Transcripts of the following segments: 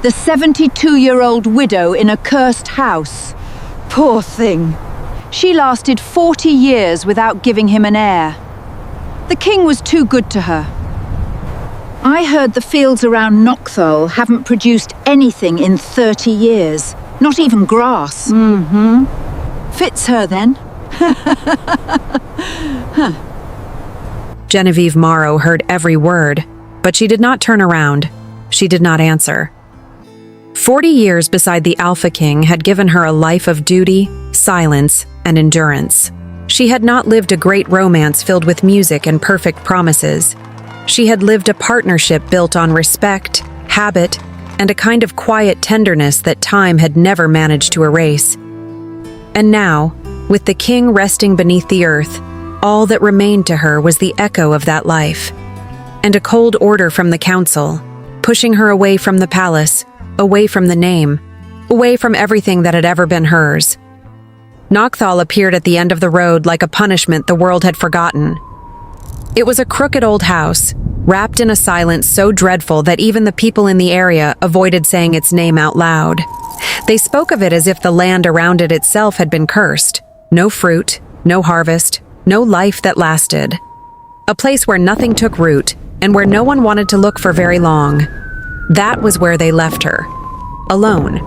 The 72-year-old widow in a cursed house. Poor thing. She lasted 40 years without giving him an heir. The king was too good to her. I heard the fields around Knockthal haven't produced anything in 30 years. Not even grass. Fits her then. Genevieve Morrow heard every word, but she did not turn around. She did not answer. 40 years beside the Alpha King had given her a life of duty, silence, and endurance. She had not lived a great romance filled with music and perfect promises. She had lived a partnership built on respect, habit, and a kind of quiet tenderness that time had never managed to erase. And now, with the king resting beneath the earth, all that remained to her was the echo of that life, and a cold order from the council, pushing her away from the palace, away from the name, away from everything that had ever been hers. Knockthal appeared at the end of the road like a punishment the world had forgotten. It was a crooked old house, wrapped in a silence so dreadful that even the people in the area avoided saying its name out loud. They spoke of it as if the land around it itself had been cursed. No fruit, no harvest, no life that lasted. A place where nothing took root, and where no one wanted to look for very long. That was where they left her. Alone,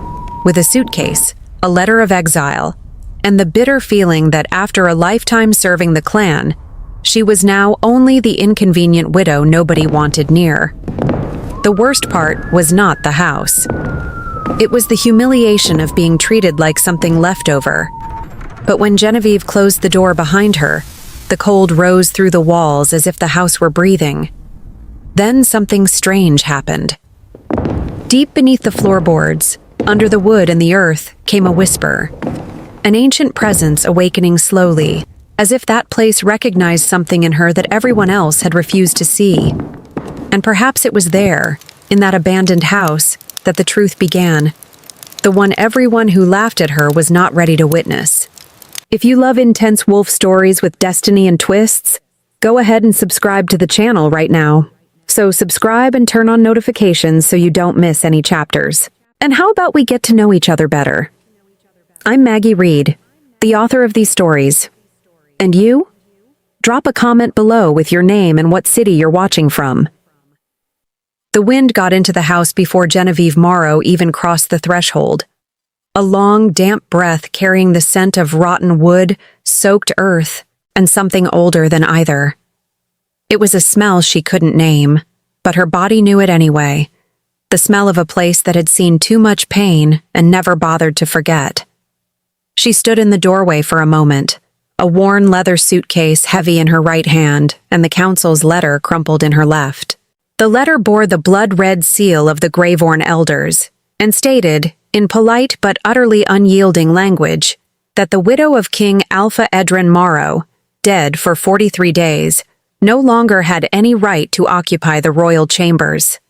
with a suitcase, a letter of exile, and the bitter feeling that after a lifetime serving the clan, she was now only the inconvenient widow nobody wanted near. The worst part was not the house. It was the humiliation of being treated like something leftover. But when Genevieve closed the door behind her, the cold rose through the walls as if the house were breathing. Then something strange happened. Deep beneath the floorboards, under the wood and the earth, came a whisper. An ancient presence awakening slowly, as if that place recognized something in her that everyone else had refused to see. And perhaps it was there, in that abandoned house, that the truth began. The one everyone who laughed at her was not ready to witness. If you love intense wolf stories with destiny and twists, go ahead and subscribe to the channel right now. So subscribe and turn on notifications so you don't miss any chapters. And how about we get to know each other better? I'm Maggie Reed, the author of these stories. And you? Drop a comment below with your name and what city you're watching from. The wind got into the house before Genevieve Morrow even crossed the threshold. A long, damp breath carrying the scent of rotten wood, soaked earth, and something older than either. It was a smell she couldn't name, but her body knew it anyway. The smell of a place that had seen too much pain and never bothered to forget. She stood in the doorway for a moment, a worn leather suitcase heavy in her right hand and the council's letter crumpled in her left. The letter bore the blood-red seal of the Greyvorn elders and stated, in polite but utterly unyielding language, that the widow of King Alpha Edrin Morrow, dead for 43 days, no longer had any right to occupy the royal chambers.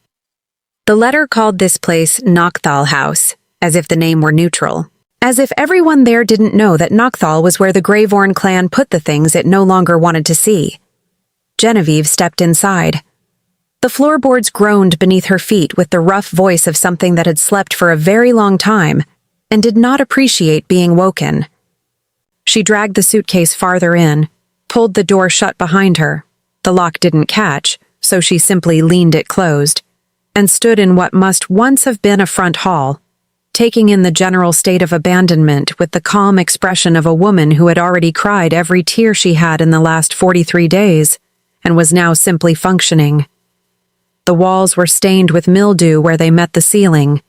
The letter called this place Knockthal House, as if the name were neutral. As if everyone there didn't know that Knockthal was where the Greyvorn clan put the things it no longer wanted to see. Genevieve stepped inside. The floorboards groaned beneath her feet with the rough voice of something that had slept for a very long time and did not appreciate being woken. She dragged the suitcase farther in, pulled the door shut behind her. The lock didn't catch, so she simply leaned it closed, and stood in what must once have been a front hall, taking in the general state of abandonment with the calm expression of a woman who had already cried every tear she had in the last 43 days, and was now simply functioning. The walls were stained with mildew where they met the ceiling.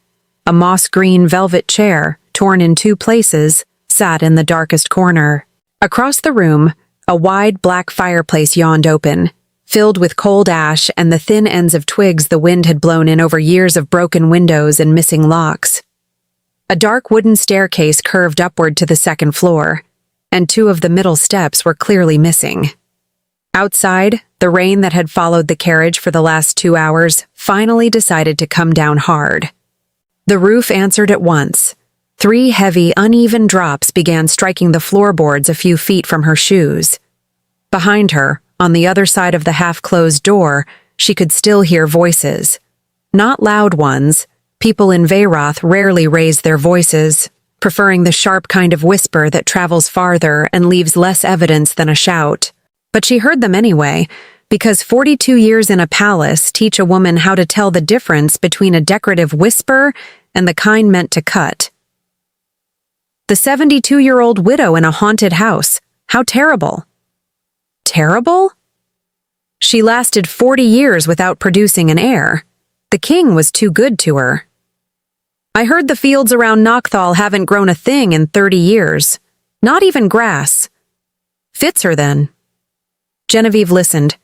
A moss-green velvet chair, torn in two places, sat in the darkest corner. Across the room, a wide black fireplace yawned open, filled with cold ash and the thin ends of twigs the wind had blown in over years of broken windows and missing locks. A dark wooden staircase curved upward to the second floor, and two of the middle steps were clearly missing. Outside, the rain that had followed the carriage for the last 2 hours finally decided to come down hard. The roof answered at once. 3 heavy, uneven drops began striking the floorboards a few feet from her shoes. Behind her, on the other side of the half-closed door, she could still hear voices. Not loud ones, People in Veyroth rarely raise their voices, preferring the sharp kind of whisper that travels farther and leaves less evidence than a shout. But she heard them anyway, because 42 years in a palace teach a woman how to tell the difference between a decorative whisper and the kind meant to cut. The 72-year-old widow in a haunted house. How terrible. Terrible? She lasted 40 years without producing an heir. The king was too good to her. I heard the fields around Nocthal haven't grown a thing in 30 years. Not even grass. Fits her then. Genevieve listened.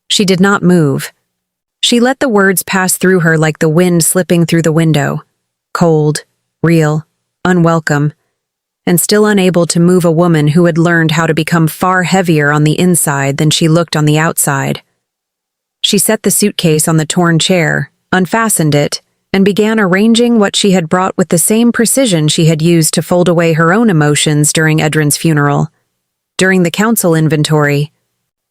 She did not move. She let the words pass through her like the wind slipping through the window. Cold, real, unwelcome, and still unable to move a woman who had learned how to become far heavier on the inside than she looked on the outside. She set the suitcase on the torn chair, unfastened it, and began arranging what she had brought with the same precision she had used to fold away her own emotions during Edrin's funeral, during the council inventory,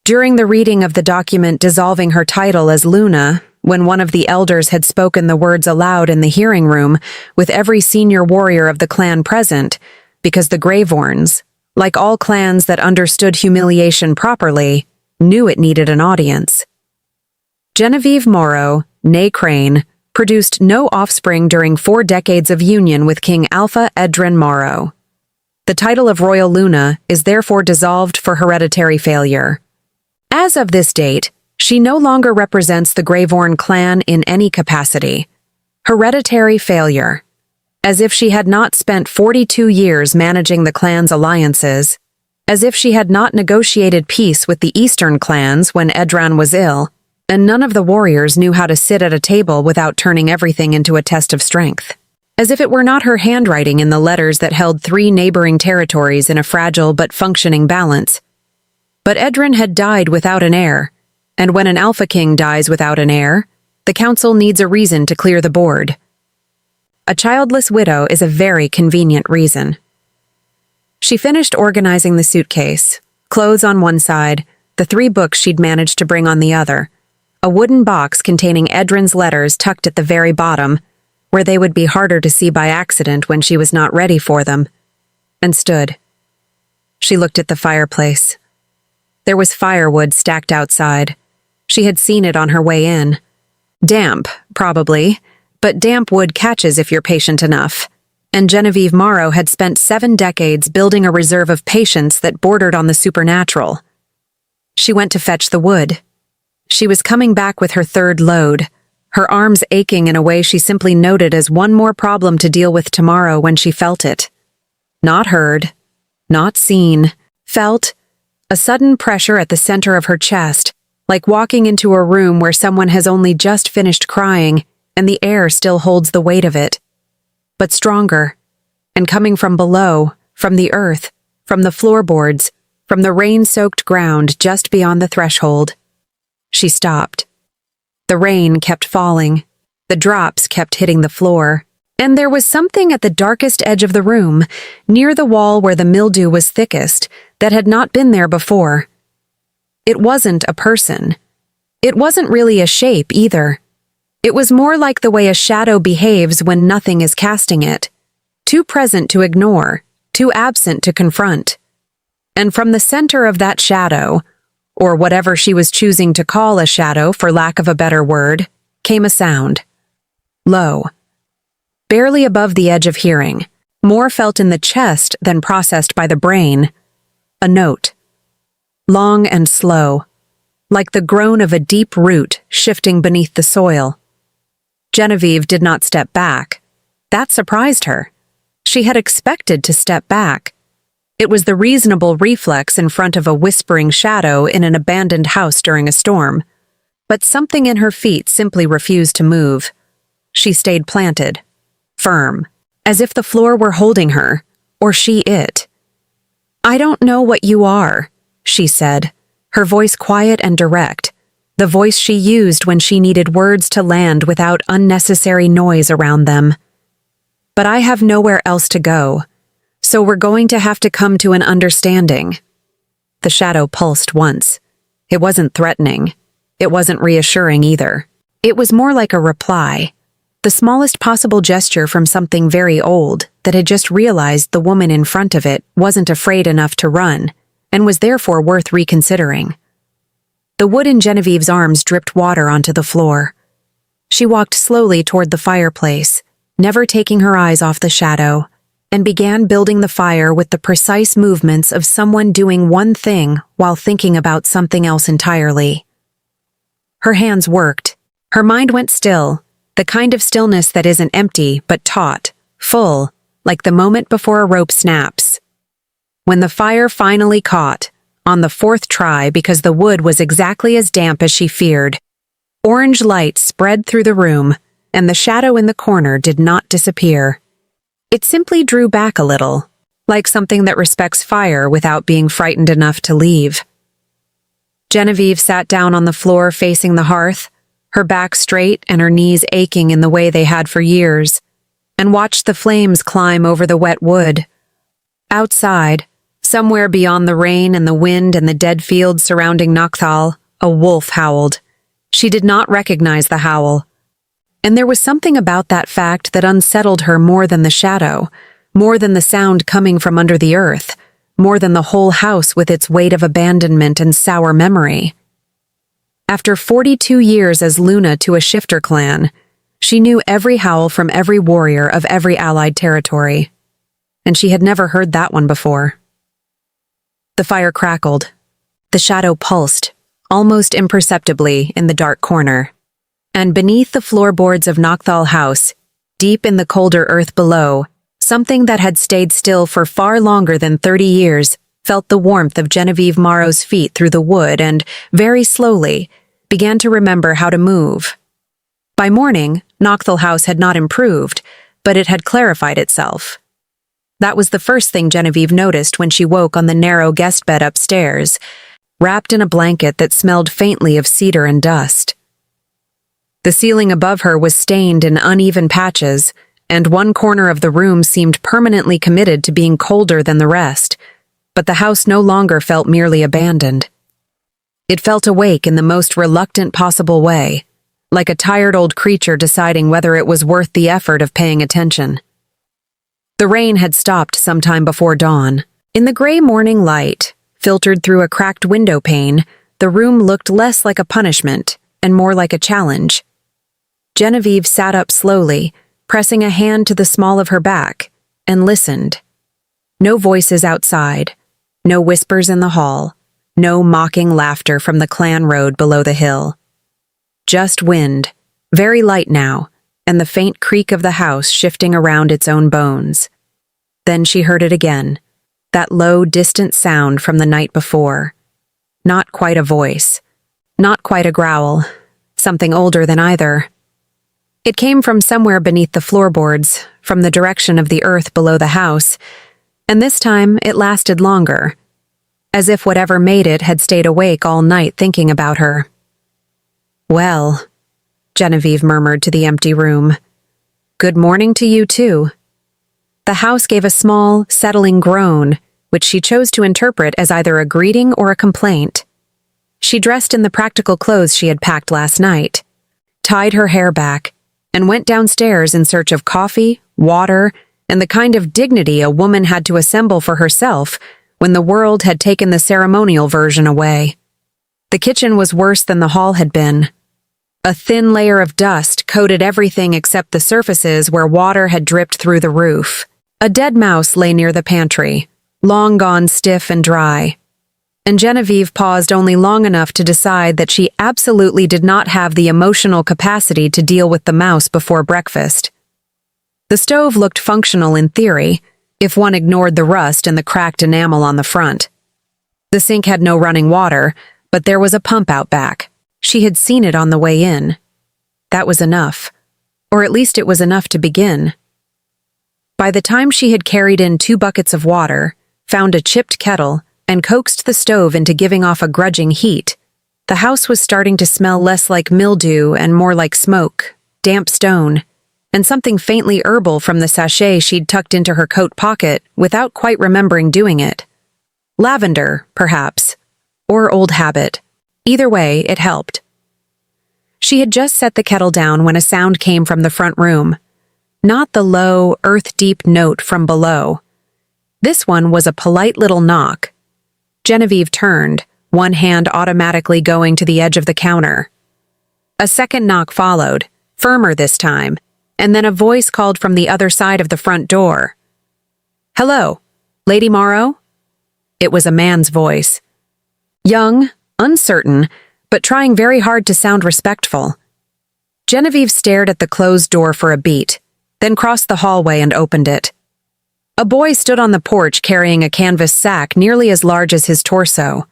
during the reading of the document dissolving her title as Luna, when one of the elders had spoken the words aloud in the hearing room with every senior warrior of the clan present, because the Greyvorns, like all clans that understood humiliation properly, knew it needed an audience. Genevieve Morrow, née Crane, produced no offspring during 4 decades of union with King Alpha Edrin Morrow. The title of Royal Luna is therefore dissolved for hereditary failure. As of this date, she no longer represents the Greyvorn clan in any capacity. Hereditary failure. As if she had not spent 42 years managing the clan's alliances, as if she had not negotiated peace with the eastern clans when Edran was ill, and none of the warriors knew how to sit at a table without turning everything into a test of strength. As if it were not her handwriting in the letters that held 3 neighboring territories in a fragile but functioning balance. But Edrin had died without an heir, and when an Alpha King dies without an heir, the council needs a reason to clear the board. A childless widow is a very convenient reason. She finished organizing the suitcase, clothes on one side, the 3 books she'd managed to bring on the other, a wooden box containing Edrin's letters tucked at the very bottom, where they would be harder to see by accident when she was not ready for them, and stood. She looked at the fireplace. There was firewood stacked outside. She had seen it on her way in. Damp, probably, but damp wood catches if you're patient enough, and Genevieve Morrow had spent 7 decades building a reserve of patience that bordered on the supernatural. She went to fetch the wood. She was coming back with her 3rd load, her arms aching in a way she simply noted as one more problem to deal with tomorrow when she felt it. Not heard, not seen, felt a sudden pressure at the center of her chest, like walking into a room where someone has only just finished crying and the air still holds the weight of it. But stronger, and coming from below, from the earth, from the floorboards, from the rain-soaked ground just beyond the threshold. She stopped. The rain kept falling. The drops kept hitting the floor. And there was something at the darkest edge of the room, near the wall where the mildew was thickest, that had not been there before. It wasn't a person. It wasn't really a shape either. It was more like the way a shadow behaves when nothing is casting it. Too present to ignore, too absent to confront. And from the center of that shadow, or whatever she was choosing to call a shadow for lack of a better word, came a sound. Low. Barely above the edge of hearing, more felt in the chest than processed by the brain. A note. Long and slow, like the groan of a deep root shifting beneath the soil. Genevieve did not step back. That surprised her. She had expected to step back. It was the reasonable reflex in front of a whispering shadow in an abandoned house during a storm. But something in her feet simply refused to move. She stayed planted, firm, as if the floor were holding her, or she it. "I don't know what you are," she said, her voice quiet and direct, the voice she used when she needed words to land without unnecessary noise around them. "But I have nowhere else to go, so we're going to have to come to an understanding." The shadow pulsed once. It wasn't threatening. It wasn't reassuring either. It was more like a reply. The smallest possible gesture from something very old that had just realized the woman in front of it wasn't afraid enough to run, and was therefore worth reconsidering. The wood in Genevieve's arms dripped water onto the floor. She walked slowly toward the fireplace, never taking her eyes off the shadow, and began building the fire with the precise movements of someone doing one thing while thinking about something else entirely. Her hands worked. Her mind went still, the kind of stillness that isn't empty but taut, full, like the moment before a rope snaps. When the fire finally caught, on the fourth try because the wood was exactly as damp as she feared, orange light spread through the room, and the shadow in the corner did not disappear. It simply drew back a little, like something that respects fire without being frightened enough to leave. Genevieve sat down on the floor facing the hearth, her back straight and her knees aching in the way they had for years, and watched the flames climb over the wet wood. Outside, somewhere beyond the rain and the wind and the dead fields surrounding Nocthal, a wolf howled. She did not recognize the howl. And there was something about that fact that unsettled her more than the shadow, more than the sound coming from under the earth, more than the whole house with its weight of abandonment and sour memory. After 42 years as Luna to a shifter clan, she knew every howl from every warrior of every allied territory, and she had never heard that one before. The fire crackled. The shadow pulsed, almost imperceptibly, in the dark corner. And beneath the floorboards of Nocthal House, deep in the colder earth below, something that had stayed still for far longer than 30 years felt the warmth of Genevieve Morrow's feet through the wood and, very slowly, began to remember how to move. By morning, Nocthal House had not improved, but it had clarified itself. That was the first thing Genevieve noticed when she woke on the narrow guest bed upstairs, wrapped in a blanket that smelled faintly of cedar and dust. The ceiling above her was stained in uneven patches, and one corner of the room seemed permanently committed to being colder than the rest, but the house no longer felt merely abandoned. It felt awake in the most reluctant possible way, like a tired old creature deciding whether it was worth the effort of paying attention. The rain had stopped sometime before dawn. In the gray morning light, filtered through a cracked window pane, the room looked less like a punishment and more like a challenge. Genevieve sat up slowly, pressing a hand to the small of her back, and listened. No voices outside, no whispers in the hall, no mocking laughter from the clan road below the hill. Just wind, very light now, and the faint creak of the house shifting around its own bones. Then she heard it again, that low, distant sound from the night before. Not quite a voice, not quite a growl, something older than either. It came from somewhere beneath the floorboards, from the direction of the earth below the house, and this time it lasted longer, as if whatever made it had stayed awake all night thinking about her. "Well," Genevieve murmured to the empty room, "good morning to you too." The house gave a small, settling groan, which she chose to interpret as either a greeting or a complaint. She dressed in the practical clothes she had packed last night, tied her hair back, and went downstairs in search of coffee, water, and the kind of dignity a woman had to assemble for herself when the world had taken the ceremonial version away. The kitchen was worse than the hall had been. A thin layer of dust coated everything except the surfaces where water had dripped through the roof. A dead mouse lay near the pantry, long gone stiff and dry. And Genevieve paused only long enough to decide that she absolutely did not have the emotional capacity to deal with the mouse before breakfast. The stove looked functional in theory, if one ignored the rust and the cracked enamel on the front. The sink had no running water, but there was a pump out back. She had seen it on the way in. That was enough, or at least it was enough to begin. By the time she had carried in 2 buckets of water, found a chipped kettle, and coaxed the stove into giving off a grudging heat, the house was starting to smell less like mildew and more like smoke, damp stone, and something faintly herbal from the sachet she'd tucked into her coat pocket without quite remembering doing it. Lavender, perhaps, or old habit. Either way, it helped. She had just set the kettle down when a sound came from the front room. Not the low, earth-deep note from below. This one was a polite little knock. Genevieve turned, one hand automatically going to the edge of the counter. A second knock followed, firmer this time, and then a voice called from the other side of the front door. "Hello, Lady Morrow?" It was a man's voice. Young, uncertain, but trying very hard to sound respectful. Genevieve stared at the closed door for a beat, then crossed the hallway and opened it. A boy stood on the porch carrying a canvas sack nearly as large as his torso.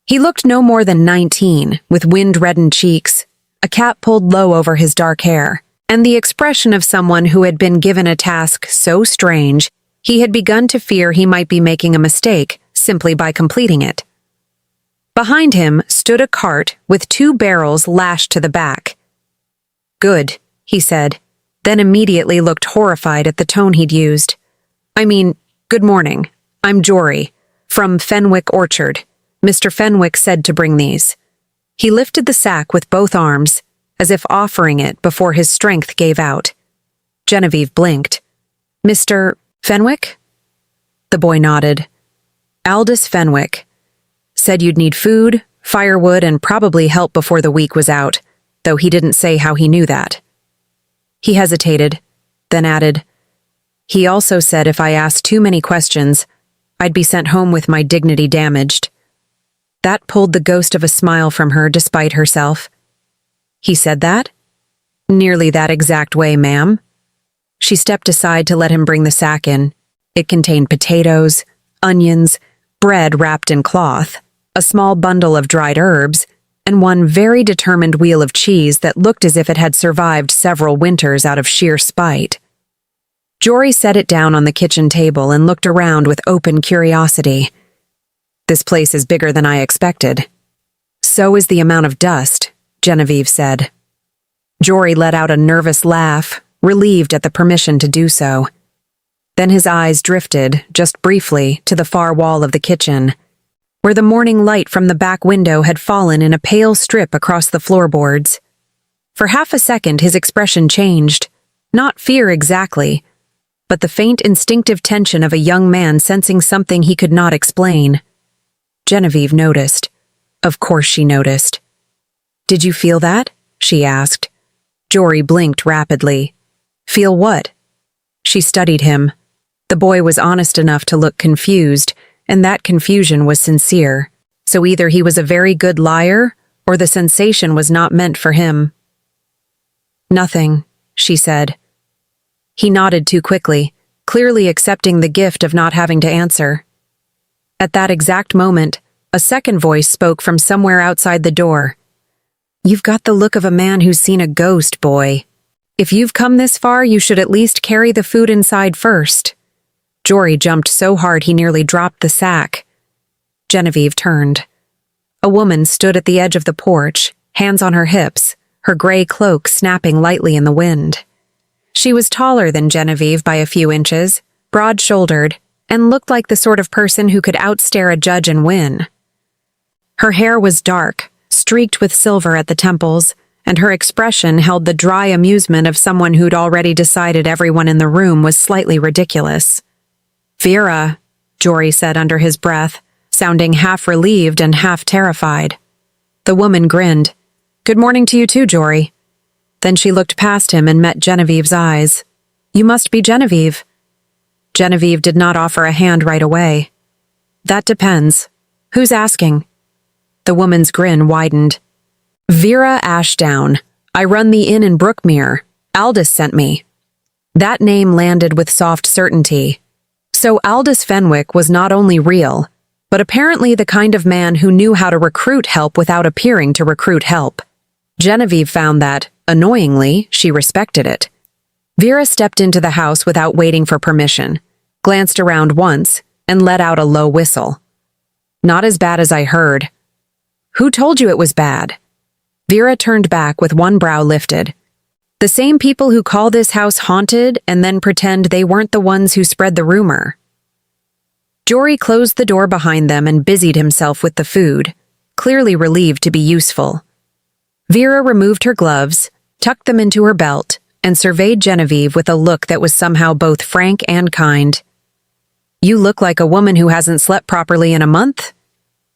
He looked no more than 19, with wind-reddened cheeks, a cap pulled low over his dark hair, and the expression of someone who had been given a task so strange he had begun to fear he might be making a mistake simply by completing it. Behind him stood a cart with 2 barrels lashed to the back. "Good," he said, then immediately looked horrified at the tone he'd used. Good morning. I'm Jory, from Fenwick Orchard. Mr. Fenwick said to bring these." He lifted the sack with both arms, as if offering it before his strength gave out. Genevieve blinked. "Mr. Fenwick?" The boy nodded. "Aldous Fenwick. Said you'd need food, firewood, and probably help before the week was out, though he didn't say how he knew that." He hesitated, then added, "He also said if I asked too many questions, I'd be sent home with my dignity damaged." That pulled the ghost of a smile from her despite herself. "He said that?" "Nearly that exact way, ma'am." She stepped aside to let him bring the sack in. It contained potatoes, onions, bread wrapped in cloth, a small bundle of dried herbs, and one very determined wheel of cheese that looked as if it had survived several winters out of sheer spite. Jory set it down on the kitchen table and looked around with open curiosity. "This place is bigger than I expected." "So is the amount of dust," Genevieve said. Jory let out a nervous laugh, relieved at the permission to do so. Then his eyes drifted, just briefly, to the far wall of the kitchen, where the morning light from the back window had fallen in a pale strip across the floorboards. For half a second his expression changed, not fear exactly, but the faint instinctive tension of a young man sensing something he could not explain. Genevieve noticed. Of course she noticed. "Did you feel that?" she asked. Jory blinked rapidly. "Feel what?" She studied him. The boy was honest enough to look confused, and that confusion was sincere. So either he was a very good liar, or the sensation was not meant for him. "Nothing," she said. He nodded too quickly, clearly accepting the gift of not having to answer. At that exact moment, a second voice spoke from somewhere outside the door. "You've got the look of a man who's seen a ghost, boy. If you've come this far, you should at least carry the food inside first." Jory jumped so hard he nearly dropped the sack. Genevieve turned. A woman stood at the edge of the porch, hands on her hips, her gray cloak snapping lightly in the wind. She was taller than Genevieve by a few inches, broad-shouldered, and looked like the sort of person who could outstare a judge and win. Her hair was dark, streaked with silver at the temples, and her expression held the dry amusement of someone who'd already decided everyone in the room was slightly ridiculous. "Vera," Jory said under his breath, sounding half relieved and half terrified. The woman grinned. "Good morning to you too, Jory." Then she looked past him and met Genevieve's eyes. "You must be Genevieve." Genevieve did not offer a hand right away. "That depends. Who's asking?" The woman's grin widened. "Vera Ashdown. I run the inn in Brookmere. Aldous sent me." That name landed with soft certainty. So Aldous Fenwick was not only real, but apparently the kind of man who knew how to recruit help without appearing to recruit help. Genevieve found that, annoyingly, she respected it. Vera stepped into the house without waiting for permission, glanced around once, and let out a low whistle. "Not as bad as I heard." "Who told you it was bad?" Vera turned back with one brow lifted. "The same people who call this house haunted and then pretend they weren't the ones who spread the rumor." Jory closed the door behind them and busied himself with the food, clearly relieved to be useful. Vera removed her gloves, tucked them into her belt, and surveyed Genevieve with a look that was somehow both frank and kind. "You look like a woman who hasn't slept properly in a month."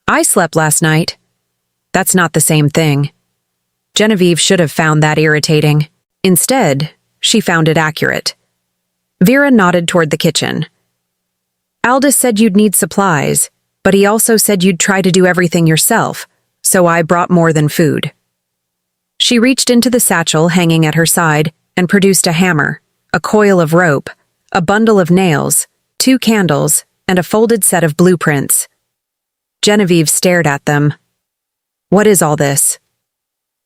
"I slept last night." "That's not the same thing." Genevieve should have found that irritating. Instead, she found it accurate. Vera nodded toward the kitchen. "Aldous said you'd need supplies, but he also said you'd try to do everything yourself, so I brought more than food." She reached into the satchel hanging at her side and produced a hammer, a coil of rope, a bundle of nails, 2 candles, and a folded set of blueprints. Genevieve stared at them. "What is all this?"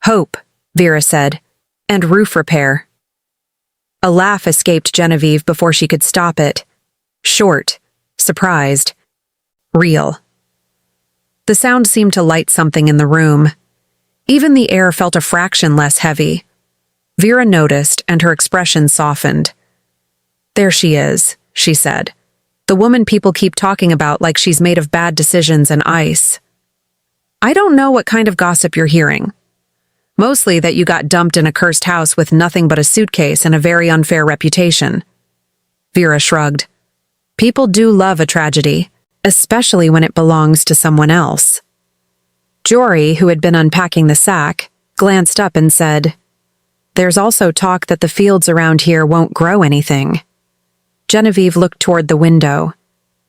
"Hope," Vera said, "and roof repair." A laugh escaped Genevieve before she could stop it. Short, surprised, real. The sound seemed to light something in the room. Even the air felt a fraction less heavy. Vera noticed, and her expression softened. "There she is," she said. "The woman people keep talking about like she's made of bad decisions and ice." "I don't know what kind of gossip you're hearing. Mostly that you got dumped in a cursed house with nothing but a suitcase and a very unfair reputation." Vera shrugged. "People do love a tragedy, especially when it belongs to someone else." Jory, who had been unpacking the sack, glanced up and said, "There's also talk that the fields around here won't grow anything." Genevieve looked toward the window.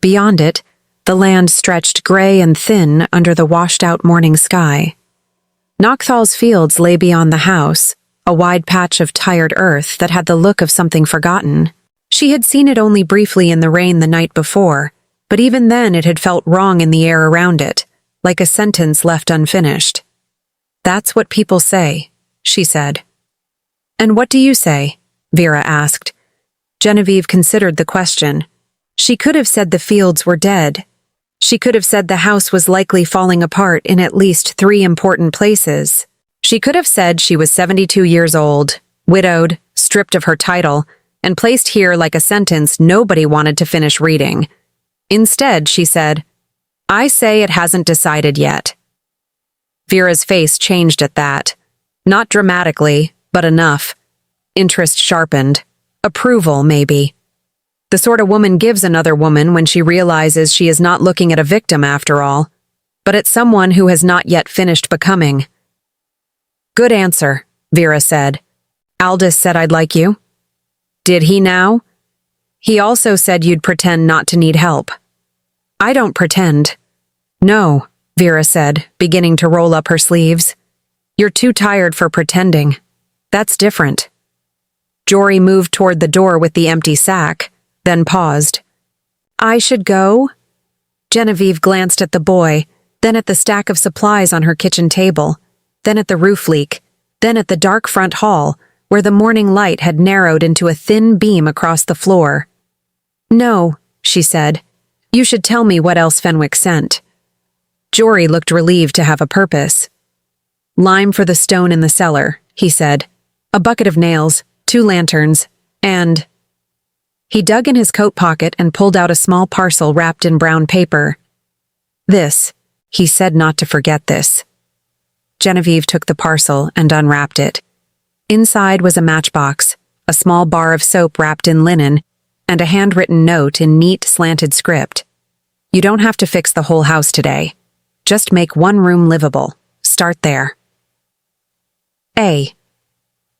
Beyond it, the land stretched gray and thin under the washed-out morning sky. Nocthal's fields lay beyond the house, a wide patch of tired earth that had the look of something forgotten. She had seen it only briefly in the rain the night before, but even then it had felt wrong in the air around it, like a sentence left unfinished. "That's what people say," she said. "And what do you say?" Vera asked. Genevieve considered the question. She could have said the fields were dead. She could have said the house was likely falling apart in at least 3 important places. She could have said she was 72 years old, widowed, stripped of her title, and placed here like a sentence nobody wanted to finish reading. Instead, she said, "I say it hasn't decided yet." Vera's face changed at that. Not dramatically, but enough. Interest sharpened. Approval, maybe. The sort of woman gives another woman when she realizes she is not looking at a victim after all, but at someone who has not yet finished becoming. "Good answer," Vera said. "Aldous said I'd like you." "Did he now?" "He also said you'd pretend not to need help." "I don't pretend." "No," Vera said, beginning to roll up her sleeves. "You're too tired for pretending. That's different." Jory moved toward the door with the empty sack, then paused. "I should go?" Genevieve glanced at the boy, then at the stack of supplies on her kitchen table, then at the roof leak, then at the dark front hall, where the morning light had narrowed into a thin beam across the floor. "No," she said. "You should tell me what else Fenwick sent." Jory looked relieved to have a purpose. "Lime for the stone in the cellar," he said. "A bucket of nails, 2 lanterns, and—" He dug in his coat pocket and pulled out a small parcel wrapped in brown paper. "This," he said, not to forget this. Genevieve took the parcel and unwrapped it. Inside was a matchbox, a small bar of soap wrapped in linen, and a handwritten note in neat, slanted script. "You don't have to fix the whole house today. Just make one room livable. Start there." A.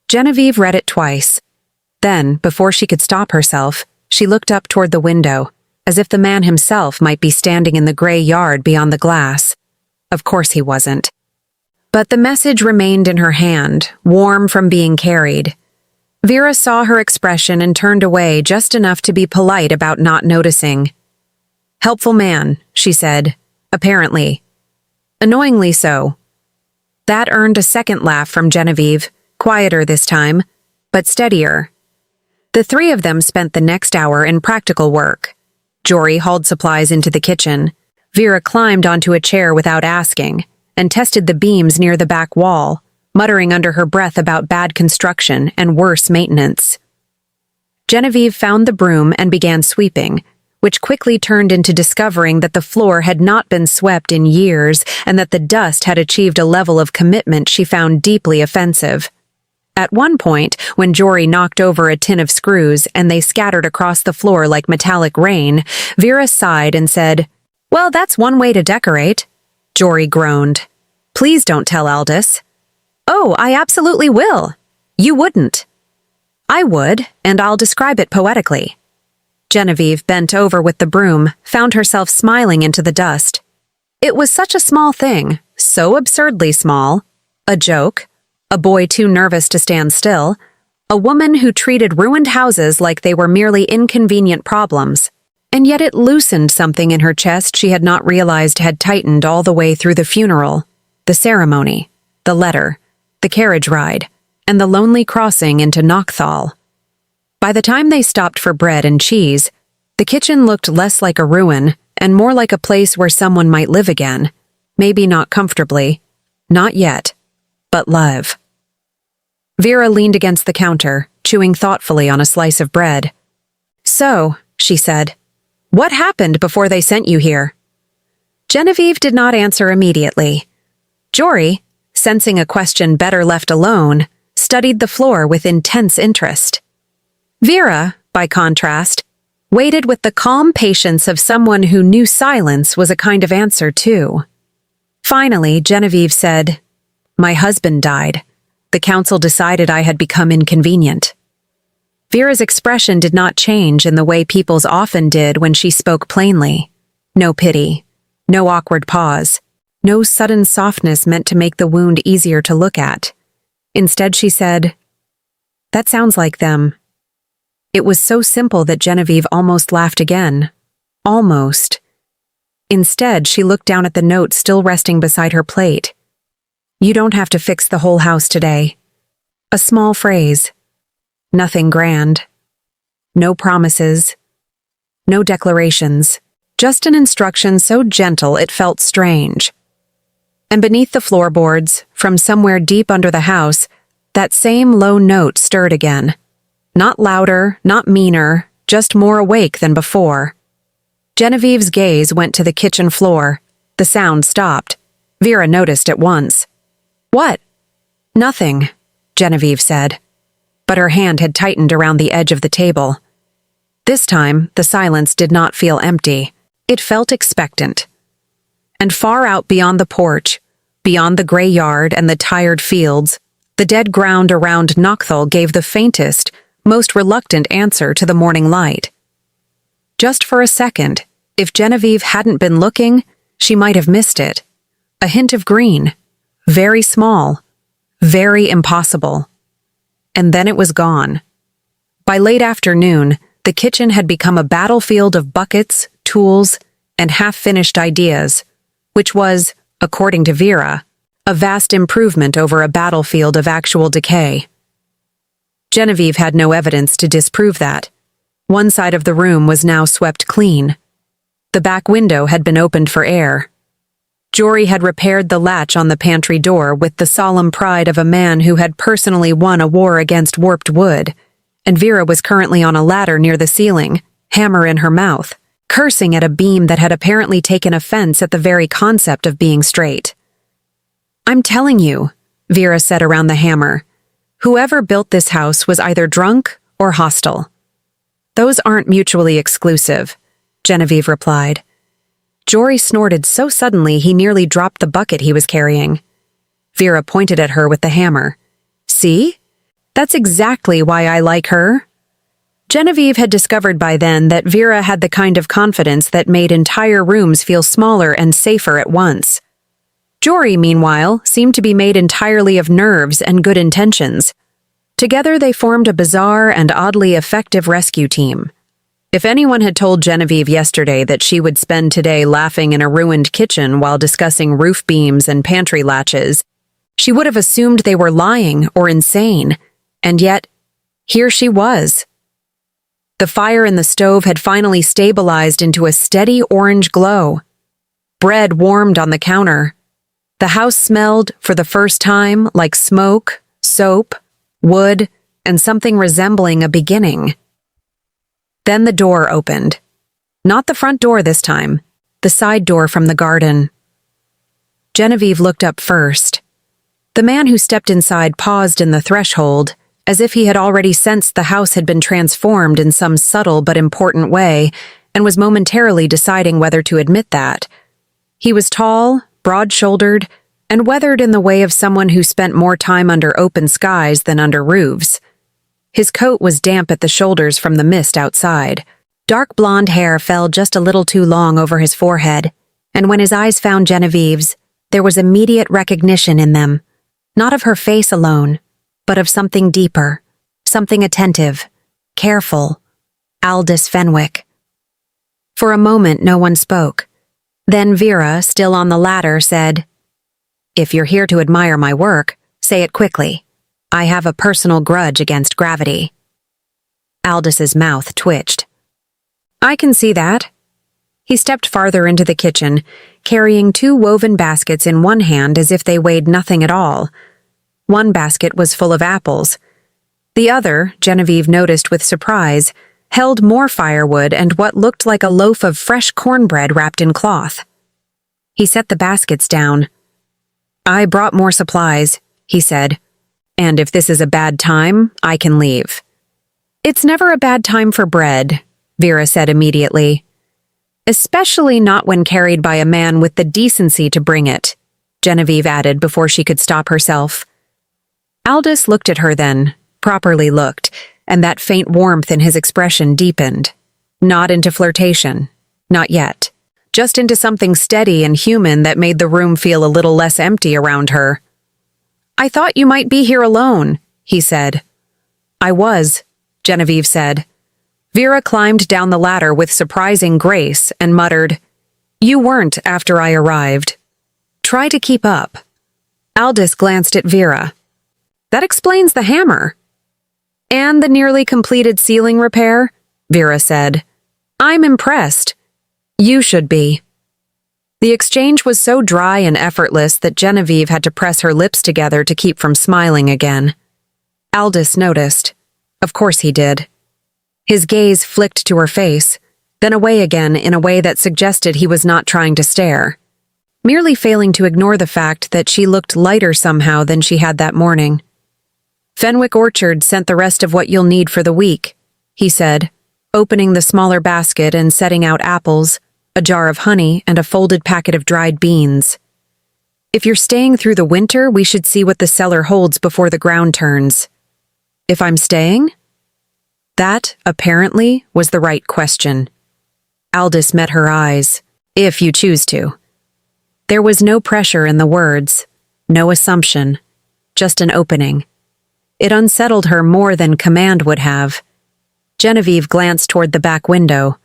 Genevieve read it twice. Then, before she could stop herself, she looked up toward the window, as if the man himself might be standing in the gray yard beyond the glass. Of course he wasn't. But the message remained in her hand, warm from being carried. Vera saw her expression and turned away just enough to be polite about not noticing. "Helpful man," she said, apparently. Annoyingly so. That earned a second laugh from Genevieve, quieter this time, but steadier. The 3 of them spent the next hour in practical work. Jory hauled supplies into the kitchen. Vera climbed onto a chair without asking, and tested the beams near the back wall, muttering under her breath about bad construction and worse maintenance. Genevieve found the broom and began sweeping, which quickly turned into discovering that the floor had not been swept in years and that the dust had achieved a level of commitment she found deeply offensive. At one point, when Jory knocked over a tin of screws and they scattered across the floor like metallic rain, Vera sighed and said, "Well, that's one way to decorate." Jory groaned. "Please don't tell Aldous." "Oh, I absolutely will." "You wouldn't." "I would, and I'll describe it poetically." Genevieve bent over with the broom, found herself smiling into the dust. It was such a small thing, so absurdly small. A joke, a boy too nervous to stand still, a woman who treated ruined houses like they were merely inconvenient problems. And yet it loosened something in her chest she had not realized had tightened all the way through the funeral, the ceremony, the letter, the carriage ride, and the lonely crossing into Knockthal. By the time they stopped for bread and cheese, the kitchen looked less like a ruin and more like a place where someone might live again, maybe not comfortably, not yet, but live. Vera leaned against the counter, chewing thoughtfully on a slice of bread. "So," she said, "what happened before they sent you here?" Genevieve did not answer immediately. Jory, sensing a question better left alone, studied the floor with intense interest. Vera, by contrast, waited with the calm patience of someone who knew silence was a kind of answer too. Finally, Genevieve said, "My husband died. The council decided I had become inconvenient." Vera's expression did not change in the way people's often did when she spoke plainly. No pity, no awkward pause, no sudden softness meant to make the wound easier to look at. Instead, she said, "That sounds like them." It was so simple that Genevieve almost laughed again. Almost. Instead, she looked down at the note still resting beside her plate. "You don't have to fix the whole house today." A small phrase. Nothing grand. No promises. No declarations. Just an instruction so gentle it felt strange. And beneath the floorboards, from somewhere deep under the house, that same low note stirred again. Not louder, not meaner, just more awake than before. Genevieve's gaze went to the kitchen floor. The sound stopped. Vera noticed at once. "What?" "Nothing," Genevieve said. But her hand had tightened around the edge of the table. This time, the silence did not feel empty. It felt expectant. And far out beyond the porch, beyond the gray yard and the tired fields, the dead ground around Knockthal gave the faintest, most reluctant answer to the morning light. Just for a second, if Genevieve hadn't been looking, she might have missed it. A hint of green. Very small. Very impossible. And then it was gone. By late afternoon, the kitchen had become a battlefield of buckets, tools, and half-finished ideas, which was, according to Vera, a vast improvement over a battlefield of actual decay. Genevieve had no evidence to disprove that. One side of the room was now swept clean. The back window had been opened for air. Jory had repaired the latch on the pantry door with the solemn pride of a man who had personally won a war against warped wood, and Vera was currently on a ladder near the ceiling, hammer in her mouth, cursing at a beam that had apparently taken offense at the very concept of being straight. "I'm telling you," Vera said around the hammer, "whoever built this house was either drunk or hostile." "Those aren't mutually exclusive," Genevieve replied. Jory snorted so suddenly he nearly dropped the bucket he was carrying. Vera pointed at her with the hammer. "See? That's exactly why I like her." Genevieve had discovered by then that Vera had the kind of confidence that made entire rooms feel smaller and safer at once. Jory, meanwhile, seemed to be made entirely of nerves and good intentions. Together they formed a bizarre and oddly effective rescue team. If anyone had told Genevieve yesterday that she would spend today laughing in a ruined kitchen while discussing roof beams and pantry latches, she would have assumed they were lying or insane, and yet, here she was. The fire in the stove had finally stabilized into a steady orange glow. Bread warmed on the counter. The house smelled, for the first time, like smoke, soap, wood, and something resembling a beginning. Then the door opened. Not the front door this time. The side door from the garden. Genevieve looked up first. The man who stepped inside paused in the threshold, as if he had already sensed the house had been transformed in some subtle but important way, and was momentarily deciding whether to admit that. He was tall, broad-shouldered, and weathered in the way of someone who spent more time under open skies than under roofs. His coat was damp at the shoulders from the mist outside. Dark blonde hair fell just a little too long over his forehead, and when his eyes found Genevieve's, there was immediate recognition in them, not of her face alone, but of something deeper, something attentive, careful. Aldous Fenwick. For a moment, no one spoke. Then Vera, still on the ladder, said, "If you're here to admire my work, say it quickly. I have a personal grudge against gravity." Aldous' mouth twitched. "I can see that." He stepped farther into the kitchen, carrying 2 woven baskets in one hand as if they weighed nothing at all. One basket was full of apples. The other, Genevieve noticed with surprise, held more firewood and what looked like a loaf of fresh cornbread wrapped in cloth. He set the baskets down. "I brought more supplies," he said. "And if this is a bad time, I can leave." "It's never a bad time for bread," Vera said immediately. "Especially not when carried by a man with the decency to bring it," Genevieve added before she could stop herself. Aldous looked at her then, properly looked, and that faint warmth in his expression deepened. Not into flirtation. Not yet. Just into something steady and human that made the room feel a little less empty around her. "I thought you might be here alone," he said. "I was," Genevieve said. Vera climbed down the ladder with surprising grace and muttered, "You weren't after I arrived. Try to keep up." Aldous glanced at Vera. "That explains the hammer." "And the nearly completed ceiling repair," Vera said. "I'm impressed. You should be." The exchange was so dry and effortless that Genevieve had to press her lips together to keep from smiling again. Aldous noticed. Of course he did. His gaze flicked to her face, then away again in a way that suggested he was not trying to stare, merely failing to ignore the fact that she looked lighter somehow than she had that morning. "Fenwick Orchard sent the rest of what you'll need for the week," he said, opening the smaller basket and setting out apples, a jar of honey, and a folded packet of dried beans. "If you're staying through the winter, we should see what the cellar holds before the ground turns." "If I'm staying?" That, apparently, was the right question. Aldous met her eyes. "If you choose to." There was no pressure in the words, no assumption, just an opening. It unsettled her more than command would have. Genevieve glanced toward the back window.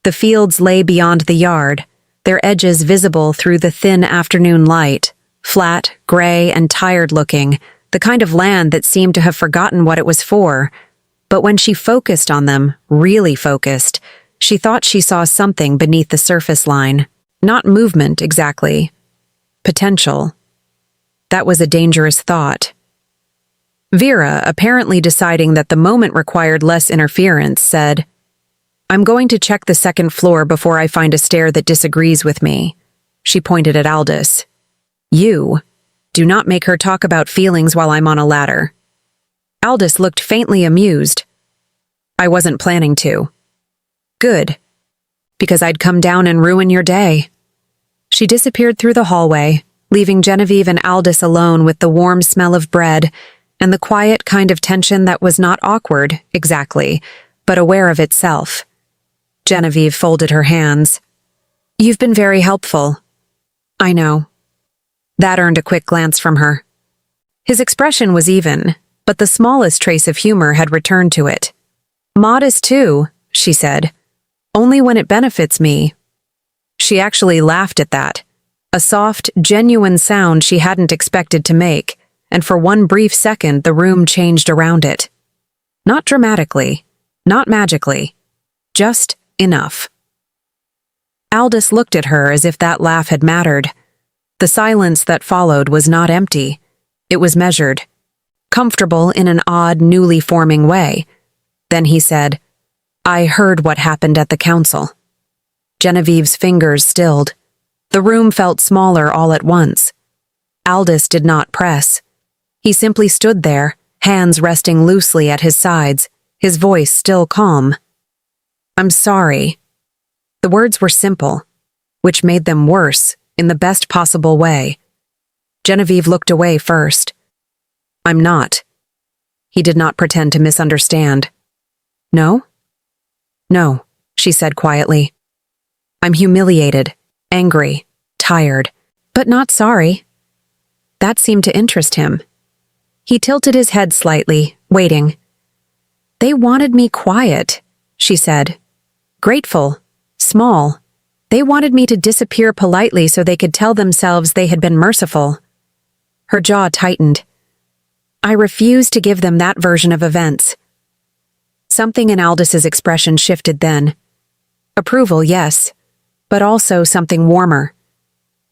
The fields lay beyond the yard, their edges visible through the thin afternoon light, flat, gray, and tired-looking, the kind of land that seemed to have forgotten what it was for. But when she focused on them, really focused, she thought she saw something beneath the surface line. Not movement, exactly. Potential. That was a dangerous thought. Vera, apparently deciding that the moment required less interference, said, "I'm going to check the second floor before I find a stair that disagrees with me." She pointed at Aldous. "You. Do not make her talk about feelings while I'm on a ladder." Aldous looked faintly amused. "I wasn't planning to." "Good. Because I'd come down and ruin your day." She disappeared through the hallway, leaving Genevieve and Aldous alone with the warm smell of bread and the quiet kind of tension that was not awkward, exactly, but aware of itself. Genevieve folded her hands. "You've been very helpful." "I know." That earned a quick glance from her. His expression was even, but the smallest trace of humor had returned to it. "Modest too," she said. "Only when it benefits me." She actually laughed at that, a soft, genuine sound she hadn't expected to make, and for one brief second the room changed around it. Not dramatically, not magically, just enough. Aldous looked at her as if that laugh had mattered. The silence that followed was not empty. It was measured, comfortable in an odd, newly forming way. Then he said, "I heard what happened at the council." Genevieve's fingers stilled. The room felt smaller all at once. Aldous did not press. He simply stood there, hands resting loosely at his sides, his voice still calm. "I'm sorry." The words were simple, which made them worse in the best possible way. Genevieve looked away first. "I'm not." He did not pretend to misunderstand. "No?" "No," she said quietly. "I'm humiliated, angry, tired, but not sorry." That seemed to interest him. He tilted his head slightly, waiting. "They wanted me quiet," she said. "Grateful, small. They wanted me to disappear politely so they could tell themselves they had been merciful." Her jaw tightened. "I refused to give them that version of events." Something in Aldis's expression shifted then. Approval, yes, but also something warmer.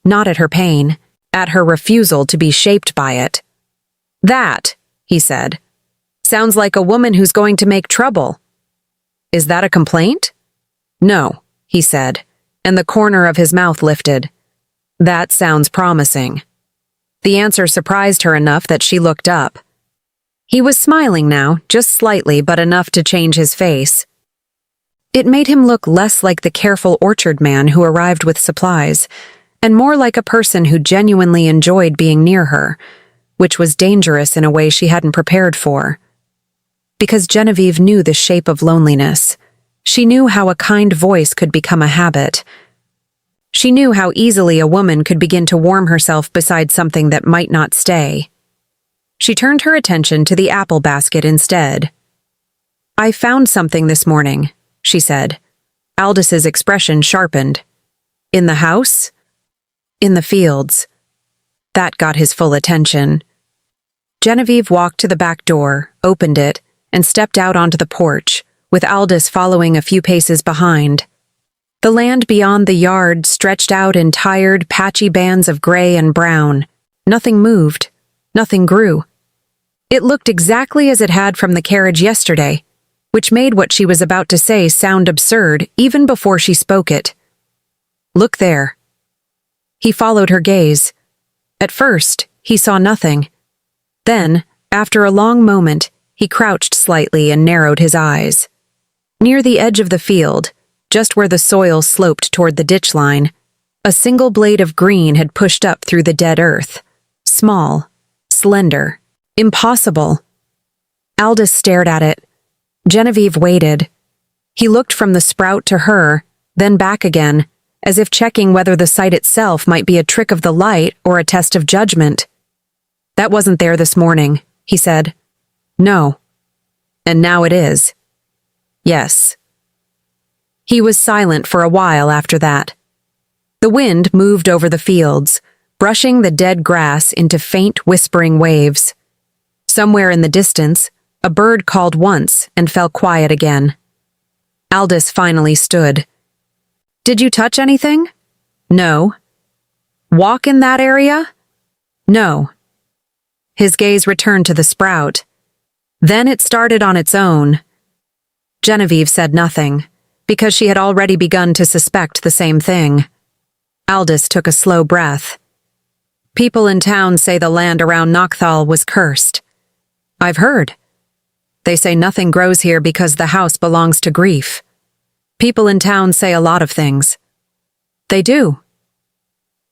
Not at her pain, at her refusal to be shaped by it. "That," he said, "sounds like a woman who's going to make trouble." "Is that a complaint?" "No," he said, and the corner of his mouth lifted. "That sounds promising." The answer surprised her enough that she looked up. He was smiling now, just slightly, but enough to change his face. It made him look less like the careful orchard man who arrived with supplies, and more like a person who genuinely enjoyed being near her, which was dangerous in a way she hadn't prepared for. Because Genevieve knew the shape of loneliness. She knew how a kind voice could become a habit. She knew how easily a woman could begin to warm herself beside something that might not stay. She turned her attention to the apple basket instead. "I found something this morning," she said. Aldis's expression sharpened. "In the house?" "In the fields." That got his full attention. Genevieve walked to the back door, opened it, and stepped out onto the porch, with Aldis following a few paces behind. The land beyond the yard stretched out in tired, patchy bands of gray and brown. Nothing moved. Nothing grew. It looked exactly as it had from the carriage yesterday, which made what she was about to say sound absurd even before she spoke it. "Look there." He followed her gaze. At first, he saw nothing. Then, after a long moment, he crouched slightly and narrowed his eyes. Near the edge of the field, just where the soil sloped toward the ditch line, a single blade of green had pushed up through the dead earth. Small, slender, impossible. Aldis stared at it. Genevieve waited. He looked from the sprout to her, then back again, as if checking whether the sight itself might be a trick of the light or a test of judgment. "That wasn't there this morning," he said. "No." "And now it is." "Yes." He was silent for a while after that. The wind moved over the fields, brushing the dead grass into faint whispering waves. Somewhere in the distance, a bird called once and fell quiet again. Aldis finally stood. "Did you touch anything?" "No." "Walk in that area?" "No." His gaze returned to the sprout. Then it started on its own. Genevieve said nothing, because she had already begun to suspect the same thing. Aldis took a slow breath. "People in town say the land around Nocthal was cursed. I've heard. They say nothing grows here because the house belongs to grief. People in town say a lot of things." "They do."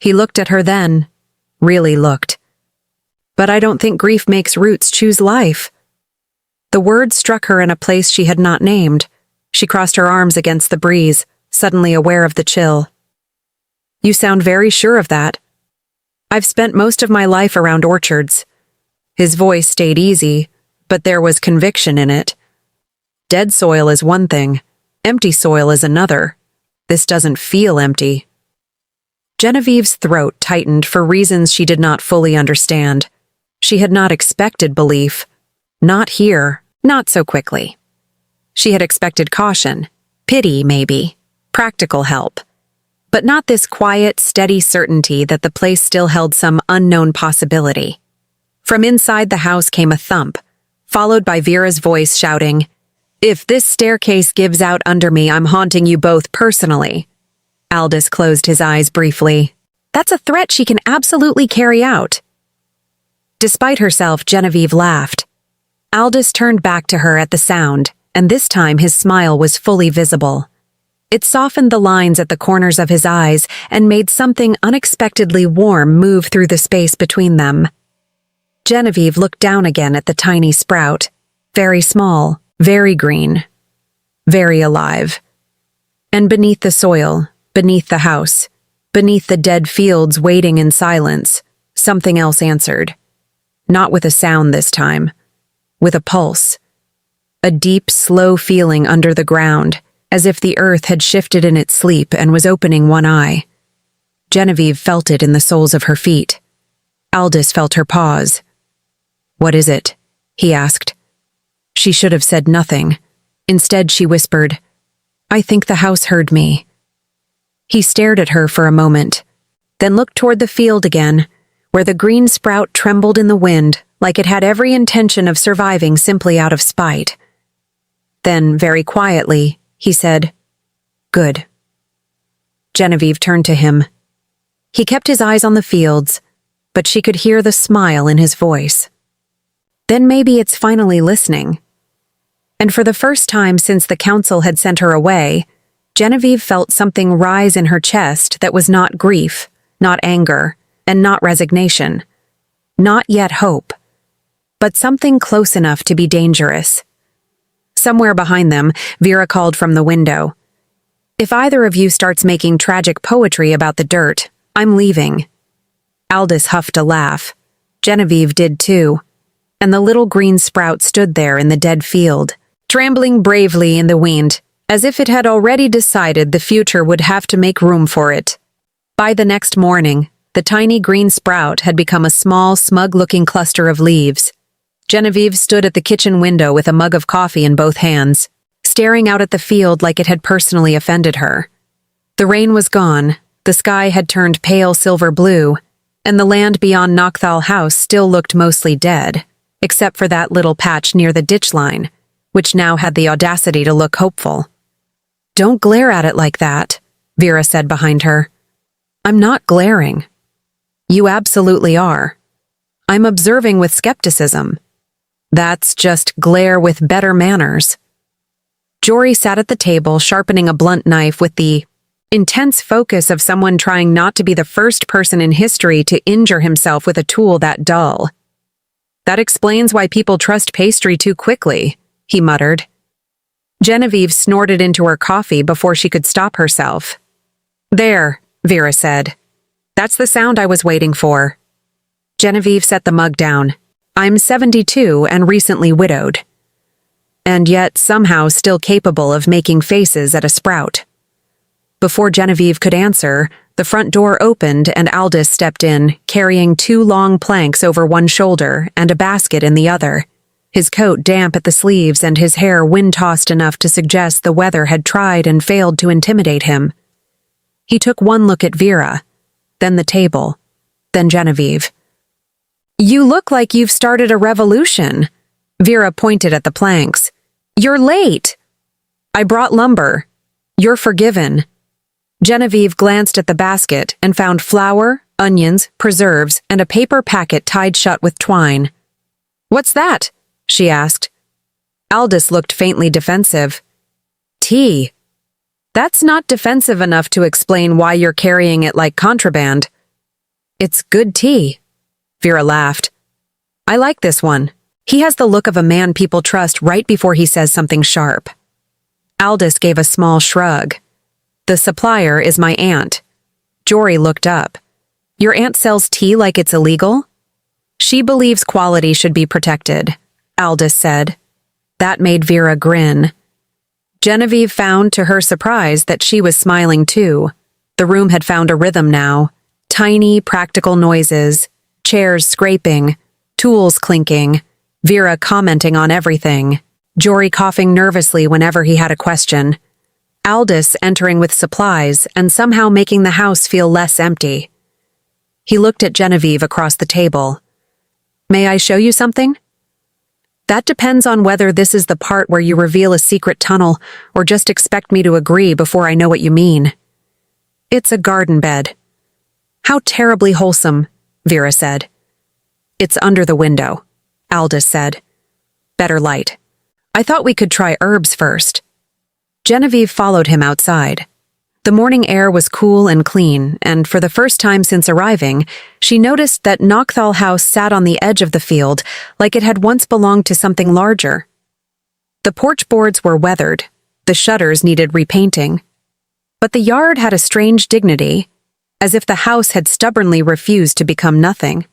He looked at her then, really looked. "But I don't think grief makes roots choose life." The word struck her in a place she had not named. She crossed her arms against the breeze, suddenly aware of the chill. "You sound very sure of that." "I've spent most of my life around orchards." His voice stayed easy, but there was conviction in it. "Dead soil is one thing, empty soil is another. This doesn't feel empty." Genevieve's throat tightened for reasons she did not fully understand. She had not expected belief. Not here, not so quickly. She had expected caution, pity maybe, practical help. But not this quiet, steady certainty that the place still held some unknown possibility. From inside the house came a thump, followed by Vera's voice shouting, "If this staircase gives out under me, I'm haunting you both personally." Aldous closed his eyes briefly. That's a threat she can absolutely carry out. Despite herself, Genevieve laughed. Aldous turned back to her at the sound, and this time his smile was fully visible. It softened the lines at the corners of his eyes and made something unexpectedly warm move through the space between them. Genevieve looked down again at the tiny sprout. Very small, very green, very alive. And beneath the soil, beneath the house, beneath the dead fields waiting in silence, something else answered. Not with a sound this time, with a pulse. A deep, slow feeling under the ground, as if the earth had shifted in its sleep and was opening one eye. Genevieve felt it in the soles of her feet. Aldous felt her pause. "What is it?" he asked. She should have said nothing. Instead, she whispered, "I think the house heard me." He stared at her for a moment, then looked toward the field again, where the green sprout trembled in the wind like it had every intention of surviving simply out of spite. Then, very quietly, he said, "Good." Genevieve turned to him. He kept his eyes on the fields, but she could hear the smile in his voice. Then maybe it's finally listening. And for the first time since the council had sent her away, Genevieve felt something rise in her chest that was not grief, not anger, and not resignation. Not yet hope, but something close enough to be dangerous. Somewhere behind them, Vera called from the window. "If either of you starts making tragic poetry about the dirt, I'm leaving." Aldous huffed a laugh. Genevieve did too. And the little green sprout stood there in the dead field, trembling bravely in the wind, as if it had already decided the future would have to make room for it. By the next morning, the tiny green sprout had become a small, smug-looking cluster of leaves. Genevieve stood at the kitchen window with a mug of coffee in both hands, staring out at the field like it had personally offended her. The rain was gone, the sky had turned pale silver blue, and the land beyond Knockthal House still looked mostly dead, except for that little patch near the ditch line, which now had the audacity to look hopeful. "Don't glare at it like that," Vera said behind her. "I'm not glaring." "You absolutely are. I'm observing with skepticism." "That's just glare with better manners." Jory sat at the table sharpening a blunt knife with the intense focus of someone trying not to be the first person in history to injure himself with a tool that dull. "That explains why people trust pastry too quickly," he muttered. Genevieve snorted into her coffee before she could stop herself. "There," Vera said. "That's the sound I was waiting for." Genevieve set the mug down. "I'm 72 and recently widowed. And yet somehow still capable of making faces at a sprout." Before Genevieve could answer, the front door opened and Aldous stepped in, carrying 2 long planks over one shoulder and a basket in the other. His coat damp at the sleeves and his hair wind-tossed enough to suggest the weather had tried and failed to intimidate him. He took one look at Vera, then the table, then Genevieve. "You look like you've started a revolution." Vera pointed at the planks. "You're late." "I brought lumber." "You're forgiven." Genevieve glanced at the basket and found flour, onions, preserves, and a paper packet tied shut with twine. "What's that?" she asked. Aldous looked faintly defensive. "Tea." "That's not defensive enough to explain why you're carrying it like contraband." "It's good tea." Vera laughed. "I like this one. He has the look of a man people trust right before he says something sharp." Aldous gave a small shrug. "The supplier is my aunt." Jory looked up. "Your aunt sells tea like it's illegal?" "She believes quality should be protected," Aldous said. That made Vera grin. Genevieve found to her surprise that she was smiling too. The room had found a rhythm now. Tiny, practical noises, chairs scraping, tools clinking, Vera commenting on everything, Jory coughing nervously whenever he had a question, Aldous entering with supplies and somehow making the house feel less empty. He looked at Genevieve across the table. "May I show you something?" "That depends on whether this is the part where you reveal a secret tunnel or just expect me to agree before I know what you mean." It's a garden bed. How terribly wholesome, Vera said. It's under the window, Aldous said. Better light. I thought we could try herbs first. Genevieve followed him outside. The morning air was cool and clean, and for the first time since arriving, she noticed that Knockthall House sat on the edge of the field like it had once belonged to something larger. The porch boards were weathered, the shutters needed repainting. But the yard had a strange dignity, as if the house had stubbornly refused to become nothing.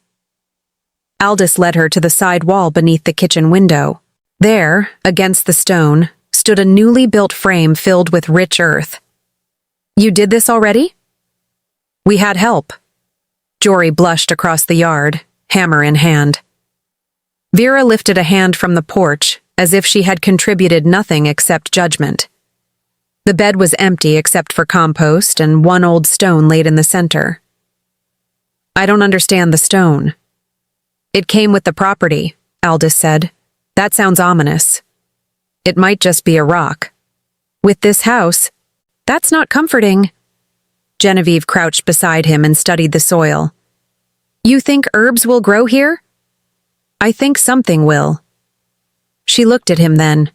Aldous led her to the side wall beneath the kitchen window. There, against the stone, stood a newly built frame filled with rich earth. You did this already? We had help. Jory blushed across the yard, hammer in hand. Vera lifted a hand from the porch, as if she had contributed nothing except judgment. The bed was empty except for compost and one old stone laid in the center. I don't understand the stone. It came with the property, Aldous said. That sounds ominous. It might just be a rock. With this house, that's not comforting. Genevieve crouched beside him and studied the soil. You think herbs will grow here? I think something will. She looked at him then.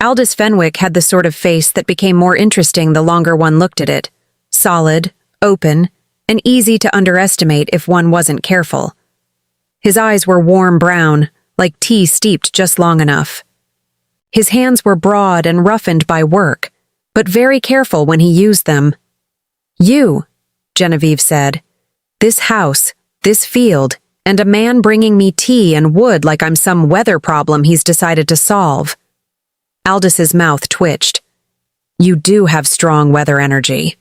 Aldous Fenwick had the sort of face that became more interesting the longer one looked at it. Solid, open, and easy to underestimate if one wasn't careful. His eyes were warm brown, like tea steeped just long enough. His hands were broad and roughened by work, but very careful when he used them. You, Genevieve said. This house, this field, and a man bringing me tea and wood like I'm some weather problem he's decided to solve. Aldous' mouth twitched. You do have strong weather energy.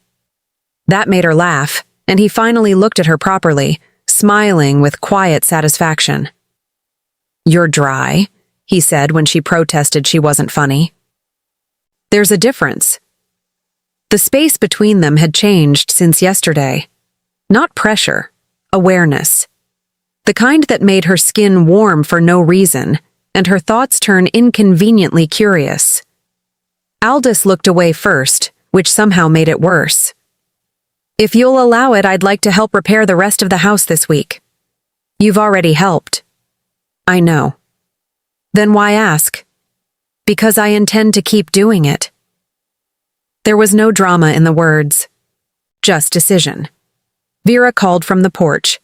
That made her laugh, and he finally looked at her properly, smiling with quiet satisfaction. You're dry, he said when she protested she wasn't funny. There's a difference. The space between them had changed since yesterday. Not pressure, awareness. The kind that made her skin warm for no reason, and her thoughts turn inconveniently curious. Aldous looked away first, which somehow made it worse. If you'll allow it, I'd like to help repair the rest of the house this week. You've already helped. I know. Then why ask? Because I intend to keep doing it. There was no drama in the words. Just decision. Vera called from the porch.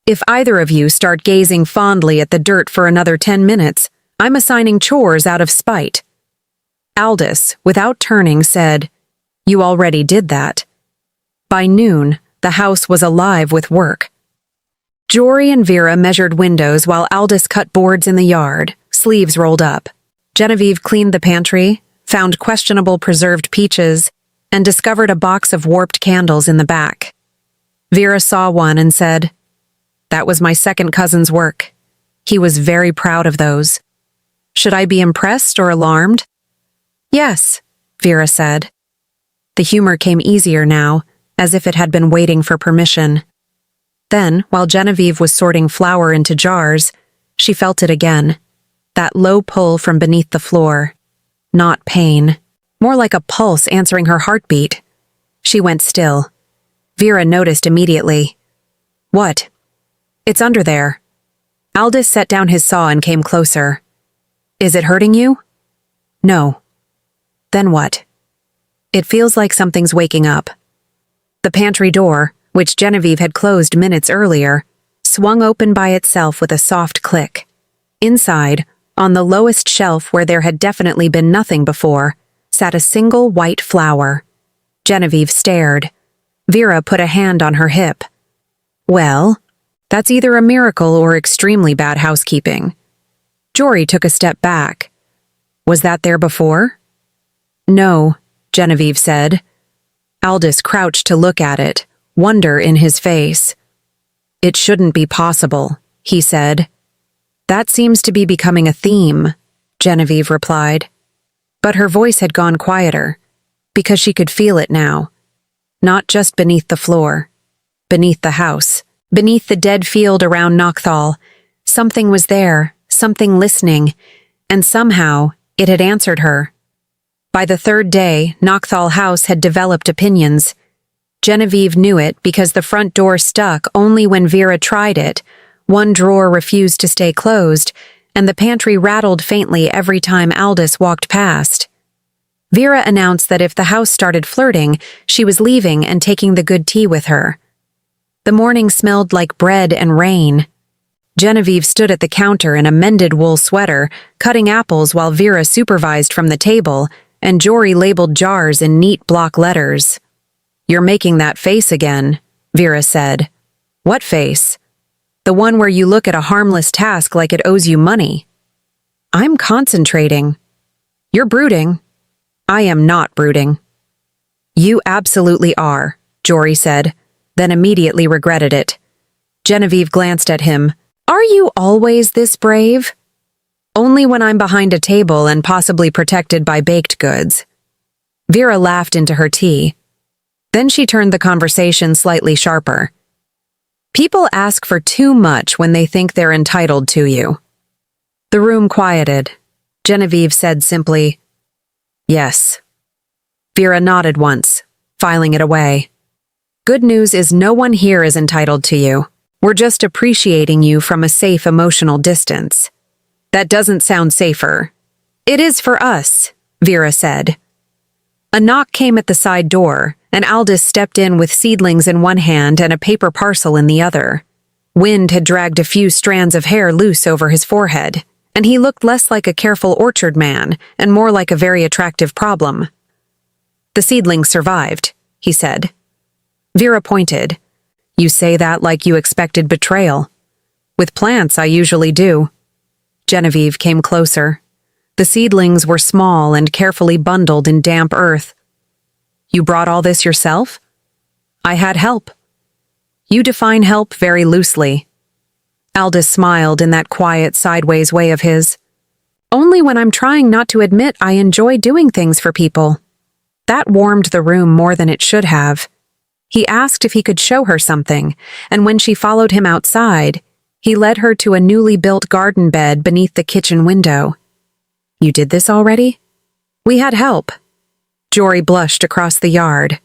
If either of you start gazing fondly at the dirt for another 10 minutes, I'm assigning chores out of spite. Aldous, without turning, said, You already did that. By noon, the house was alive with work. Jory and Vera measured windows while Aldous cut boards in the yard, sleeves rolled up. Genevieve cleaned the pantry, found questionable preserved peaches, and discovered a box of warped candles in the back. Vera saw one and said, That was my second cousin's work. He was very proud of those. Should I be impressed or alarmed? Yes, Vera said. The humor came easier now, as if it had been waiting for permission. Then, while Genevieve was sorting flour into jars, she felt it again. That low pull from beneath the floor. Not pain. More like a pulse answering her heartbeat. She went still. Vera noticed immediately. What? It's under there. Aldous set down his saw and came closer. Is it hurting you? No. Then what? It feels like something's waking up. The pantry door, which Genevieve had closed minutes earlier, swung open by itself with a soft click. Inside, on the lowest shelf where there had definitely been nothing before, sat a single white flower. Genevieve stared. Vera put a hand on her hip. Well, that's either a miracle or extremely bad housekeeping. Jory took a step back. Was that there before? No, Genevieve said. Aldous crouched to look at it, wonder in his face. It shouldn't be possible, he said. That seems to be becoming a theme, Genevieve replied. But her voice had gone quieter, because she could feel it now. Not just beneath the floor, beneath the house, beneath the dead field around Knockthall. Something was there, something listening, and somehow it had answered her. By the third day, Knockthall House had developed opinions. Genevieve knew it because the front door stuck only when Vera tried it, one drawer refused to stay closed, and the pantry rattled faintly every time Aldous walked past. Vera announced that if the house started flirting, she was leaving and taking the good tea with her. The morning smelled like bread and rain. Genevieve stood at the counter in a mended wool sweater, cutting apples while Vera supervised from the table, and Jory labeled jars in neat block letters. "You're making that face again," Vera said. "What face?" "The one where you look at a harmless task like it owes you money." "I'm concentrating." "You're brooding." "I am not brooding." "You absolutely are," Jory said, then immediately regretted it. Genevieve glanced at him. "Are you always this brave?" "Only when I'm behind a table and possibly protected by baked goods." Vera laughed into her tea. Then she turned the conversation slightly sharper. "People ask for too much when they think they're entitled to you." The room quieted. Genevieve said simply, "Yes." Vera nodded once, filing it away. "Good news is no one here is entitled to you. We're just appreciating you from a safe emotional distance." "That doesn't sound safer." "It is for us," Vera said. A knock came at the side door, and Aldous stepped in with seedlings in one hand and a paper parcel in the other. Wind had dragged a few strands of hair loose over his forehead, and he looked less like a careful orchard man and more like a very attractive problem. "The seedlings survived," he said. Vera pointed. "You say that like you expected betrayal." "With plants, I usually do." Genevieve came closer. The seedlings were small and carefully bundled in damp earth. "You brought all this yourself?" "I had help." "You define help very loosely." Aldous smiled in that quiet, sideways way of his. "Only when I'm trying not to admit I enjoy doing things for people." That warmed the room more than it should have. He asked if he could show her something, and when she followed him outside, he led her to a newly built garden bed beneath the kitchen window. "You did this already?" "We had help." Jory blushed across the yard.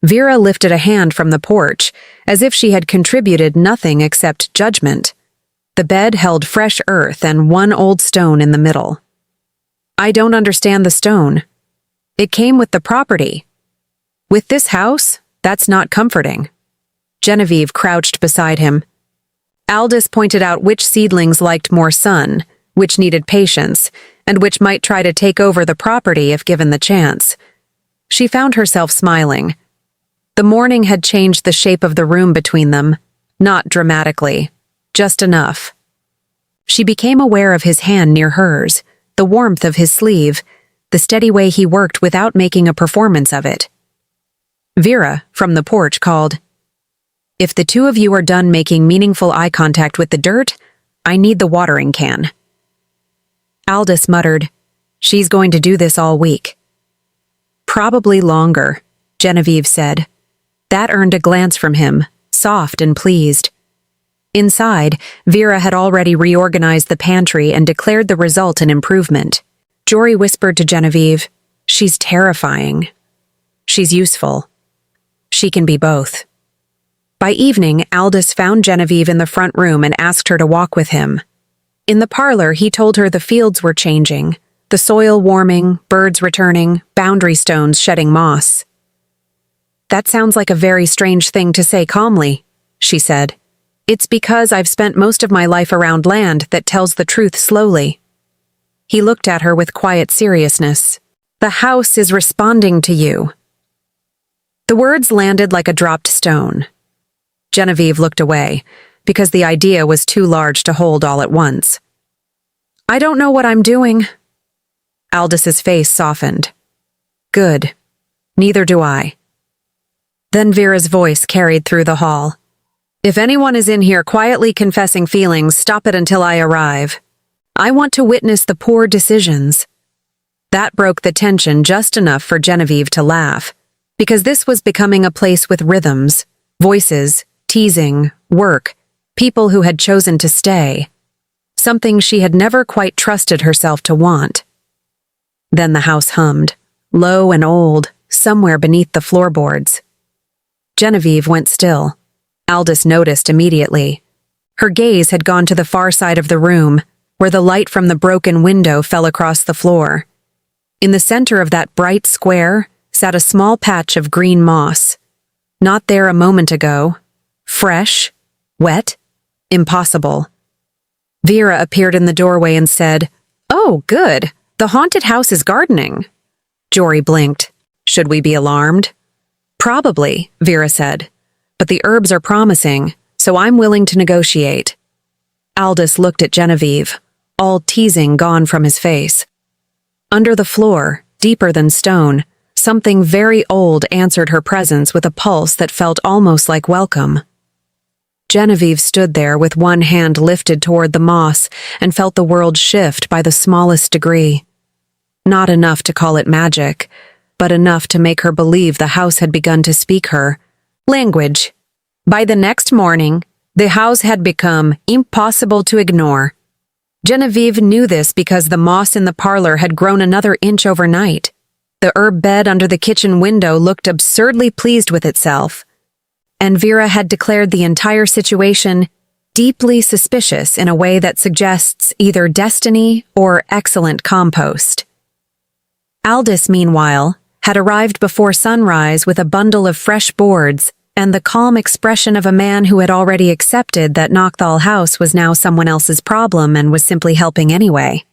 Vera lifted a hand from the porch, as if she had contributed nothing except judgment. The bed held fresh earth and one old stone in the middle. "I don't understand the stone." "It came with the property." "With this house? That's not comforting." Genevieve crouched beside him. Aldous pointed out which seedlings liked more sun, which needed patience, and which might try to take over the property if given the chance. She found herself smiling. The morning had changed the shape of the room between them, not dramatically, just enough. She became aware of his hand near hers, the warmth of his sleeve, the steady way he worked without making a performance of it. Vera, from the porch, called, "If the two of you are done making meaningful eye contact with the dirt, I need the watering can." Aldous muttered, "She's going to do this all week." "Probably longer," Genevieve said. That earned a glance from him, soft and pleased. Inside, Vera had already reorganized the pantry and declared the result an improvement. Jory whispered to Genevieve, "She's terrifying. She's useful. She can be both." By evening, Aldous found Genevieve in the front room and asked her to walk with him. In the parlor, he told her the fields were changing, the soil warming, birds returning, boundary stones shedding moss. "That sounds like a very strange thing to say calmly," she said. "It's because I've spent most of my life around land that tells the truth slowly." He looked at her with quiet seriousness. "The house is responding to you." The words landed like a dropped stone. Genevieve looked away, because the idea was too large to hold all at once. "I don't know what I'm doing." Aldous' face softened. "Good. Neither do I." Then Vera's voice carried through the hall. "If anyone is in here quietly confessing feelings, stop it until I arrive. I want to witness the poor decisions." That broke the tension just enough for Genevieve to laugh, because this was becoming a place with rhythms, voices, teasing, work, people who had chosen to stay. Something she had never quite trusted herself to want. Then the house hummed, low and old, somewhere beneath the floorboards. Genevieve went still. Aldous noticed immediately. Her gaze had gone to the far side of the room, where the light from the broken window fell across the floor. In the center of that bright square sat a small patch of green moss. Not there a moment ago. Fresh, wet, impossible. Vera appeared in the doorway and said, "Oh, good. The haunted house is gardening." Jory blinked. "Should we be alarmed?" "Probably," Vera said. "But the herbs are promising, so I'm willing to negotiate." Aldous looked at Genevieve, all teasing gone from his face. Under the floor, deeper than stone, something very old answered her presence with a pulse that felt almost like welcome. Genevieve stood there with one hand lifted toward the moss and felt the world shift by the smallest degree. Not enough to call it magic, but enough to make her believe the house had begun to speak her language. By the next morning, the house had become impossible to ignore. Genevieve knew this because the moss in the parlor had grown another inch overnight. The herb bed under the kitchen window looked absurdly pleased with itself. And Vera had declared the entire situation deeply suspicious in a way that suggests either destiny or excellent compost. Aldous, meanwhile, had arrived before sunrise with a bundle of fresh boards and the calm expression of a man who had already accepted that Knockthall House was now someone else's problem and was simply helping anyway.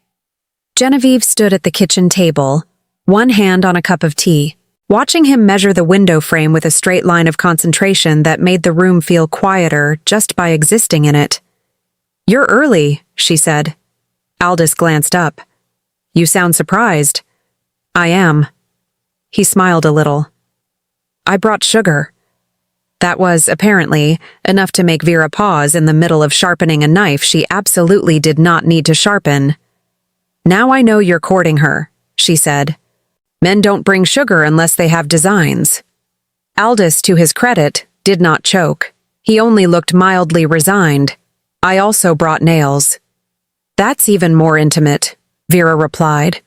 Genevieve stood at the kitchen table, one hand on a cup of tea, watching him measure the window frame with a straight line of concentration that made the room feel quieter just by existing in it. "You're early," she said. Aldous glanced up. "You sound surprised." "I am." He smiled a little. "I brought sugar." That was, apparently, enough to make Vera pause in the middle of sharpening a knife she absolutely did not need to sharpen. "Now I know you're courting her," she said. "Men don't bring sugar unless they have designs." Aldous, to his credit, did not choke. He only looked mildly resigned. "I also brought nails." "That's even more intimate," Vera replied.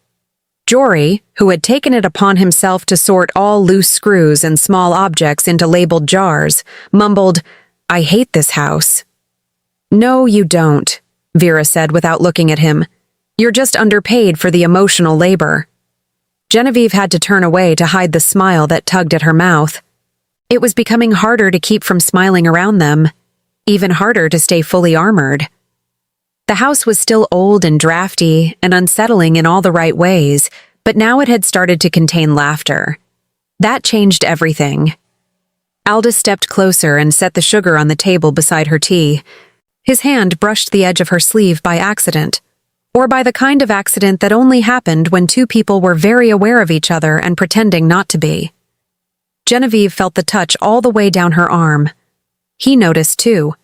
Jory, who had taken it upon himself to sort all loose screws and small objects into labeled jars, mumbled, "I hate this house." "No, you don't," Vera said without looking at him. "You're just underpaid for the emotional labor." Genevieve had to turn away to hide the smile that tugged at her mouth. It was becoming harder to keep from smiling around them, even harder to stay fully armored. The house was still old and drafty and unsettling in all the right ways, but now it had started to contain laughter. That changed everything. Aldous stepped closer and set the sugar on the table beside her tea. His hand brushed the edge of her sleeve by accident, or by the kind of accident that only happened when two people were very aware of each other and pretending not to be. Genevieve felt the touch all the way down her arm. He noticed, too.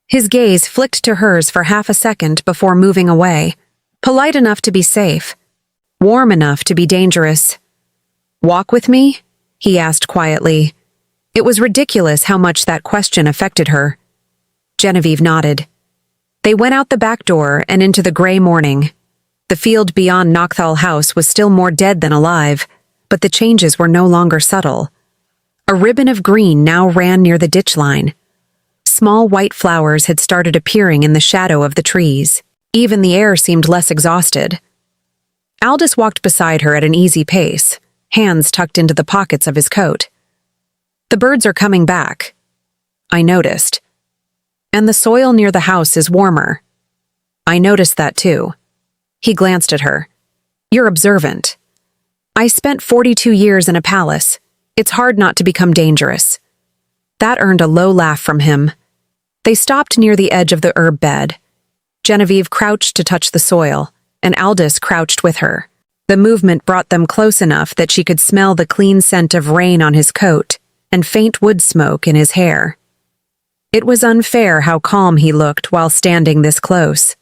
His gaze flicked to hers for half a second before moving away, polite enough to be safe, warm enough to be dangerous. "Walk with me?" he asked quietly. It was ridiculous how much that question affected her. Genevieve nodded. They went out the back door and into the gray morning. The field beyond Knockthall House was still more dead than alive, but the changes were no longer subtle. A ribbon of green now ran near the ditch line. Small white flowers had started appearing in the shadow of the trees. Even the air seemed less exhausted. Aldous walked beside her at an easy pace, hands tucked into the pockets of his coat. "The birds are coming back," I noticed. "And the soil near the house is warmer." "I noticed that too." He glanced at her. "You're observant." "I spent 42 years in a palace. It's hard not to become dangerous." That earned a low laugh from him. They stopped near the edge of the herb bed. Genevieve crouched to touch the soil, and Aldous crouched with her. The movement brought them close enough that she could smell the clean scent of rain on his coat and faint wood smoke in his hair. It was unfair how calm he looked while standing this close.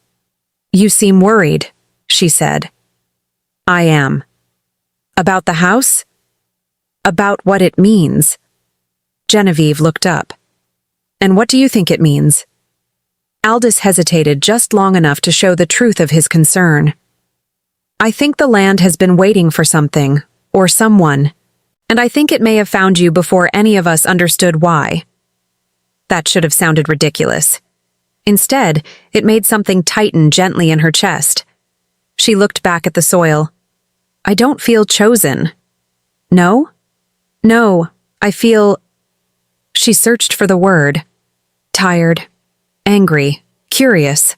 "You seem worried," she said. "I am." "About the house?" "About what it means." Genevieve looked up. "And what do you think it means?" Aldous hesitated just long enough to show the truth of his concern. "I think the land has been waiting for something, or someone. And I think it may have found you before any of us understood why. That should have sounded ridiculous. Instead, it made something tighten gently in her chest. She looked back at the soil. I don't feel chosen. No? No, I feel... She searched for the word. Tired, angry, curious,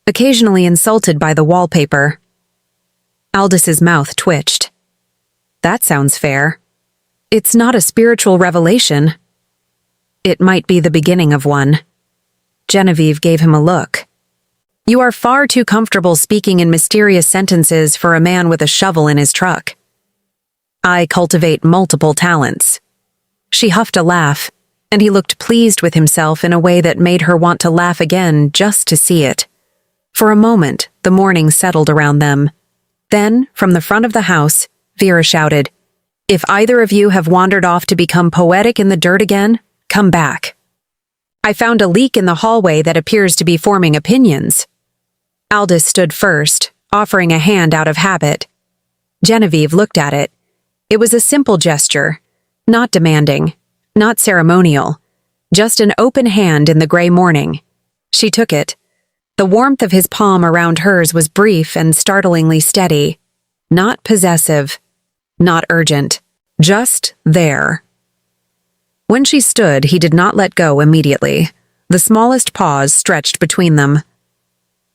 occasionally insulted by the wallpaper. Aldis's mouth twitched. That sounds fair. It's not a spiritual revelation. It might be the beginning of one. Genevieve gave him a look. You are far too comfortable speaking in mysterious sentences for a man with a shovel in his truck. I cultivate multiple talents. She huffed a laugh, and he looked pleased with himself in a way that made her want to laugh again just to see it. For a moment, the morning settled around them. Then, from the front of the house, Vera shouted, If either of you have wandered off to become poetic in the dirt again, come back. I found a leak in the hallway that appears to be forming opinions. Aldis stood first, offering a hand out of habit. Genevieve looked at it. It was a simple gesture, not demanding, not ceremonial, just an open hand in the gray morning. She took it. The warmth of his palm around hers was brief and startlingly steady, not possessive, not urgent, just there. When she stood, he did not let go immediately. The smallest pause stretched between them.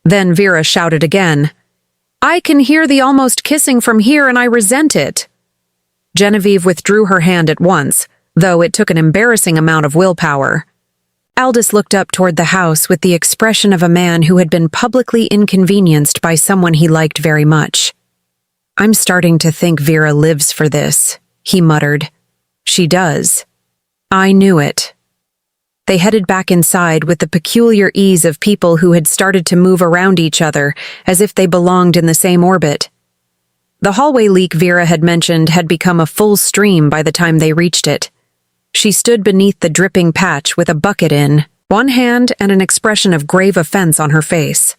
Then Vera shouted again, I can hear the almost kissing from here and I resent it. Genevieve withdrew her hand at once, though it took an embarrassing amount of willpower. Aldis looked up toward the house with the expression of a man who had been publicly inconvenienced by someone he liked very much. I'm starting to think Vera lives for this, he muttered. She does. I knew it. They headed back inside with the peculiar ease of people who had started to move around each other as if they belonged in the same orbit. The hallway leak Vera had mentioned had become a full stream by the time they reached it. She stood beneath the dripping patch with a bucket in one hand and an expression of grave offense on her face.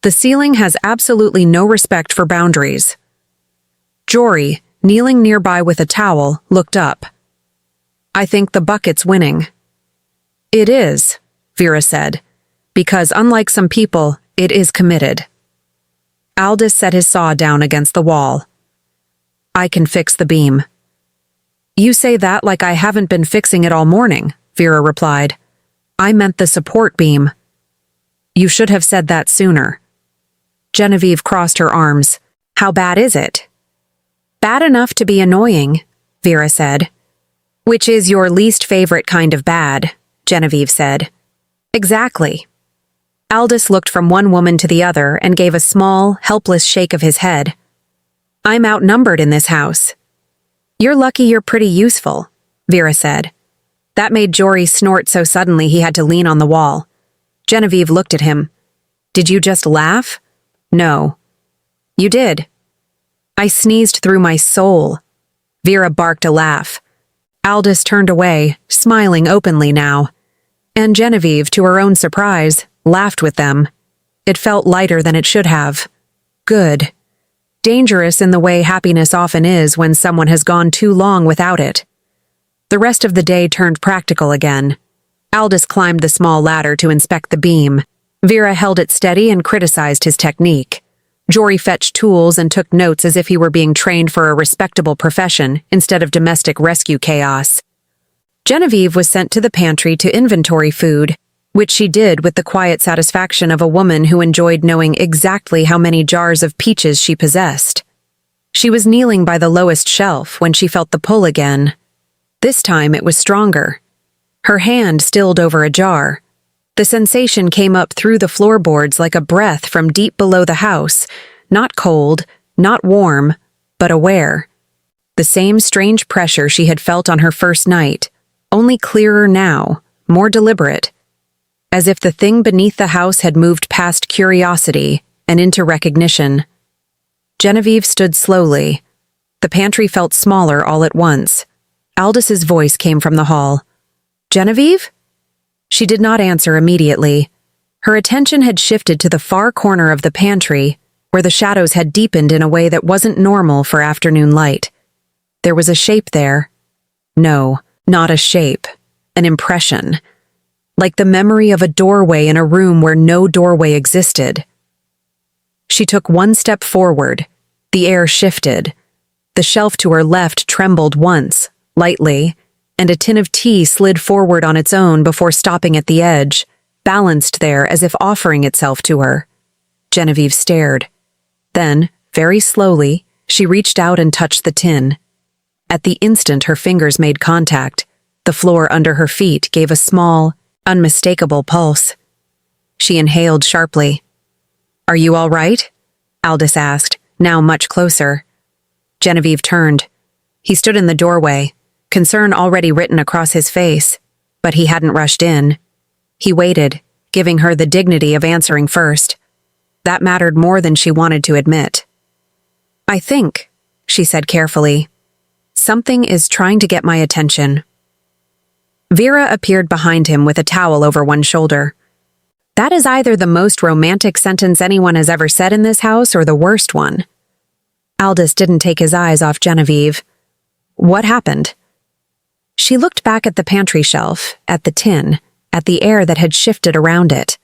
The ceiling has absolutely no respect for boundaries. Jory, kneeling nearby with a towel, looked up. I think the bucket's winning. It is, Vera said, because unlike some people, it is committed. Aldis set his saw down against the wall. I can fix the beam. You say that like I haven't been fixing it all morning, Vera replied. I meant the support beam. You should have said that sooner. Genevieve crossed her arms. How bad is it? Bad enough to be annoying, Vera said. Which is your least favorite kind of bad, Genevieve said. Exactly. Aldis looked from one woman to the other and gave a small, helpless shake of his head. I'm outnumbered in this house. You're lucky you're pretty useful, Vera said. That made Jory snort so suddenly he had to lean on the wall. Genevieve looked at him. Did you just laugh? No. You did. I sneezed through my soul. Vera barked a laugh. Aldis turned away, smiling openly now. And Genevieve, to her own surprise, laughed with them. It felt lighter than it should have. Good. Dangerous in the way happiness often is when someone has gone too long without it. The rest of the day turned practical again. Aldis climbed the small ladder to inspect the beam. Vera held it steady and criticized his technique. Jory fetched tools and took notes as if he were being trained for a respectable profession instead of domestic rescue chaos. Genevieve was sent to the pantry to inventory food, which she did with the quiet satisfaction of a woman who enjoyed knowing exactly how many jars of peaches she possessed. She was kneeling by the lowest shelf when she felt the pull again. This time it was stronger. Her hand stilled over a jar. The sensation came up through the floorboards like a breath from deep below the house, not cold, not warm, but aware. The same strange pressure she had felt on her first night, only clearer now, more deliberate. As if the thing beneath the house had moved past curiosity and into recognition. Genevieve stood slowly. The pantry felt smaller all at once. Aldis's voice came from the hall. Genevieve? She did not answer immediately. Her attention had shifted to the far corner of the pantry, where the shadows had deepened in a way that wasn't normal for afternoon light. There was a shape there. No, not a shape. An impression. Like the memory of a doorway in a room where no doorway existed. She took one step forward. The air shifted. The shelf to her left trembled once, lightly, and a tin of tea slid forward on its own before stopping at the edge, balanced there as if offering itself to her. Genevieve stared. Then, very slowly, she reached out and touched the tin. At the instant her fingers made contact, the floor under her feet gave a small, unmistakable pulse. She inhaled sharply. "Are you all right?" Aldous asked, now much closer. Genevieve turned. He stood in the doorway, concern already written across his face, but he hadn't rushed in. He waited, giving her the dignity of answering first. That mattered more than she wanted to admit. "I think," she said carefully, "something is trying to get my attention." Vera appeared behind him with a towel over one shoulder. That is either the most romantic sentence anyone has ever said in this house or the worst one. Aldous didn't take his eyes off Genevieve. What happened? She looked back at the pantry shelf, at the tin, at the air that had shifted around it.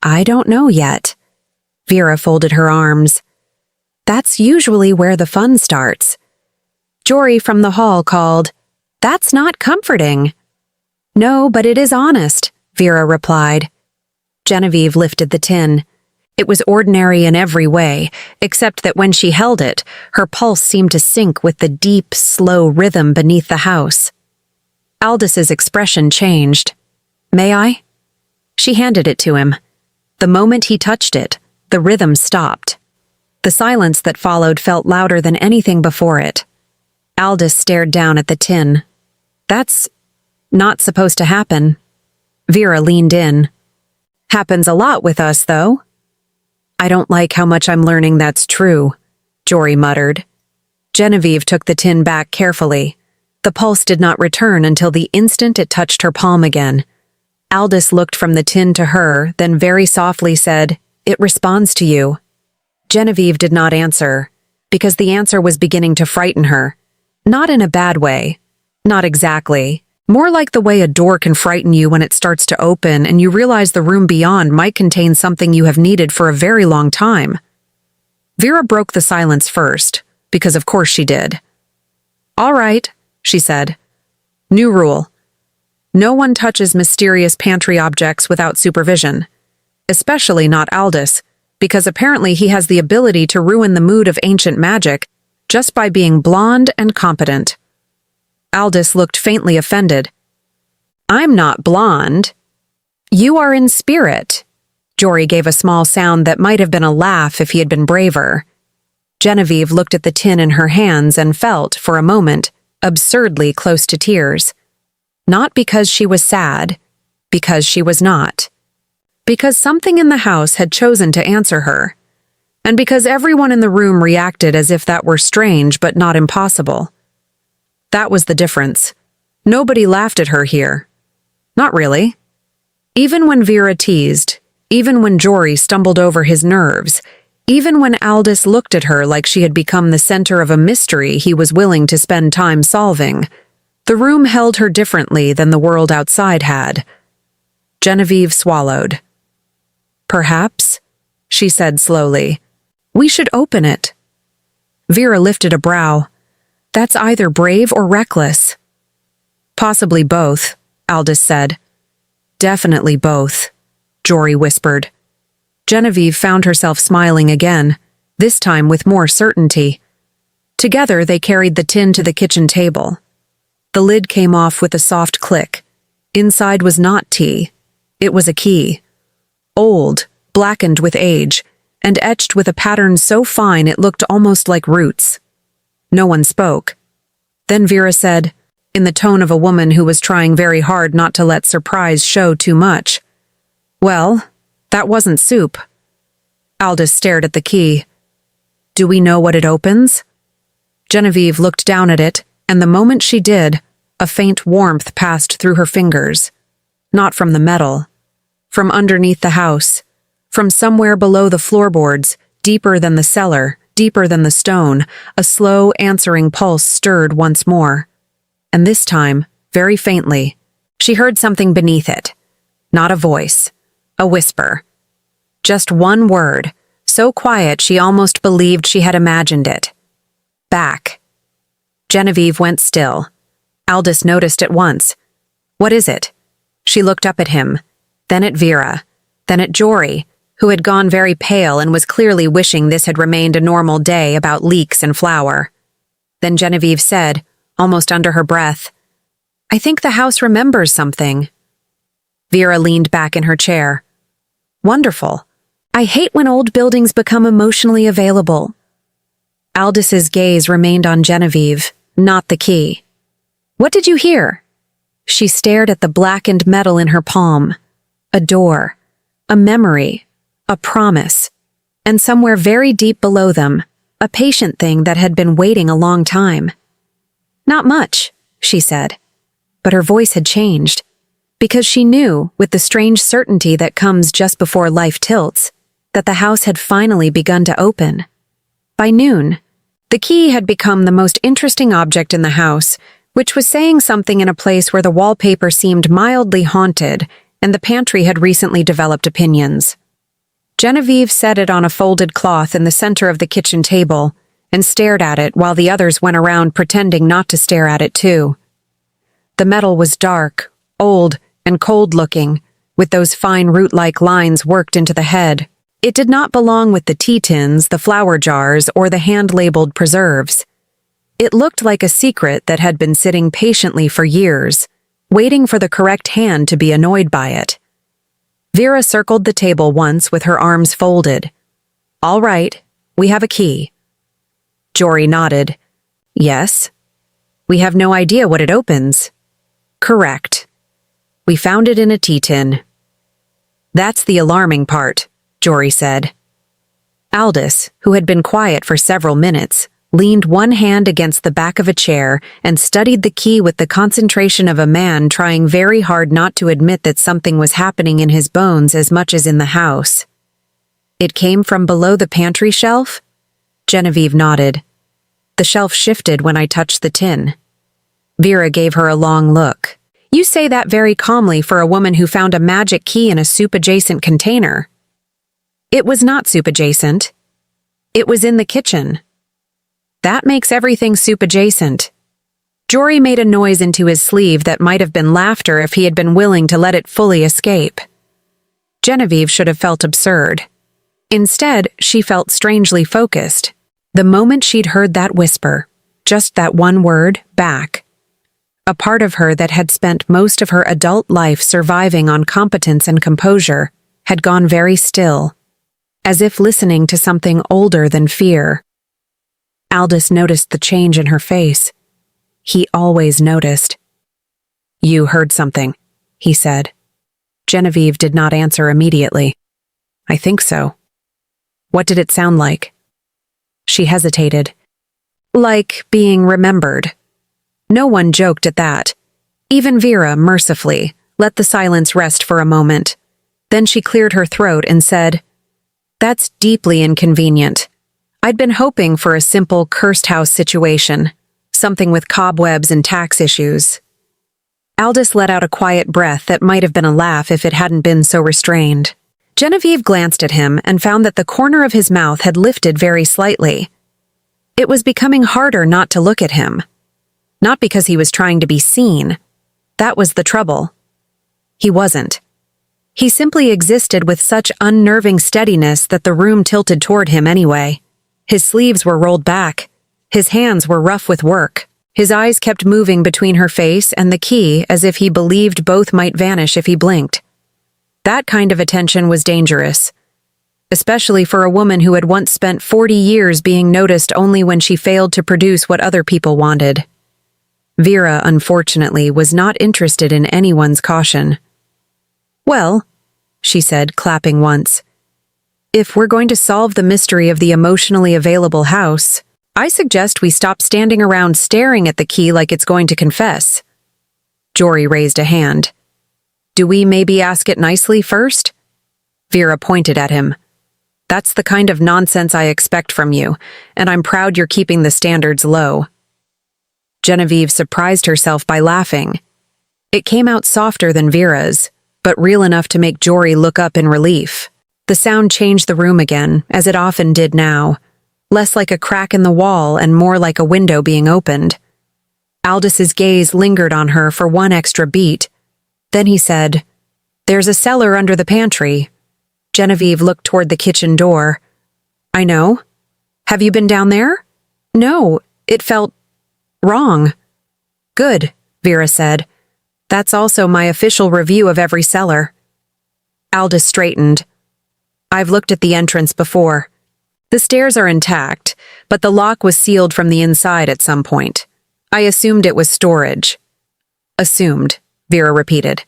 "I don't know yet." Vera folded her arms. "That's usually where the fun starts." Jory from the hall called, "That's not comforting." "No, but it is honest," Vera replied. Genevieve lifted the tin. It was ordinary in every way, except that when she held it, her pulse seemed to sync with the deep, slow rhythm beneath the house. Aldous' expression changed. "May I?" She handed it to him. The moment he touched it, the rhythm stopped. The silence that followed felt louder than anything before it. Aldous stared down at the tin. "That's not supposed to happen." Vera leaned in. "Happens a lot with us, though." "I don't like how much I'm learning that's true," Jory muttered. Genevieve took the tin back carefully. The pulse did not return until the instant it touched her palm again. Aldous looked from the tin to her, then very softly said, "It responds to you." Genevieve did not answer, because the answer was beginning to frighten her. Not in a bad way. Not exactly. More like the way a door can frighten you when it starts to open and you realize the room beyond might contain something you have needed for a very long time. Vera broke the silence first, because of course she did. "All right," she said. "New rule. No one touches mysterious pantry objects without supervision. Especially not Aldous, because apparently he has the ability to ruin the mood of ancient magic just by being blonde and competent." Aldous looked faintly offended. "I'm not blonde." "You are in spirit." Jory gave a small sound that might have been a laugh if he had been braver. Genevieve looked at the tin in her hands and felt, for a moment, absurdly close to tears. Not because she was sad, because she was not. Because something in the house had chosen to answer her. And because everyone in the room reacted as if that were strange but not impossible. That was the difference. Nobody laughed at her here. Not really. Even when Vera teased, even when Jory stumbled over his nerves, even when Aldous looked at her like she had become the center of a mystery he was willing to spend time solving, the room held her differently than the world outside had. Genevieve swallowed. "Perhaps," she said slowly, "we should open it." Vera lifted a brow. "That's either brave or reckless." "Possibly both," Aldous said. "Definitely both," Jory whispered. Genevieve found herself smiling again, this time with more certainty. Together they carried the tin to the kitchen table. The lid came off with a soft click. Inside was not tea. It was a key. Old, blackened with age, and etched with a pattern so fine it looked almost like roots. No one spoke. Then Vera said, in the tone of a woman who was trying very hard not to let surprise show too much, "Well, that wasn't soup." Aldous stared at the key. "Do we know what it opens?" Genevieve looked down at it, and the moment she did, a faint warmth passed through her fingers. Not from the metal. From underneath the house. From somewhere below the floorboards, deeper than the cellar, deeper than the stone, a slow, answering pulse stirred once more. And this time, very faintly, she heard something beneath it. Not a voice, a whisper. Just one word, so quiet she almost believed she had imagined it. Back. Genevieve went still. Aldous noticed at once. What is it? She looked up at him, then at Vera, then at Jory, who had gone very pale and was clearly wishing this had remained a normal day about leeks and flour. Then Genevieve said, almost under her breath, I think the house remembers something. Vera leaned back in her chair. Wonderful. I hate when old buildings become emotionally available. Aldis's gaze remained on Genevieve, not the key. What did you hear? She stared at the blackened metal in her palm. A door, a memory, a promise, and somewhere very deep below them, a patient thing that had been waiting a long time. Not much, she said, but her voice had changed, because she knew, with the strange certainty that comes just before life tilts, that the house had finally begun to open. By noon, the key had become the most interesting object in the house, which was saying something in a place where the wallpaper seemed mildly haunted and the pantry had recently developed opinions. Genevieve set it on a folded cloth in the center of the kitchen table and stared at it while the others went around pretending not to stare at it too. The metal was dark, old, and cold-looking, with those fine root-like lines worked into the head. It did not belong with the tea tins, the flour jars, or the hand-labeled preserves. It looked like a secret that had been sitting patiently for years, waiting for the correct hand to be annoyed by it. Vera circled the table once with her arms folded. All right, we have a key. Jory nodded. Yes. We have no idea what it opens. Correct. We found it in a tea tin. That's the alarming part, Jory said. Aldous, who had been quiet for several minutes, leaned one hand against the back of a chair and studied the key with the concentration of a man trying very hard not to admit that something was happening in his bones as much as in the house. It came from below the pantry shelf? Genevieve nodded. The shelf shifted when I touched the tin. Vera gave her a long look. You say that very calmly for a woman who found a magic key in a soup-adjacent container. It was not soup-adjacent. It was in the kitchen. That makes everything soup-adjacent. Jory made a noise into his sleeve that might have been laughter if he had been willing to let it fully escape. Genevieve should have felt absurd. Instead, she felt strangely focused. The moment she'd heard that whisper, just that one word, back. A part of her that had spent most of her adult life surviving on competence and composure had gone very still, as if listening to something older than fear. Aldous noticed the change in her face. He always noticed. You heard something, he said. Genevieve did not answer immediately. I think so. What did it sound like? She hesitated. Like being remembered. No one joked at that. Even Vera, mercifully, let the silence rest for a moment. Then she cleared her throat and said, That's deeply inconvenient. I'd been hoping for a simple cursed house situation, something with cobwebs and tax issues. Aldous let out a quiet breath that might have been a laugh if it hadn't been so restrained. Genevieve glanced at him and found that the corner of his mouth had lifted very slightly. It was becoming harder not to look at him. Not because he was trying to be seen. That was the trouble. He wasn't. He simply existed with such unnerving steadiness that the room tilted toward him anyway. His sleeves were rolled back. His hands were rough with work. His eyes kept moving between her face and the key as if he believed both might vanish if he blinked. That kind of attention was dangerous, especially for a woman who had once spent 40 years being noticed only when she failed to produce what other people wanted. Vera, unfortunately, was not interested in anyone's caution. Well, she said, clapping once, if we're going to solve the mystery of the emotionally available house, I suggest we stop standing around staring at the key like it's going to confess. Jory raised a hand. Do we maybe ask it nicely first? Vera pointed at him. That's the kind of nonsense I expect from you, and I'm proud you're keeping the standards low." Genevieve surprised herself by laughing. It came out softer than Vera's, but real enough to make Jory look up in relief. The sound changed the room again, as it often did now, less like a crack in the wall and more like a window being opened. Aldis's gaze lingered on her for one extra beat. Then he said, "There's a cellar under the pantry." Genevieve looked toward the kitchen door. "I know. Have you been down there?" "No, it felt wrong." "Good," Vera said. "That's also my official review of every cellar." Aldis straightened. "I've looked at the entrance before. The stairs are intact, but the lock was sealed from the inside at some point. I assumed it was storage." "Assumed," Vera repeated.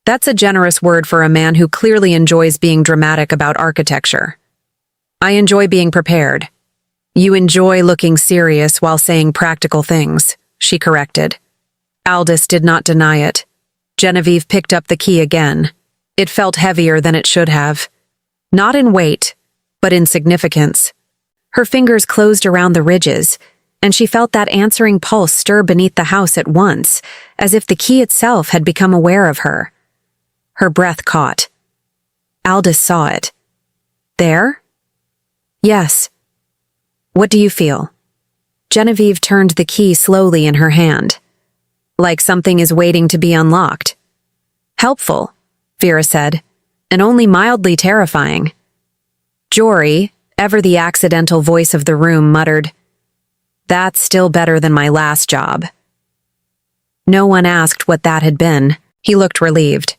"That's a generous word for a man who clearly enjoys being dramatic about architecture." "I enjoy being prepared." "You enjoy looking serious while saying practical things," she corrected. Aldis did not deny it. Genevieve picked up the key again. It felt heavier than it should have. Not in weight, but in significance. Her fingers closed around the ridges, and she felt that answering pulse stir beneath the house at once, as if the key itself had become aware of her. Her breath caught. Aldis saw it. "There?" "Yes." "What do you feel?" Genevieve turned the key slowly in her hand. "Like something is waiting to be unlocked." "Helpful," Vera said, "and only mildly terrifying." Jory, ever the accidental voice of the room, muttered, "That's still better than my last job." No one asked what that had been. He looked relieved.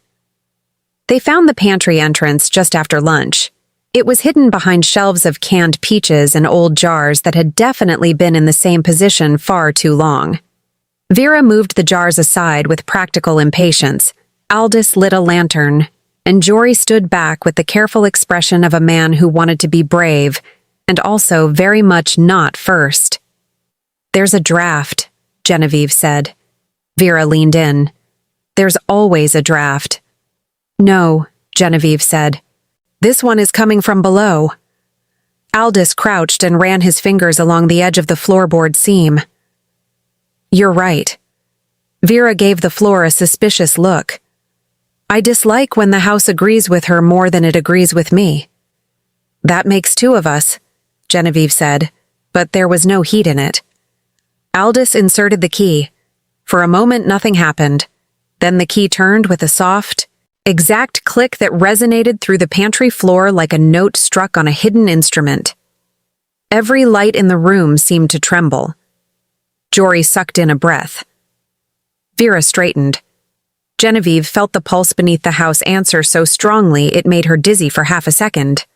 They found the pantry entrance just after lunch. It was hidden behind shelves of canned peaches and old jars that had definitely been in the same position far too long. Vera moved the jars aside with practical impatience. Aldis lit a lantern, and Jory stood back with the careful expression of a man who wanted to be brave, and also very much not first. "There's a draft," Genevieve said. Vera leaned in. "There's always a draft." "No," Genevieve said. "This one is coming from below." Aldis crouched and ran his fingers along the edge of the floorboard seam. "You're right." Vera gave the floor a suspicious look. "I dislike when the house agrees with her more than it agrees with me." "That makes two of us," Genevieve said, but there was no heat in it. Aldis inserted the key. For a moment, nothing happened. Then the key turned with a soft, exact click that resonated through the pantry floor like a note struck on a hidden instrument. Every light in the room seemed to tremble. Jory sucked in a breath. Vera straightened. Genevieve felt the pulse beneath the house answer so strongly it made her dizzy for half a second.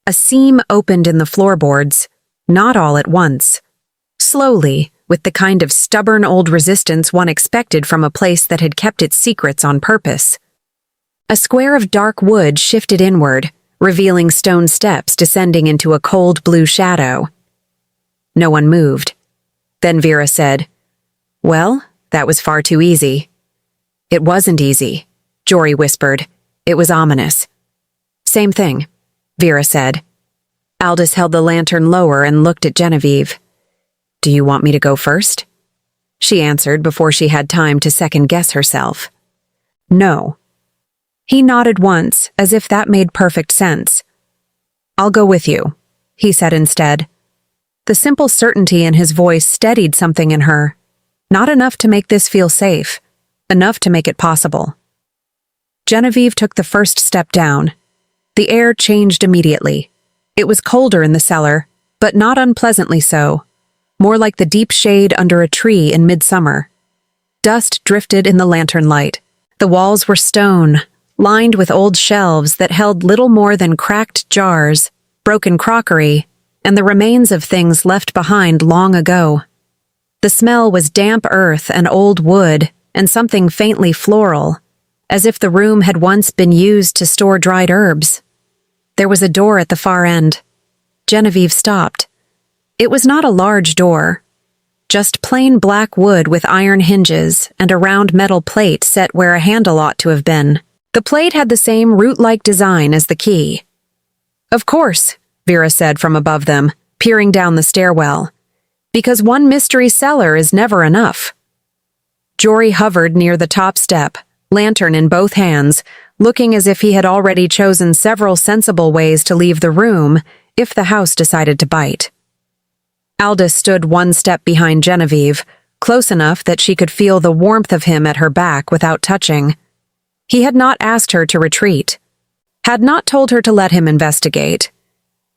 A seam opened in the floorboards, not all at once. Slowly, with the kind of stubborn old resistance one expected from a place that had kept its secrets on purpose. A square of dark wood shifted inward, revealing stone steps descending into a cold blue shadow. No one moved. Then Vera said, "Well, that was far too easy." "It wasn't easy," Jory whispered. "It was ominous." "Same thing," Vera said. Aldis held the lantern lower and looked at Genevieve. "Do you want me to go first?" She answered before she had time to second-guess herself. "No." He nodded once, as if that made perfect sense. "I'll go with you," he said instead. The simple certainty in his voice steadied something in her. Not enough to make this feel safe, enough to make it possible. Genevieve took the first step down. The air changed immediately. It was colder in the cellar, but not unpleasantly so. More like the deep shade under a tree in midsummer. Dust drifted in the lantern light. The walls were stone, lined with old shelves that held little more than cracked jars, broken crockery, and the remains of things left behind long ago. The smell was damp earth and old wood, and something faintly floral, as if the room had once been used to store dried herbs. There was a door at the far end. Genevieve stopped. It was not a large door, just plain black wood with iron hinges and a round metal plate set where a handle ought to have been. The plate had the same root-like design as the key. Of course, Vera said from above them, peering down the stairwell. Because one mystery cellar is never enough. Jory hovered near the top step, lantern in both hands, looking as if he had already chosen several sensible ways to leave the room if the house decided to bite. Aldous stood one step behind Genevieve, close enough that she could feel the warmth of him at her back without touching. He had not asked her to retreat, had not told her to let him investigate.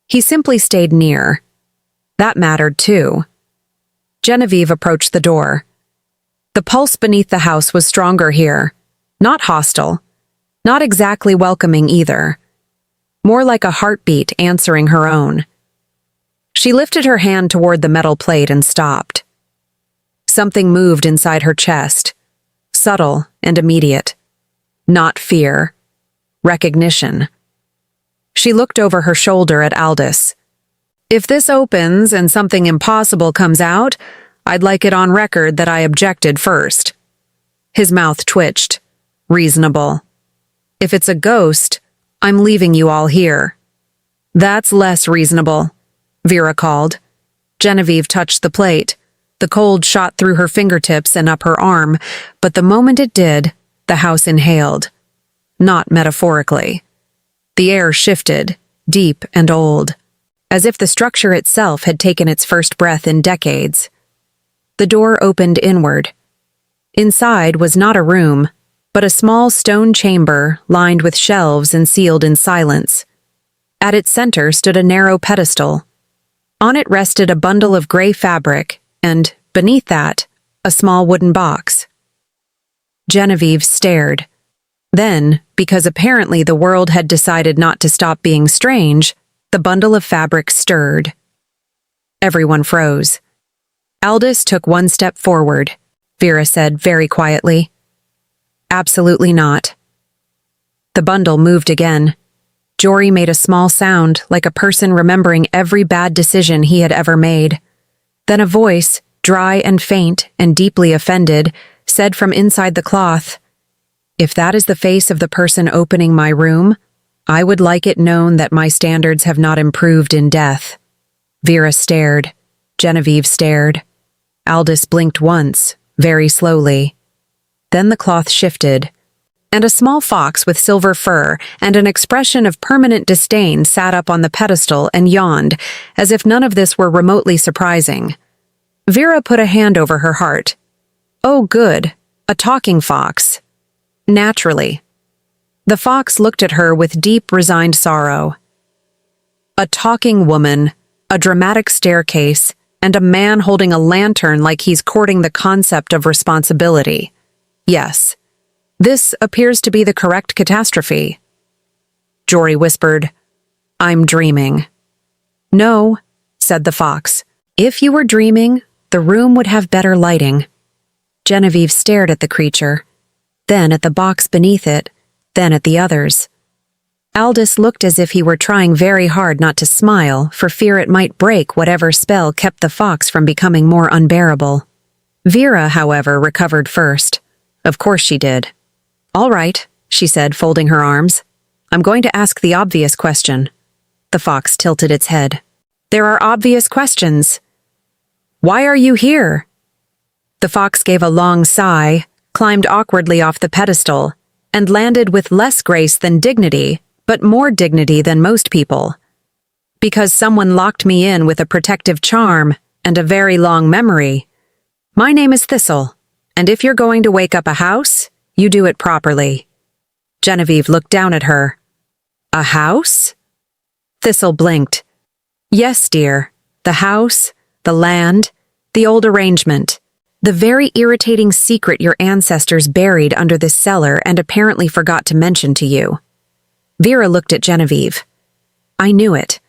He simply stayed near. That mattered too. Genevieve approached the door. The pulse beneath the house was stronger here, not hostile, not exactly welcoming either. More like a heartbeat answering her own. She lifted her hand toward the metal plate and stopped. Something moved inside her chest, subtle and immediate. Not fear. Recognition. She looked over her shoulder at Aldous. If this opens and something impossible comes out, I'd like it on record that I objected first. His mouth twitched. Reasonable. If it's a ghost, I'm leaving you all here. That's less reasonable, Vera called. Genevieve touched the plate. The cold shot through her fingertips and up her arm, but the moment it did, the house inhaled. Not metaphorically. The air shifted, deep and old, as if the structure itself had taken its first breath in decades. The door opened inward. Inside was not a room, but a small stone chamber lined with shelves and sealed in silence. At its center stood a narrow pedestal. On it rested a bundle of gray fabric, and, beneath that, a small wooden box. Genevieve stared. Then, because apparently the world had decided not to stop being strange, the bundle of fabric stirred. Everyone froze. Aldous took one step forward, Vera said very quietly. Absolutely not. The bundle moved again. Jory made a small sound like a person remembering every bad decision he had ever made. Then a voice, dry and faint and deeply offended, said from inside the cloth, "If that is the face of the person opening my room, I would like it known that my standards have not improved in death." Vera stared. Genevieve stared. Aldous blinked once, very slowly. Then the cloth shifted, and a small fox with silver fur and an expression of permanent disdain sat up on the pedestal and yawned, as if none of this were remotely surprising. Vera put a hand over her heart. Oh, good, a talking fox. Naturally. The fox looked at her with deep, resigned sorrow. A talking woman, a dramatic staircase, and a man holding a lantern like he's courting the concept of responsibility. Yes, this appears to be the correct catastrophe. Jory whispered, "I'm dreaming." "No," said the fox. "If you were dreaming, the room would have better lighting." Genevieve stared at the creature, then at the box beneath it, then at the others. Aldous looked as if he were trying very hard not to smile for fear it might break whatever spell kept the fox from becoming more unbearable. Vera, however, recovered first. Of course she did. "All right," she said, folding her arms. "I'm going to ask the obvious question." The fox tilted its head. "There are obvious questions. Why are you here?" The fox gave a long sigh, climbed awkwardly off the pedestal, and landed with less grace than dignity, but more dignity than most people. "Because someone locked me in with a protective charm and a very long memory. My name is Thistle, and if you're going to wake up a house, you do it properly." Genevieve looked down at her. "A house?" Thistle blinked. "Yes, dear. The house, the land, the old arrangement. The very irritating secret your ancestors buried under this cellar and apparently forgot to mention to you." Vera looked at Genevieve. "I knew it.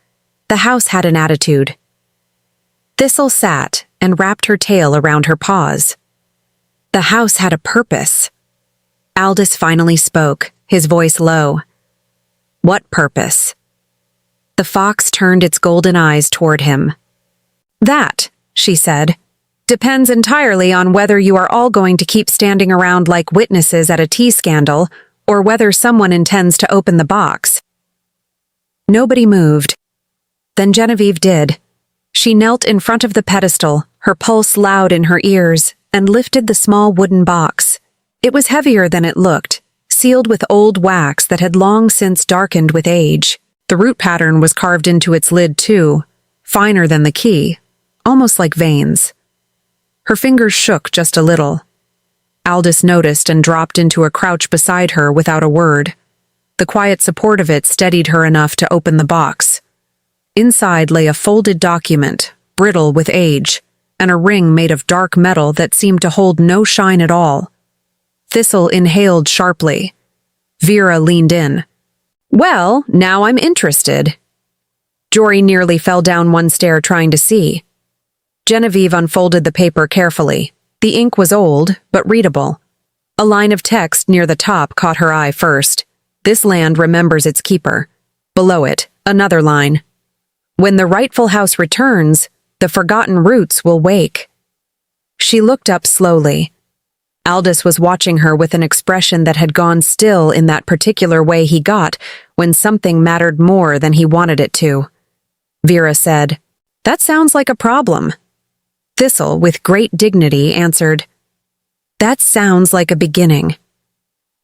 The house had an attitude." Thistle sat and wrapped her tail around her paws. "The house had a purpose." Aldous finally spoke, his voice low. "What purpose?" The fox turned its golden eyes toward him. "That," she said, "depends entirely on whether you are all going to keep standing around like witnesses at a tea scandal or whether someone intends to open the box." Nobody moved. Then Genevieve did. She knelt in front of the pedestal, her pulse loud in her ears, and lifted the small wooden box. It was heavier than it looked, sealed with old wax that had long since darkened with age. The root pattern was carved into its lid too, finer than the key, almost like veins. Her fingers shook just a little. Aldous noticed and dropped into a crouch beside her without a word. The quiet support of it steadied her enough to open the box. Inside lay a folded document, brittle with age, and a ring made of dark metal that seemed to hold no shine at all. Thistle inhaled sharply. Vera leaned in. "Well, now I'm interested." Jory nearly fell down one stair trying to see. Genevieve unfolded the paper carefully. The ink was old, but readable. A line of text near the top caught her eye first. "This land remembers its keeper." Below it, another line. "When the rightful house returns, the forgotten roots will wake." She looked up slowly. Aldous was watching her with an expression that had gone still in that particular way he got when something mattered more than he wanted it to. Vera said, "That sounds like a problem." Thistle, with great dignity, answered, "That sounds like a beginning."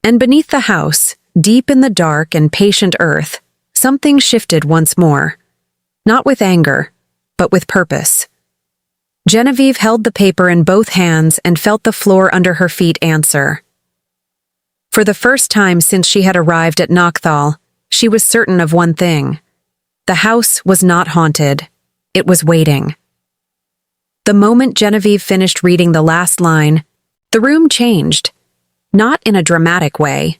And beneath the house, deep in the dark and patient earth, something shifted once more. Not with anger, but with purpose. Genevieve held the paper in both hands and felt the floor under her feet answer. For the first time since she had arrived at Nocthal, she was certain of one thing. The house was not haunted. It was waiting. The moment Genevieve finished reading the last line, the room changed. Not in a dramatic way.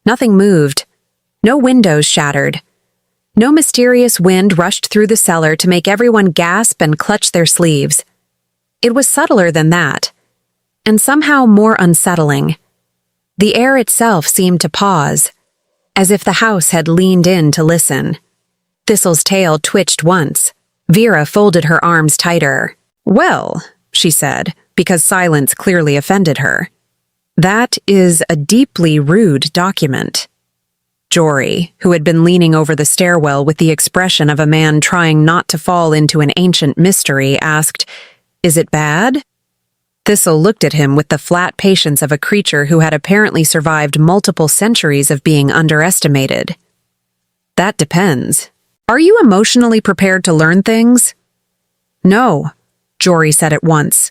Nothing moved. No windows shattered. No mysterious wind rushed through the cellar to make everyone gasp and clutch their sleeves. It was subtler than that, and somehow more unsettling. The air itself seemed to pause, as if the house had leaned in to listen. Thistle's tail twitched once. Vera folded her arms tighter. "Well," she said, because silence clearly offended her, "that is a deeply rude document." Jory, who had been leaning over the stairwell with the expression of a man trying not to fall into an ancient mystery, asked, "Is it bad?" Thistle looked at him with the flat patience of a creature who had apparently survived multiple centuries of being underestimated. "That depends. Are you emotionally prepared to learn things?" "No," Jory said at once.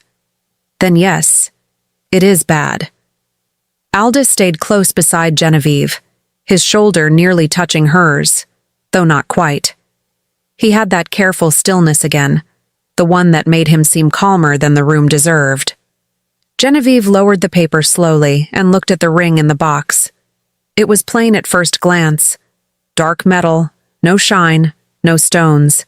"Then yes, it is bad." Aldous stayed close beside Genevieve, his shoulder nearly touching hers, though not quite. He had that careful stillness again, the one that made him seem calmer than the room deserved. Genevieve lowered the paper slowly and looked at the ring in the box. It was plain at first glance. Dark metal, no shine, no stones.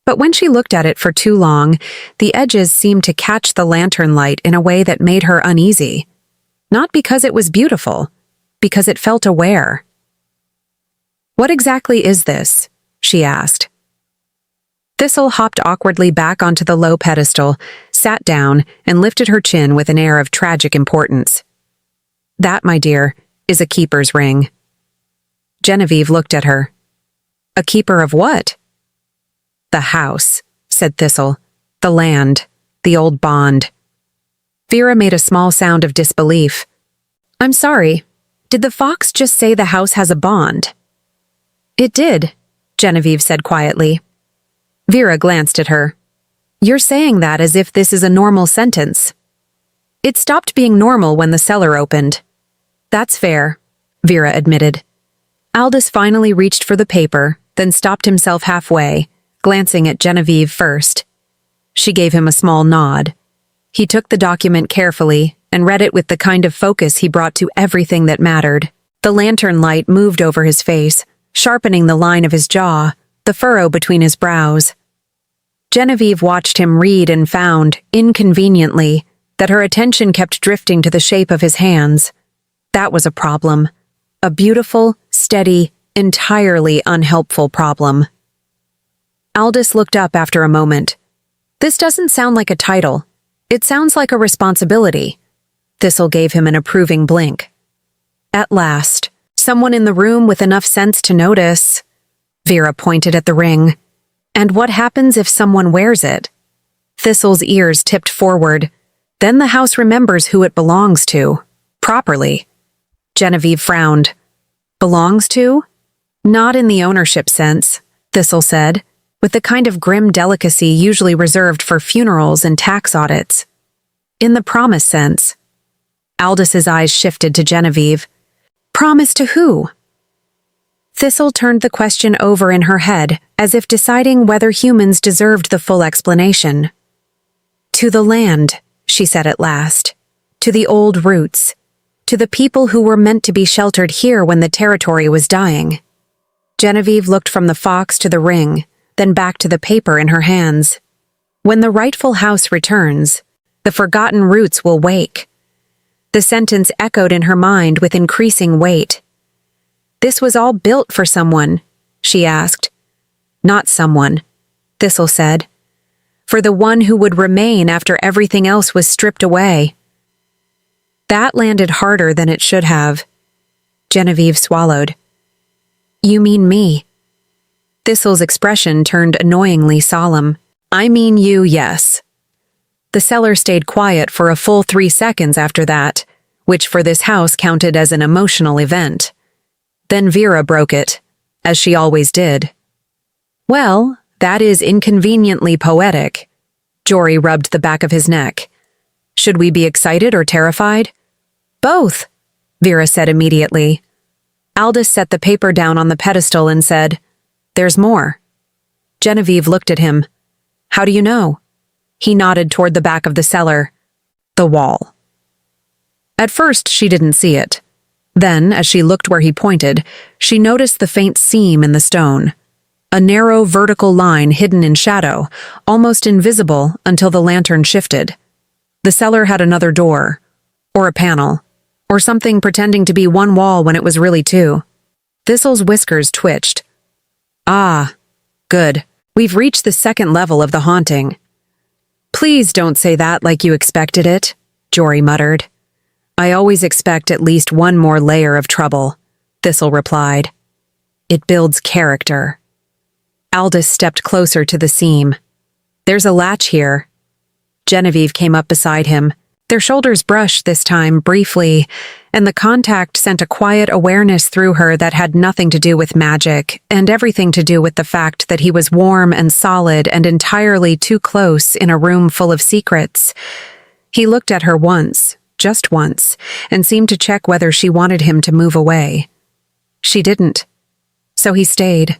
But when she looked at it for too long, the edges seemed to catch the lantern light in a way that made her uneasy. Not because it was beautiful, because it felt aware. "What exactly is this?" she asked. Thistle hopped awkwardly back onto the low pedestal, sat down, and lifted her chin with an air of tragic importance. "That, my dear, is a keeper's ring." Genevieve looked at her. "A keeper of what?" "The house," said Thistle. "The land, the old bond." Vera made a small sound of disbelief. "I'm sorry, did the fox just say the house has a bond?" "It did," Genevieve said quietly. Vera glanced at her. "You're saying that as if this is a normal sentence." "It stopped being normal when the cellar opened." "That's fair," Vera admitted. Aldous finally reached for the paper, then stopped himself halfway, glancing at Genevieve first. She gave him a small nod. He took the document carefully and read it with the kind of focus he brought to everything that mattered. The lantern light moved over his face, sharpening the line of his jaw, the furrow between his brows. Genevieve watched him read and found, inconveniently, that her attention kept drifting to the shape of his hands. That was a problem. A beautiful, steady, entirely unhelpful problem. Aldous looked up after a moment. "This doesn't sound like a title. It sounds like a responsibility." Thistle gave him an approving blink. At last, someone in the room with enough sense to notice. Vera pointed at the ring. And what happens if someone wears it? Thistle's ears tipped forward. Then the house remembers who it belongs to. Properly. Genevieve frowned. Belongs to? Not in the ownership sense, Thistle said, with the kind of grim delicacy usually reserved for funerals and tax audits. In the promise sense. Aldis's eyes shifted to Genevieve. Promise to who? Thistle turned the question over in her head, as if deciding whether humans deserved the full explanation. To the land, she said at last. To the old roots. To the people who were meant to be sheltered here when the territory was dying. Genevieve looked from the fox to the ring, then back to the paper in her hands. When the rightful house returns, the forgotten roots will wake. The sentence echoed in her mind with increasing weight. This was all built for someone, she asked. Not someone, Thistle said. For the one who would remain after everything else was stripped away. That landed harder than it should have. Genevieve swallowed. You mean me? Thistle's expression turned annoyingly solemn. I mean you, yes. The seller stayed quiet for a full 3 seconds after that, which for this house counted as an emotional event. Then Vera broke it, as she always did. Well, that is inconveniently poetic. Jory rubbed the back of his neck. Should we be excited or terrified? Both, Vera said immediately. Aldis set the paper down on the pedestal and said, There's more. Genevieve looked at him. How do you know? He nodded toward the back of the cellar. The wall. At first, she didn't see it. Then, as she looked where he pointed, she noticed the faint seam in the stone. A narrow vertical line hidden in shadow, almost invisible until the lantern shifted. The cellar had another door, or a panel, or something pretending to be one wall when it was really two. Thistle's whiskers twitched. Ah, good. We've reached the second level of the haunting. Please don't say that like you expected it, Jory muttered. I always expect at least one more layer of trouble, Thistle replied. It builds character. Aldis stepped closer to the seam. There's a latch here. Genevieve came up beside him. Their shoulders brushed this time, briefly, and the contact sent a quiet awareness through her that had nothing to do with magic, and everything to do with the fact that he was warm and solid and entirely too close in a room full of secrets. He looked at her once, just once, and seemed to check whether she wanted him to move away. She didn't. So he stayed.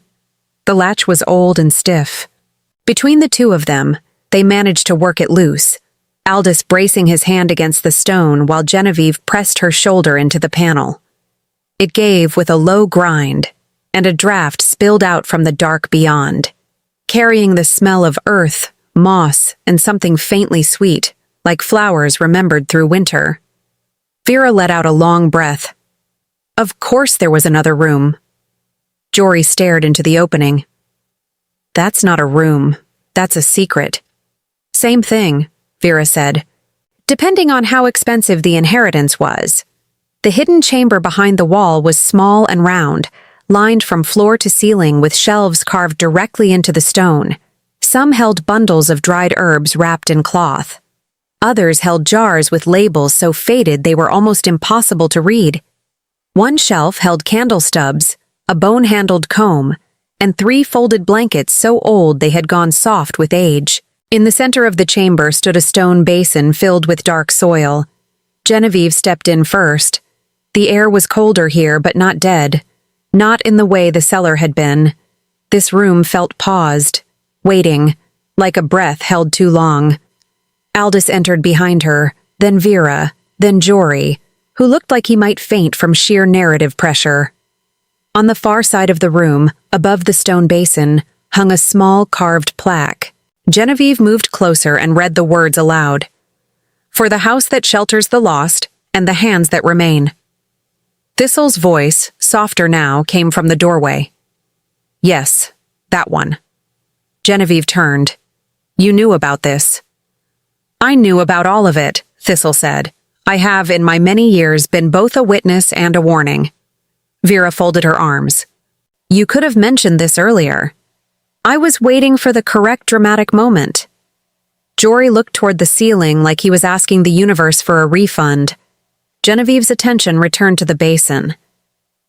The latch was old and stiff. Between the two of them, they managed to work it loose, Aldis bracing his hand against the stone while Genevieve pressed her shoulder into the panel. It gave with a low grind, and a draft spilled out from the dark beyond, carrying the smell of earth, moss, and something faintly sweet, like flowers remembered through winter. Vera let out a long breath. Of course there was another room. Jory stared into the opening. That's not a room. That's a secret. Same thing, Vera said. Depending on how expensive the inheritance was. The hidden chamber behind the wall was small and round, lined from floor to ceiling with shelves carved directly into the stone. Some held bundles of dried herbs wrapped in cloth. Others held jars with labels so faded they were almost impossible to read. One shelf held candle stubs, a bone-handled comb, and 3 folded blankets so old they had gone soft with age. In the center of the chamber stood a stone basin filled with dark soil. Genevieve stepped in first. The air was colder here, but not dead. Not in the way the cellar had been. This room felt paused, waiting, like a breath held too long. Aldis entered behind her, then Vera, then Jory, who looked like he might faint from sheer narrative pressure. On the far side of the room, above the stone basin, hung a small carved plaque. Genevieve moved closer and read the words aloud. For the house that shelters the lost, and the hands that remain. Thistle's voice, softer now, came from the doorway. Yes, that one. Genevieve turned. You knew about this. I knew about all of it, Thistle said. I have, in my many years, been both a witness and a warning. Vera folded her arms. You could have mentioned this earlier. I was waiting for the correct dramatic moment. Jory looked toward the ceiling like he was asking the universe for a refund. Genevieve's attention returned to the basin.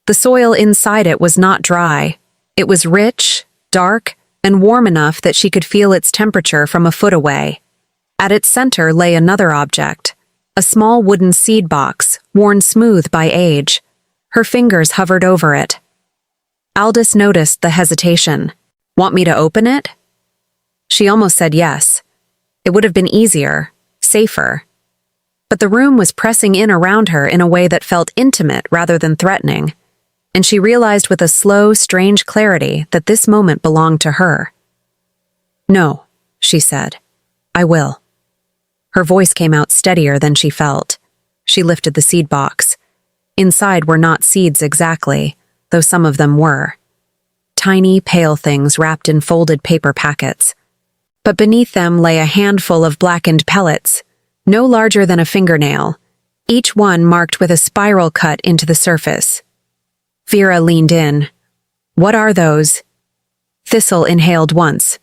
The soil inside it was not dry. It was rich, dark, and warm enough that she could feel its temperature from a foot away. At its center lay another object, a small wooden seed box, worn smooth by age. Her fingers hovered over it. Aldous noticed the hesitation. Want me to open it? She almost said yes. It would have been easier, safer. But the room was pressing in around her in a way that felt intimate rather than threatening, and she realized with a slow, strange clarity that this moment belonged to her. No, she said. I will. Her voice came out steadier than she felt. She lifted the seed box. Inside were not seeds exactly, though some of them were. Tiny, pale things wrapped in folded paper packets. But beneath them lay a handful of blackened pellets, no larger than a fingernail, each one marked with a spiral cut into the surface. Vera leaned in. What are those? Thistle inhaled once.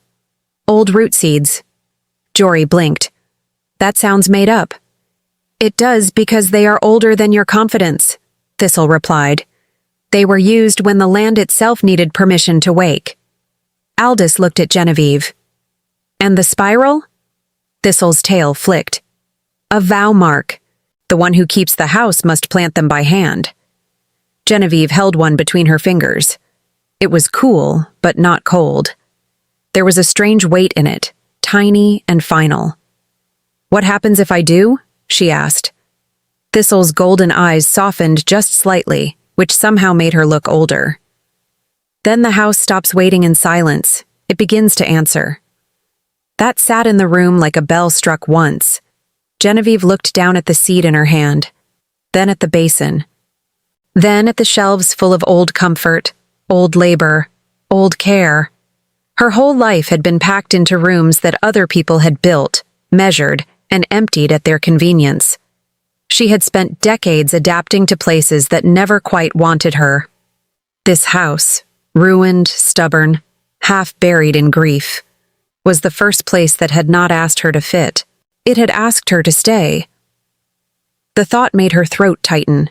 Old root seeds. Jory blinked. That sounds made up. It does because they are older than your confidence, Thistle replied. They were used when the land itself needed permission to wake. Aldous looked at Genevieve. And the spiral? Thistle's tail flicked. A vow mark. The one who keeps the house must plant them by hand. Genevieve held one between her fingers. It was cool, but not cold. There was a strange weight in it, tiny and final. What happens if I do? She asked. Thistle's golden eyes softened just slightly, which somehow made her look older. Then the house stops waiting in silence. It begins to answer. That sat in the room like a bell struck once. Genevieve looked down at the seed in her hand, then at the basin, then at the shelves full of old comfort, old labor, old care. Her whole life had been packed into rooms that other people had built, measured, and emptied at their convenience. She had spent decades adapting to places that never quite wanted her. This house, ruined, stubborn, half buried in grief, was the first place that had not asked her to fit. It had asked her to stay. The thought made her throat tighten.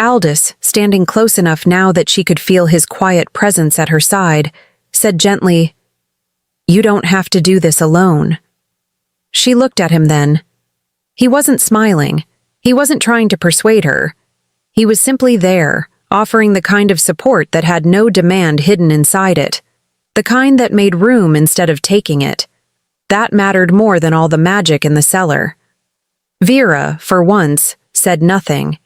Aldous, standing close enough now that she could feel his quiet presence at her side, said gently, You don't have to do this alone. She looked at him then. He wasn't smiling. He wasn't trying to persuade her. He was simply there, offering the kind of support that had no demand hidden inside it, the kind that made room instead of taking it. That mattered more than all the magic in the cellar. Vera, for once, said nothing.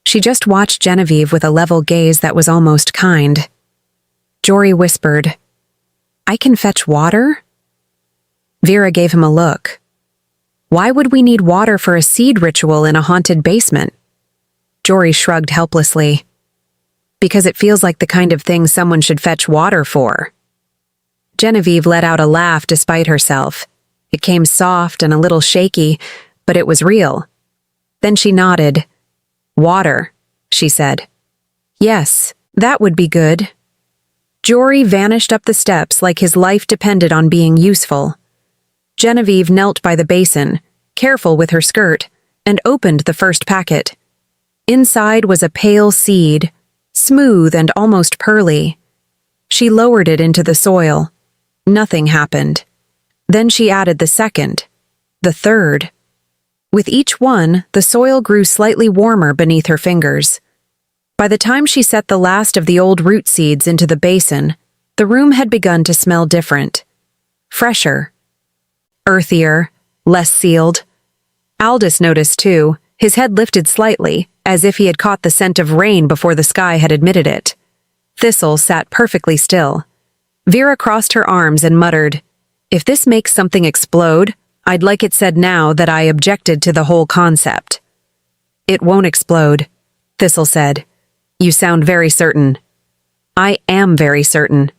She just watched Genevieve with a level gaze that was almost kind. Jory whispered, I can fetch water? Vera gave him a look. Why would we need water for a seed ritual in a haunted basement? Jory shrugged helplessly. Because it feels like the kind of thing someone should fetch water for. Genevieve let out a laugh despite herself. It came soft and a little shaky, but it was real. Then she nodded. Water, she said. Yes, that would be good. Jory vanished up the steps like his life depended on being useful. Genevieve knelt by the basin, careful with her skirt, and opened the first packet. Inside was a pale seed, smooth and almost pearly. She lowered it into the soil. Nothing happened. Then she added the second, the third. With each one, the soil grew slightly warmer beneath her fingers. By the time she set the last of the old root seeds into the basin, the room had begun to smell different. Fresher. Earthier, less sealed. Aldous noticed too, his head lifted slightly, as if he had caught the scent of rain before the sky had admitted it. Thistle sat perfectly still. Vera crossed her arms and muttered, If this makes something explode, I'd like it said now that I objected to the whole concept. It won't explode, Thistle said. You sound very certain. I am very certain.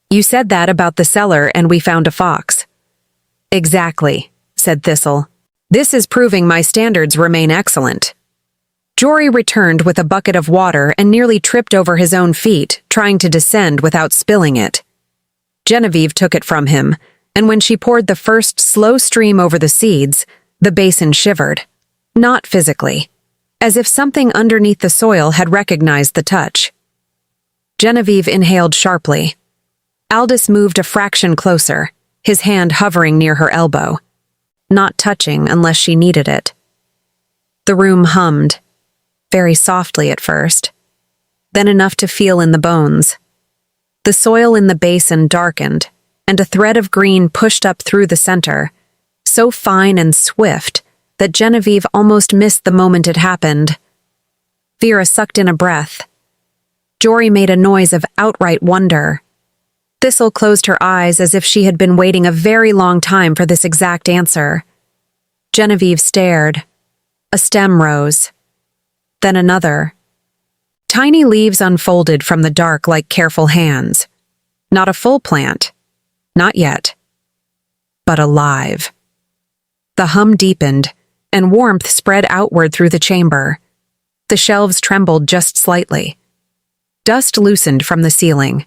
You said that about the cellar and we found a fox. Exactly, said Thistle. This is proving my standards remain excellent. Jory returned with a bucket of water and nearly tripped over his own feet, trying to descend without spilling it. Genevieve took it from him, and when she poured the first slow stream over the seeds, the basin shivered. Not physically, as if something underneath the soil had recognized the touch. Genevieve inhaled sharply. Aldous moved a fraction closer, his hand hovering near her elbow, not touching unless she needed it. The room hummed, very softly at first, then enough to feel in the bones. The soil in the basin darkened, and a thread of green pushed up through the center, so fine and swift that Genevieve almost missed the moment it happened. Vera sucked in a breath. Jory made a noise of outright wonder. Thistle closed her eyes as if she had been waiting a very long time for this exact answer. Genevieve stared. A stem rose. Then another. Tiny leaves unfolded from the dark like careful hands. Not a full plant. Not yet. But alive. The hum deepened, and warmth spread outward through the chamber. The shelves trembled just slightly. Dust loosened from the ceiling.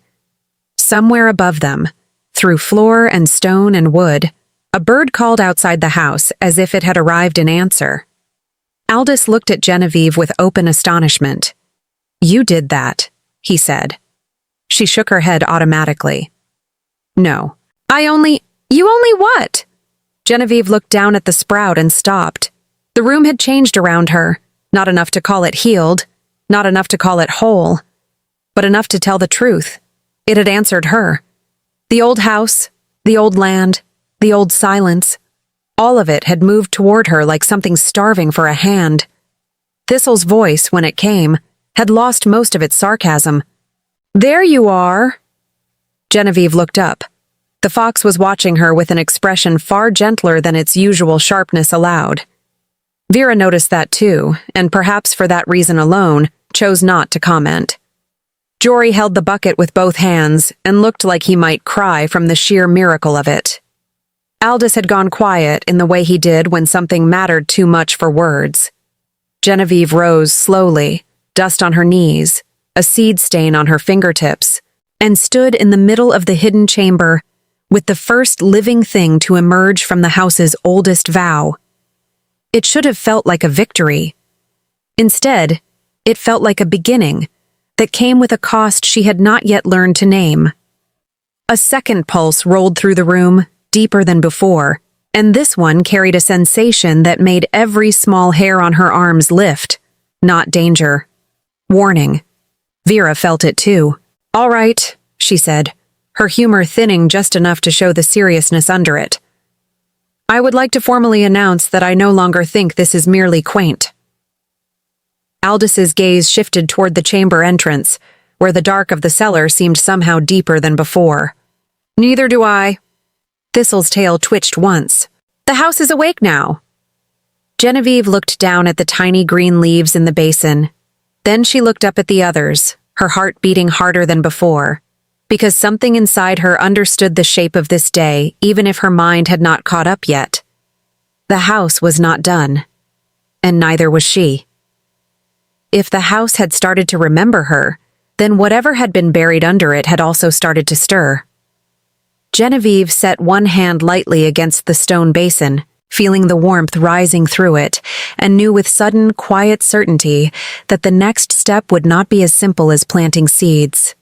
Somewhere above them, through floor and stone and wood, a bird called outside the house as if it had arrived in answer. Aldous looked at Genevieve with open astonishment. "You did that," he said. She shook her head automatically. "No. You only what?" Genevieve looked down at the sprout and stopped. The room had changed around her, not enough to call it healed, not enough to call it whole, but enough to tell the truth. It had answered her. The old house, the old land, the old silence, all of it had moved toward her like something starving for a hand. Thistle's voice, when it came, had lost most of its sarcasm. "There you are." Genevieve looked up. The fox was watching her with an expression far gentler than its usual sharpness allowed. Vera noticed that too, and perhaps for that reason alone, chose not to comment. Jory held the bucket with both hands and looked like he might cry from the sheer miracle of it. Aldous had gone quiet in the way he did when something mattered too much for words. Genevieve rose slowly, dust on her knees, a seed stain on her fingertips, and stood in the middle of the hidden chamber with the first living thing to emerge from the house's oldest vow. It should have felt like a victory. Instead, it felt like a beginning that came with a cost she had not yet learned to name. A second pulse rolled through the room, deeper than before, and this one carried a sensation that made every small hair on her arms lift. Not danger. Warning. Vera felt it too. "All right," she said, her humor thinning just enough to show the seriousness under it. "I would like to formally announce that I no longer think this is merely quaint." Aldous' gaze shifted toward the chamber entrance, where the dark of the cellar seemed somehow deeper than before. "Neither do I." Thistle's tail twitched once. "The house is awake now." Genevieve looked down at the tiny green leaves in the basin. Then she looked up at the others, her heart beating harder than before, because something inside her understood the shape of this day, even if her mind had not caught up yet. The house was not done, and neither was she. If the house had started to remember her, then whatever had been buried under it had also started to stir. Genevieve set one hand lightly against the stone basin, feeling the warmth rising through it, and knew with sudden, quiet certainty that the next step would not be as simple as planting seeds.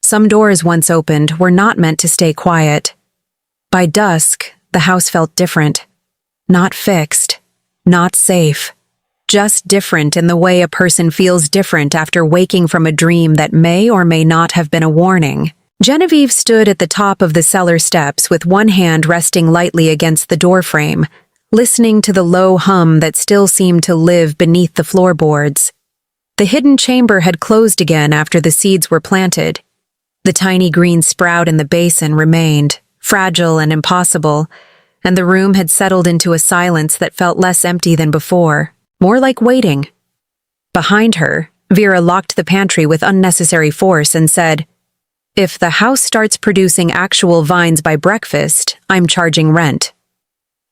Some doors once opened were not meant to stay quiet. By dusk, the house felt different. Not fixed, not safe. Just different in the way a person feels different after waking from a dream that may or may not have been a warning. Genevieve stood at the top of the cellar steps with one hand resting lightly against the doorframe, listening to the low hum that still seemed to live beneath the floorboards. The hidden chamber had closed again after the seeds were planted. The tiny green sprout in the basin remained, fragile and impossible, and the room had settled into a silence that felt less empty than before, more like waiting. Behind her, Vera locked the pantry with unnecessary force and said, "If the house starts producing actual vines by breakfast, I'm charging rent."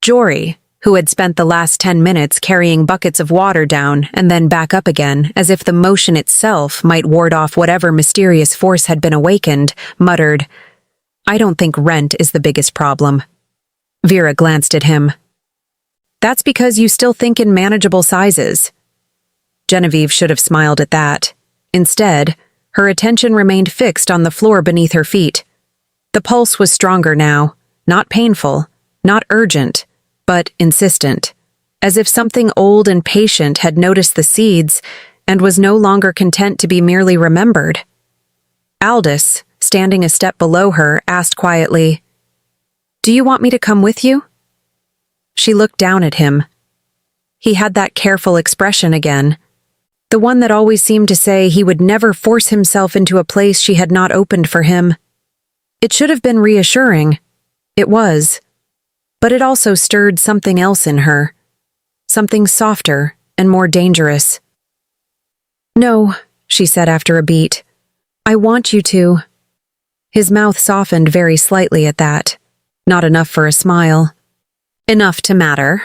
Jory, who had spent the last 10 minutes carrying buckets of water down and then back up again, as if the motion itself might ward off whatever mysterious force had been awakened, muttered, "I don't think rent is the biggest problem." Vera glanced at him. "That's because you still think in manageable sizes." Genevieve should have smiled at that. Instead, her attention remained fixed on the floor beneath her feet. The pulse was stronger now, not painful, not urgent, but insistent, as if something old and patient had noticed the seeds and was no longer content to be merely remembered. Aldous, standing a step below her, asked quietly, "Do you want me to come with you?" She looked down at him. He had that careful expression again, the one that always seemed to say he would never force himself into a place she had not opened for him. It should have been reassuring. It was. But it also stirred something else in her. Something softer and more dangerous. "No," she said after a beat. "I want you to." His mouth softened very slightly at that. Not enough for a smile. Enough to matter.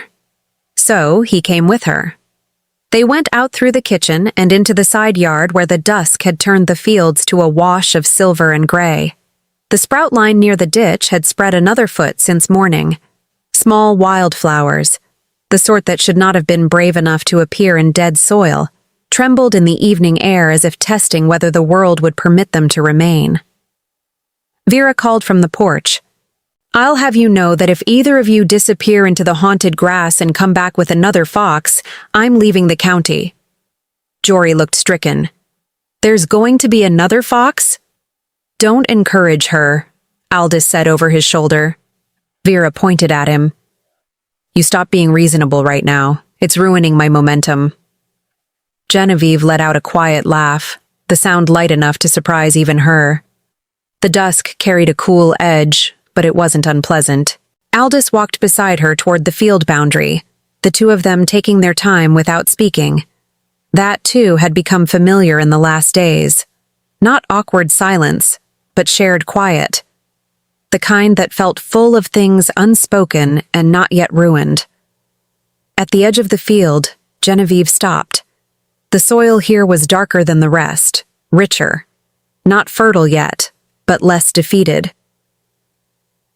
So he came with her. They went out through the kitchen and into the side yard where the dusk had turned the fields to a wash of silver and gray. The sprout line near the ditch had spread another foot since morning. Small wildflowers, the sort that should not have been brave enough to appear in dead soil, trembled in the evening air as if testing whether the world would permit them to remain. Vera called from the porch, "I'll have you know that if either of you disappear into the haunted grass and come back with another fox, I'm leaving the county." Jory looked stricken. "There's going to be another fox?" "Don't encourage her," Aldous said over his shoulder. Vera pointed at him. "You stop being reasonable right now. It's ruining my momentum." Genevieve let out a quiet laugh, the sound light enough to surprise even her. The dusk carried a cool edge, but it wasn't unpleasant. Aldous walked beside her toward the field boundary, the two of them taking their time without speaking. That, too, had become familiar in the last days. Not awkward silence, but shared quiet. The kind that felt full of things unspoken and not yet ruined. At the edge of the field, Genevieve stopped. The soil here was darker than the rest, richer. Not fertile yet, but less defeated.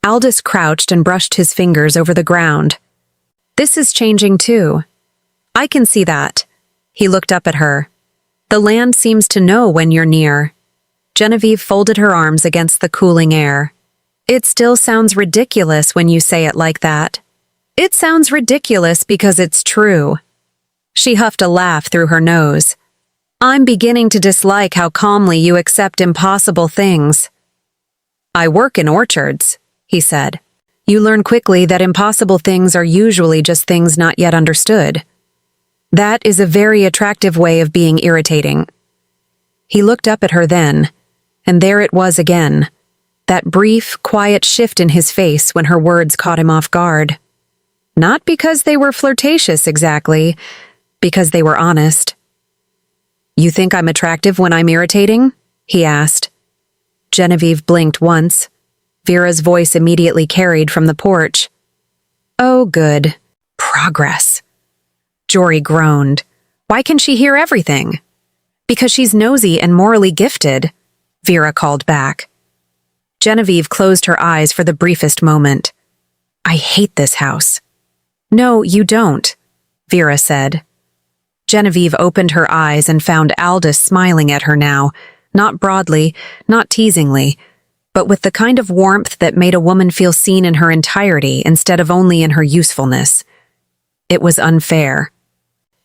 Aldous crouched and brushed his fingers over the ground. "This is changing too. I can see that." He looked up at her. "The land seems to know when you're near." Genevieve folded her arms against the cooling air. "It still sounds ridiculous when you say it like that." "It sounds ridiculous because it's true." She huffed a laugh through her nose. "I'm beginning to dislike how calmly you accept impossible things." "I work in orchards," he said. "You learn quickly that impossible things are usually just things not yet understood. That is a very attractive way of being irritating." He looked up at her then, and there it was again, that brief, quiet shift in his face when her words caught him off guard. Not because they were flirtatious exactly, because they were honest. "You think I'm attractive when I'm irritating?" he asked. Genevieve blinked once. Vera's voice immediately carried from the porch. "Oh, good. Progress." Jory groaned. "Why can she hear everything?" "Because she's nosy and morally gifted," Vera called back. Genevieve closed her eyes for the briefest moment. "I hate this house." "No, you don't," Vera said. Genevieve opened her eyes and found Aldous smiling at her now, not broadly, not teasingly, but with the kind of warmth that made a woman feel seen in her entirety instead of only in her usefulness. It was unfair.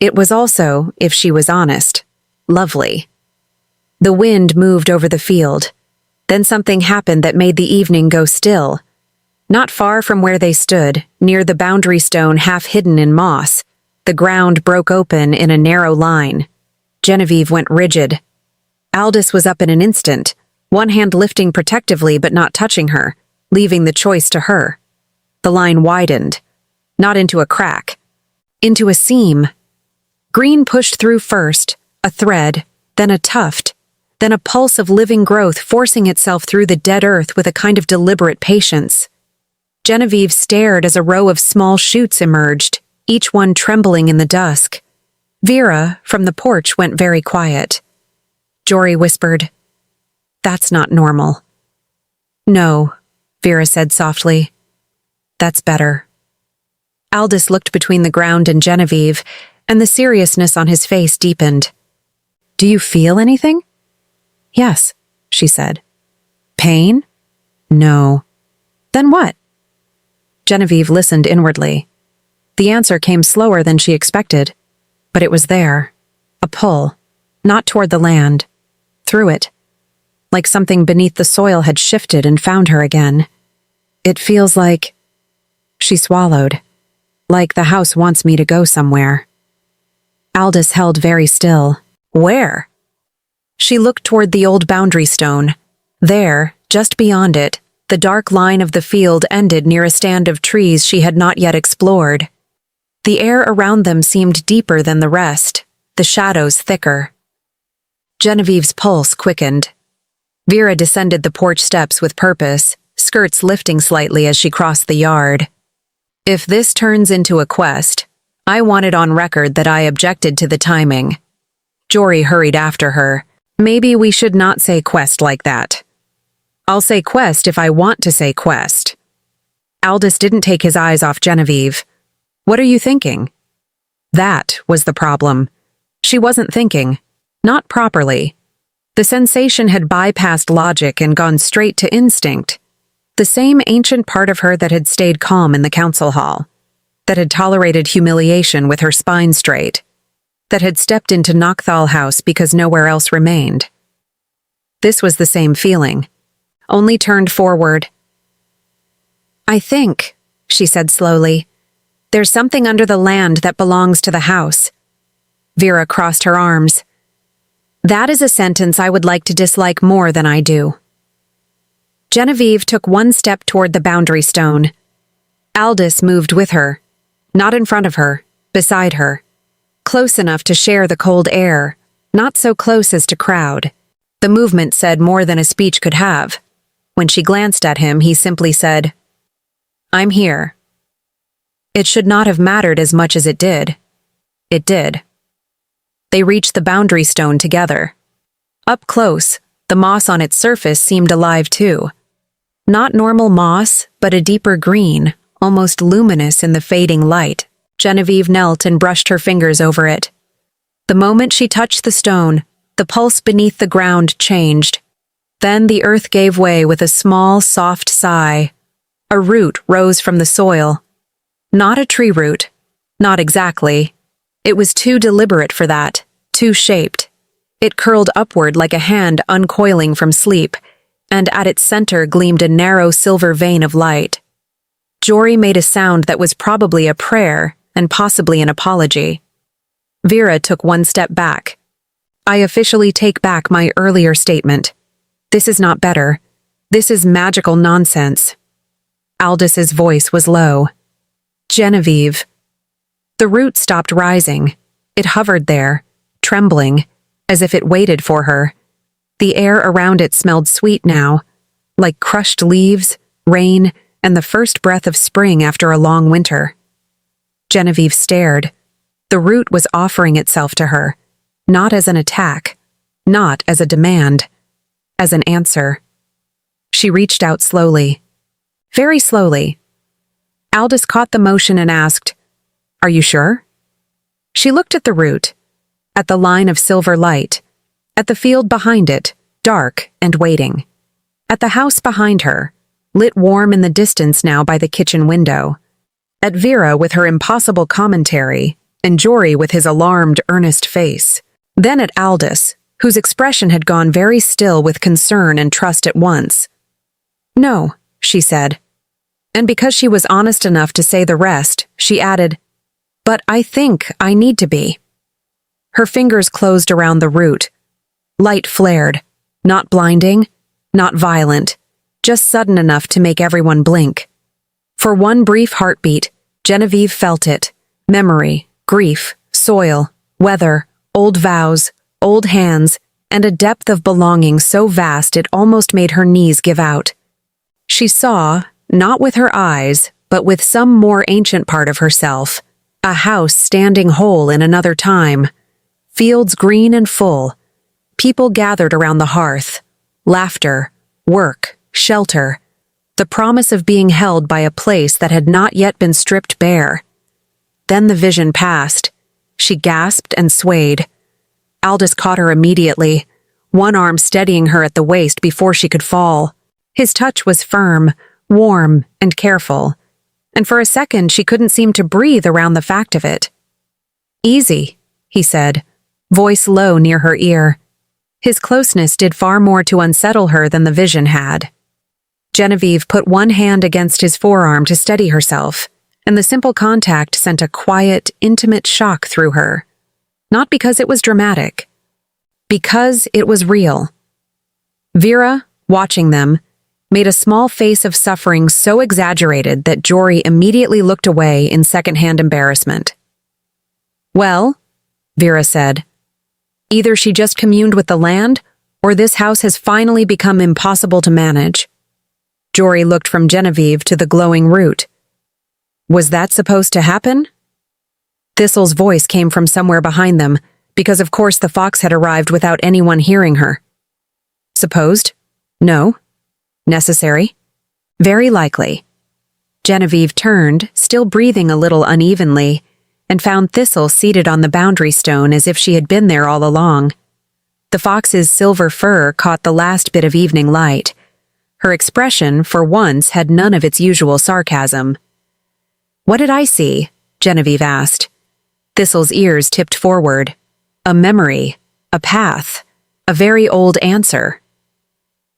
It was also, if she was honest, lovely. The wind moved over the field. Then something happened that made the evening go still. Not far from where they stood, near the boundary stone half hidden in moss, the ground broke open in a narrow line. Genevieve went rigid. Aldous was up in an instant, one hand lifting protectively but not touching her, leaving the choice to her. The line widened, not into a crack, into a seam. Green pushed through first, a thread, then a tuft, then a pulse of living growth forcing itself through the dead earth with a kind of deliberate patience. Genevieve stared as a row of small shoots emerged, each one trembling in the dusk. Vera, from the porch, went very quiet. Jory whispered, "That's not normal." "No," Vera said softly. "That's better." Aldous looked between the ground and Genevieve, and the seriousness on his face deepened. "Do you feel anything?" "Yes," she said. "Pain?" "No." "Then what?" Genevieve listened inwardly. The answer came slower than she expected, but it was there. A pull, not toward the land, through it. Like something beneath the soil had shifted and found her again. "It feels like..." She swallowed. "Like the house wants me to go somewhere." Aldous held very still. "Where?" She looked toward the old boundary stone. There, just beyond it, the dark line of the field ended near a stand of trees she had not yet explored. The air around them seemed deeper than the rest, the shadows thicker. Genevieve's pulse quickened. Vera descended the porch steps with purpose, skirts lifting slightly as she crossed the yard. "If this turns into a quest, I want it on record that I objected to the timing." Jory hurried after her. "Maybe we should not say quest like that." "I'll say quest if I want to say quest." Aldous didn't take his eyes off Genevieve. "What are you thinking?" That was the problem. She wasn't thinking. Not properly. The sensation had bypassed logic and gone straight to instinct. The same ancient part of her that had stayed calm in the council hall, that had tolerated humiliation with her spine straight, that had stepped into Nocthal House because nowhere else remained. This was the same feeling, only turned forward. "I think," she said slowly, "there's something under the land that belongs to the house." Vera crossed her arms. "That is a sentence I would like to dislike more than I do." Genevieve took one step toward the boundary stone. Aldous moved with her, not in front of her, beside her. Close enough to share the cold air, not so close as to crowd. The movement said more than a speech could have. When she glanced at him, he simply said, "I'm here." It should not have mattered as much as it did. It did. They reached the boundary stone together. Up close, the moss on its surface seemed alive too. Not normal moss, but a deeper green, almost luminous in the fading light. Genevieve knelt and brushed her fingers over it. The moment she touched the stone, the pulse beneath the ground changed. Then the earth gave way with a small, soft sigh. A root rose from the soil. Not a tree root. Not exactly. It was too deliberate for that, too shaped. It curled upward like a hand uncoiling from sleep, and at its center gleamed a narrow silver vein of light. Jory made a sound that was probably a prayer and possibly an apology. Vera took one step back. "I officially take back my earlier statement. This is not better. This is magical nonsense." Aldous' voice was low. "Genevieve." The root stopped rising. It hovered there, trembling, as if it waited for her. The air around it smelled sweet now, like crushed leaves, rain, and the first breath of spring after a long winter. Genevieve stared. The root was offering itself to her, not as an attack, not as a demand, as an answer. She reached out slowly, very slowly. Aldous caught the motion and asked, "Are you sure?" She looked at the root, at the line of silver light, at the field behind it, dark and waiting, at the house behind her, lit warm in the distance now by the kitchen window, at Vera with her impossible commentary, and Jory with his alarmed, earnest face, then at Aldous, whose expression had gone very still with concern and trust at once. "No," she said. And because she was honest enough to say the rest, she added, "But I think I need to be." Her fingers closed around the root. Light flared, not blinding, not violent, just sudden enough to make everyone blink. For one brief heartbeat, Genevieve felt it. Memory, grief, soil, weather, old vows, old hands, and a depth of belonging so vast it almost made her knees give out. She saw, not with her eyes, but with some more ancient part of herself, a house standing whole in another time, fields green and full, people gathered around the hearth, laughter, work, shelter, the promise of being held by a place that had not yet been stripped bare. Then the vision passed. She gasped and swayed. Aldous caught her immediately, one arm steadying her at the waist before she could fall. His touch was firm, warm, and careful, and for a second she couldn't seem to breathe around the fact of it. "Easy," he said, voice low near her ear. His closeness did far more to unsettle her than the vision had. Genevieve put one hand against his forearm to steady herself, and the simple contact sent a quiet, intimate shock through her. Not because it was dramatic, because it was real. Vera, watching them, made a small face of suffering so exaggerated that Jory immediately looked away in secondhand embarrassment. "Well," Vera said, "either she just communed with the land, or this house has finally become impossible to manage." Jory looked from Genevieve to the glowing root. "Was that supposed to happen?" Thistle's voice came from somewhere behind them, because of course the fox had arrived without anyone hearing her. "Supposed? No. Necessary? Very likely." Genevieve turned, still breathing a little unevenly, and found Thistle seated on the boundary stone as if she had been there all along. The fox's silver fur caught the last bit of evening light. Her expression, for once, had none of its usual sarcasm. "What did I see?" Genevieve asked. Thistle's ears tipped forward. A memory, a path, a very old answer.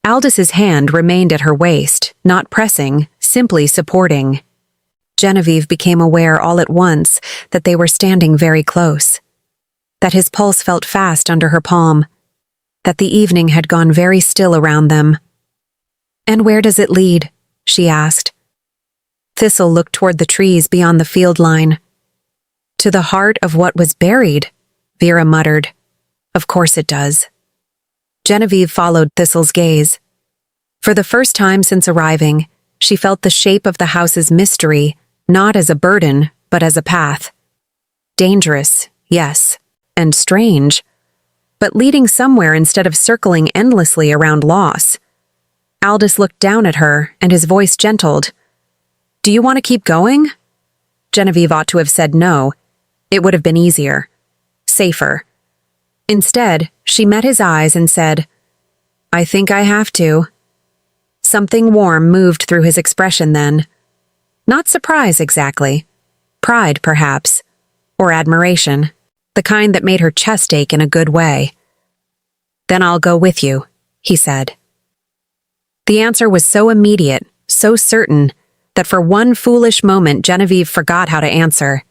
Aldis's hand remained at her waist, not pressing, simply supporting. Genevieve became aware all at once that they were standing very close, that his pulse felt fast under her palm, that the evening had gone very still around them. "And where does it lead?" she asked. Thistle looked toward the trees beyond the field line. "To the heart of what was buried," Vera muttered. "Of course it does." Genevieve followed Thistle's gaze. For the first time since arriving, she felt the shape of the house's mystery, not as a burden, but as a path. Dangerous, yes, and strange, but leading somewhere instead of circling endlessly around loss. Aldous looked down at her, and his voice gentled. "Do you want to keep going?" Genevieve ought to have said no. It would have been easier. Safer. Instead, she met his eyes and said, "I think I have to." Something warm moved through his expression then. Not surprise exactly. Pride, perhaps. Or admiration. The kind that made her chest ache in a good way. "Then I'll go with you," he said. The answer was so immediate, so certain, that for one foolish moment Genevieve forgot how to answer.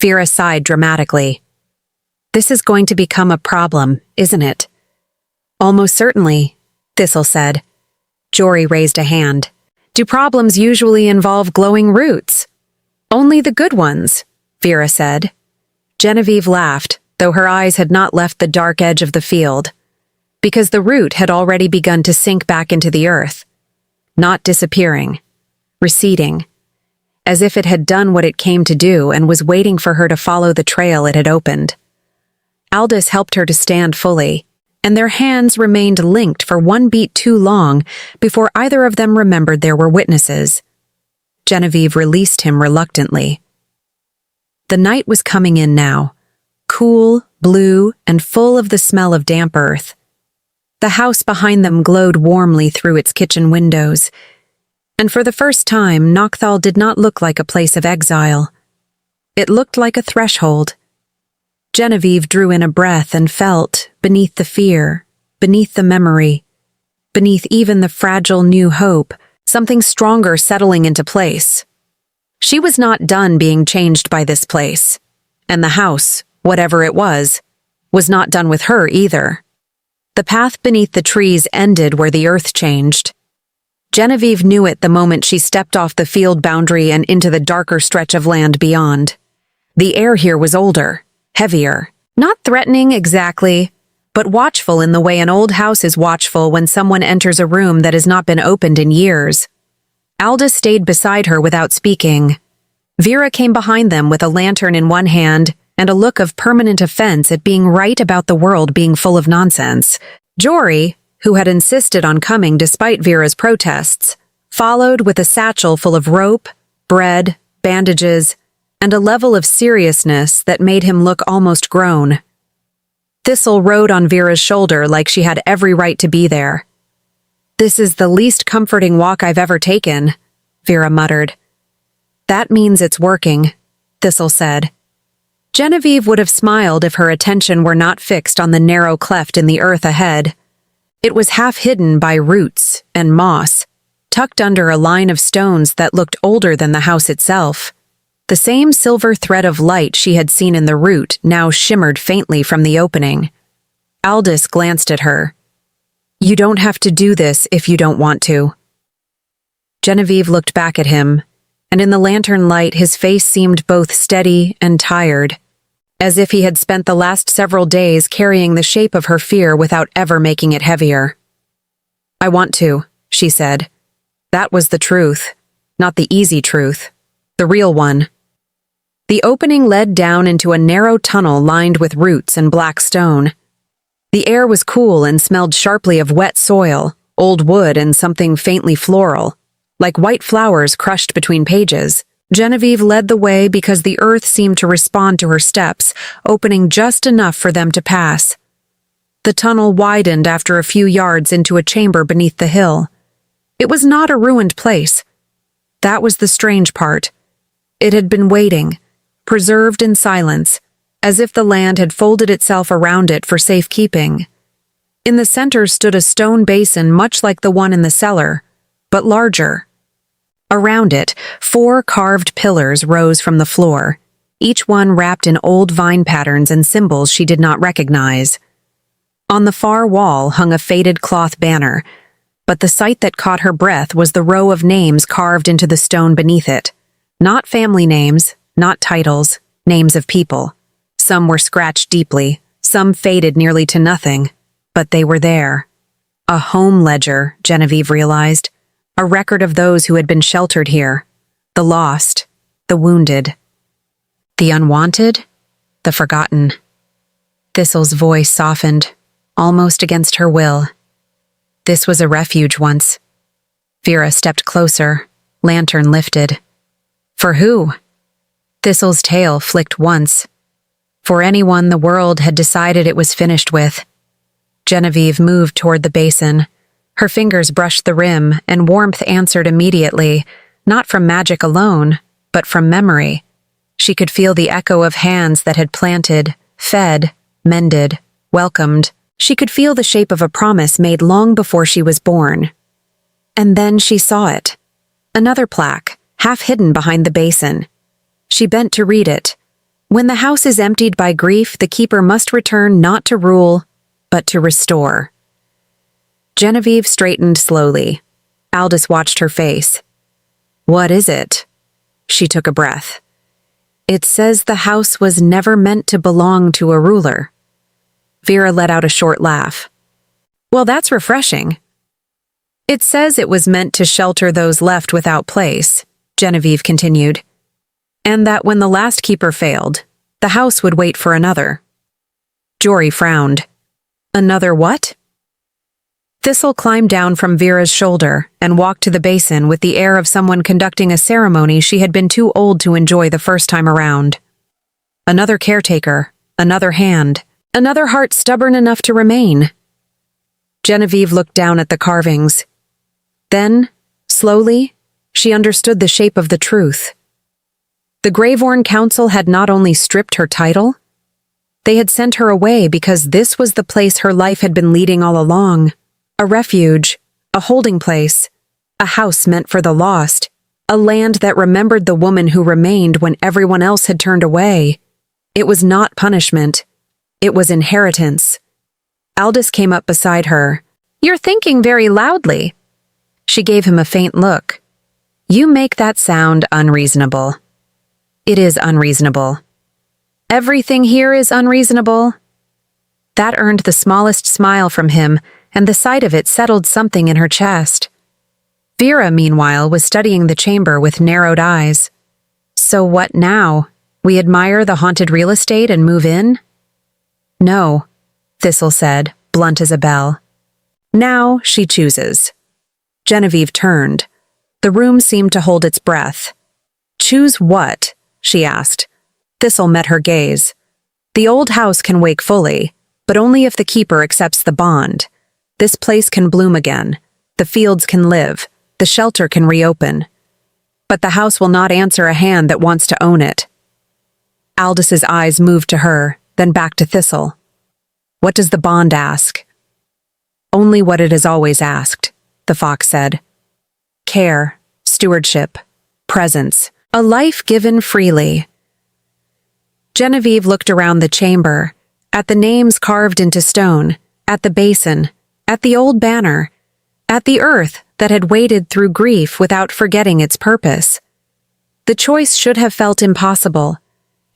Vera sighed dramatically. "This is going to become a problem, isn't it?" "Almost certainly," Thistle said. Jory raised a hand. "Do problems usually involve glowing roots?" "Only the good ones," Vera said. Genevieve laughed, though her eyes had not left the dark edge of the field, because the root had already begun to sink back into the earth. Not disappearing. Receding. As if it had done what it came to do and was waiting for her to follow the trail it had opened. Aldous helped her to stand fully, and their hands remained linked for one beat too long before either of them remembered there were witnesses. Genevieve released him reluctantly. The night was coming in now, cool, blue, and full of the smell of damp earth. The house behind them glowed warmly through its kitchen windows, and for the first time Nocthal did not look like a place of exile. It looked like a threshold. Genevieve drew in a breath and felt, beneath the fear, beneath the memory, beneath even the fragile new hope, something stronger settling into place. She was not done being changed by this place, and the house, whatever it was not done with her either. The path beneath the trees ended where the earth changed. Genevieve knew it the moment she stepped off the field boundary and into the darker stretch of land beyond. The air here was older, heavier, not threatening exactly, but watchful in the way an old house is watchful when someone enters a room that has not been opened in years. Aldous stayed beside her without speaking. Vera came behind them with a lantern in one hand and a look of permanent offense at being right about the world being full of nonsense. Jory, who had insisted on coming despite Vera's protests, followed with a satchel full of rope, bread, bandages, and a level of seriousness that made him look almost grown. Thistle rode on Vera's shoulder like she had every right to be there. "This is the least comforting walk I've ever taken," Vera muttered. "That means it's working," Thistle said. Genevieve would have smiled if her attention were not fixed on the narrow cleft in the earth ahead. It was half hidden by roots and moss, tucked under a line of stones that looked older than the house itself. The same silver thread of light she had seen in the root now shimmered faintly from the opening. Aldous glanced at her. "You don't have to do this if you don't want to." Genevieve looked back at him, and in the lantern light his face seemed both steady and tired, as if he had spent the last several days carrying the shape of her fear without ever making it heavier. "I want to," she said. That was the truth, not the easy truth, the real one. The opening led down into a narrow tunnel lined with roots and black stone. The air was cool and smelled sharply of wet soil, old wood, and something faintly floral, like white flowers crushed between pages. Genevieve led the way because the earth seemed to respond to her steps, opening just enough for them to pass. The tunnel widened after a few yards into a chamber beneath the hill. It was not a ruined place. That was the strange part. It had been waiting, preserved in silence, as if the land had folded itself around it for safekeeping. In the center stood a stone basin much like the one in the cellar, but larger. Around it, 4 carved pillars rose from the floor, each one wrapped in old vine patterns and symbols she did not recognize. On the far wall hung a faded cloth banner, but the sight that caught her breath was the row of names carved into the stone beneath it. Not family names, not titles, names of people. Some were scratched deeply, some faded nearly to nothing, but they were there. A home ledger, Genevieve realized. A record of those who had been sheltered here. The lost, the wounded. The unwanted, the forgotten. Thistle's voice softened, almost against her will. This was a refuge once. Vera stepped closer, lantern lifted. For who? Thistle's tail flicked once. For anyone the world had decided it was finished with. Genevieve moved toward the basin. Her fingers brushed the rim, and warmth answered immediately, not from magic alone, but from memory. She could feel the echo of hands that had planted, fed, mended, welcomed. She could feel the shape of a promise made long before she was born. And then she saw it. Another plaque, half hidden behind the basin. She bent to read it. When the house is emptied by grief, the keeper must return not to rule, but to restore. Genevieve straightened slowly. Aldous watched her face. "What is it?" She took a breath. "It says the house was never meant to belong to a ruler." Vera let out a short laugh. "Well, that's refreshing." "It says it was meant to shelter those left without place," Genevieve continued, "and that when the last keeper failed, the house would wait for another." Jory frowned. "Another what?" Thistle climbed down from Vera's shoulder and walked to the basin with the air of someone conducting a ceremony she had been too old to enjoy the first time around. Another caretaker, another hand, another heart stubborn enough to remain. Genevieve looked down at the carvings. Then, slowly, she understood the shape of the truth. The Greyvorn Council had not only stripped her title, they had sent her away because this was the place her life had been leading all along. A refuge, a holding place, a house meant for the lost, a land that remembered the woman who remained when everyone else had turned away. It was not punishment. It was inheritance. Aldous came up beside her. "You're thinking very loudly." She gave him a faint look. "You make that sound unreasonable." "It is unreasonable." "Everything here is unreasonable." That earned the smallest smile from him, and the sight of it settled something in her chest. Vera, meanwhile, was studying the chamber with narrowed eyes. So what now? We admire the haunted real estate and move in? No, Thistle said, blunt as a bell. Now she chooses. Genevieve turned. The room seemed to hold its breath. Choose what? She asked. Thistle met her gaze. The old house can wake fully, but only if the keeper accepts the bond. This place can bloom again. The fields can live. The shelter can reopen. But the house will not answer a hand that wants to own it. Aldis's eyes moved to her, then back to Thistle. What does the bond ask? Only what it has always asked, the fox said. Care, stewardship, presence, a life given freely. Genevieve looked around the chamber, at the names carved into stone, at the basin, at the old banner, at the earth that had waded through grief without forgetting its purpose. The choice should have felt impossible.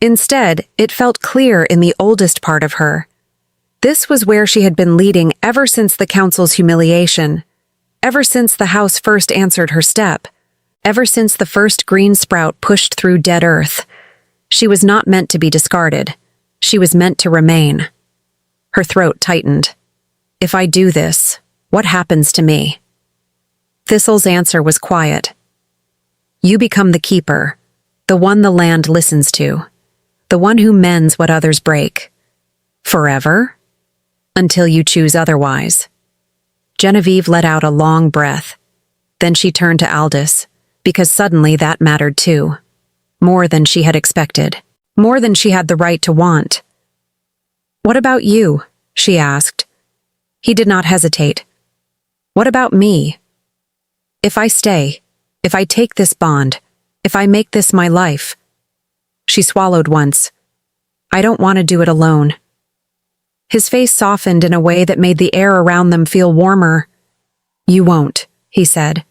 Instead, it felt clear in the oldest part of her. This was where she had been leading ever since the council's humiliation, ever since the house first answered her step, ever since the first green sprout pushed through dead earth. She was not meant to be discarded. She was meant to remain. Her throat tightened. If I do this, what happens to me? Thistle's answer was quiet. You become the keeper, the one the land listens to, the one who mends what others break. Forever? Until you choose otherwise. Genevieve let out a long breath. Then she turned to Aldis, because suddenly that mattered too. More than she had expected. More than she had the right to want. What about you? She asked. He did not hesitate. What about me? If I stay, if I take this bond, if I make this my life. She swallowed once. I don't want to do it alone. His face softened in a way that made the air around them feel warmer. You won't, he said.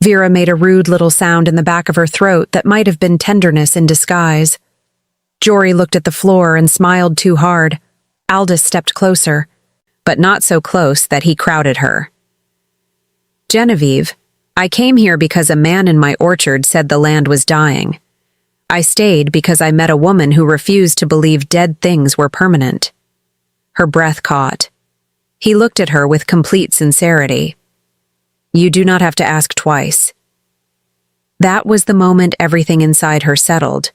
Vera made a rude little sound in the back of her throat that might have been tenderness in disguise. Jory looked at the floor and smiled too hard. Aldis stepped closer, but not so close that he crowded her. Genevieve, I came here because a man in my orchard said the land was dying. I stayed because I met a woman who refused to believe dead things were permanent. Her breath caught. He looked at her with complete sincerity. You do not have to ask twice. That was the moment everything inside her settled.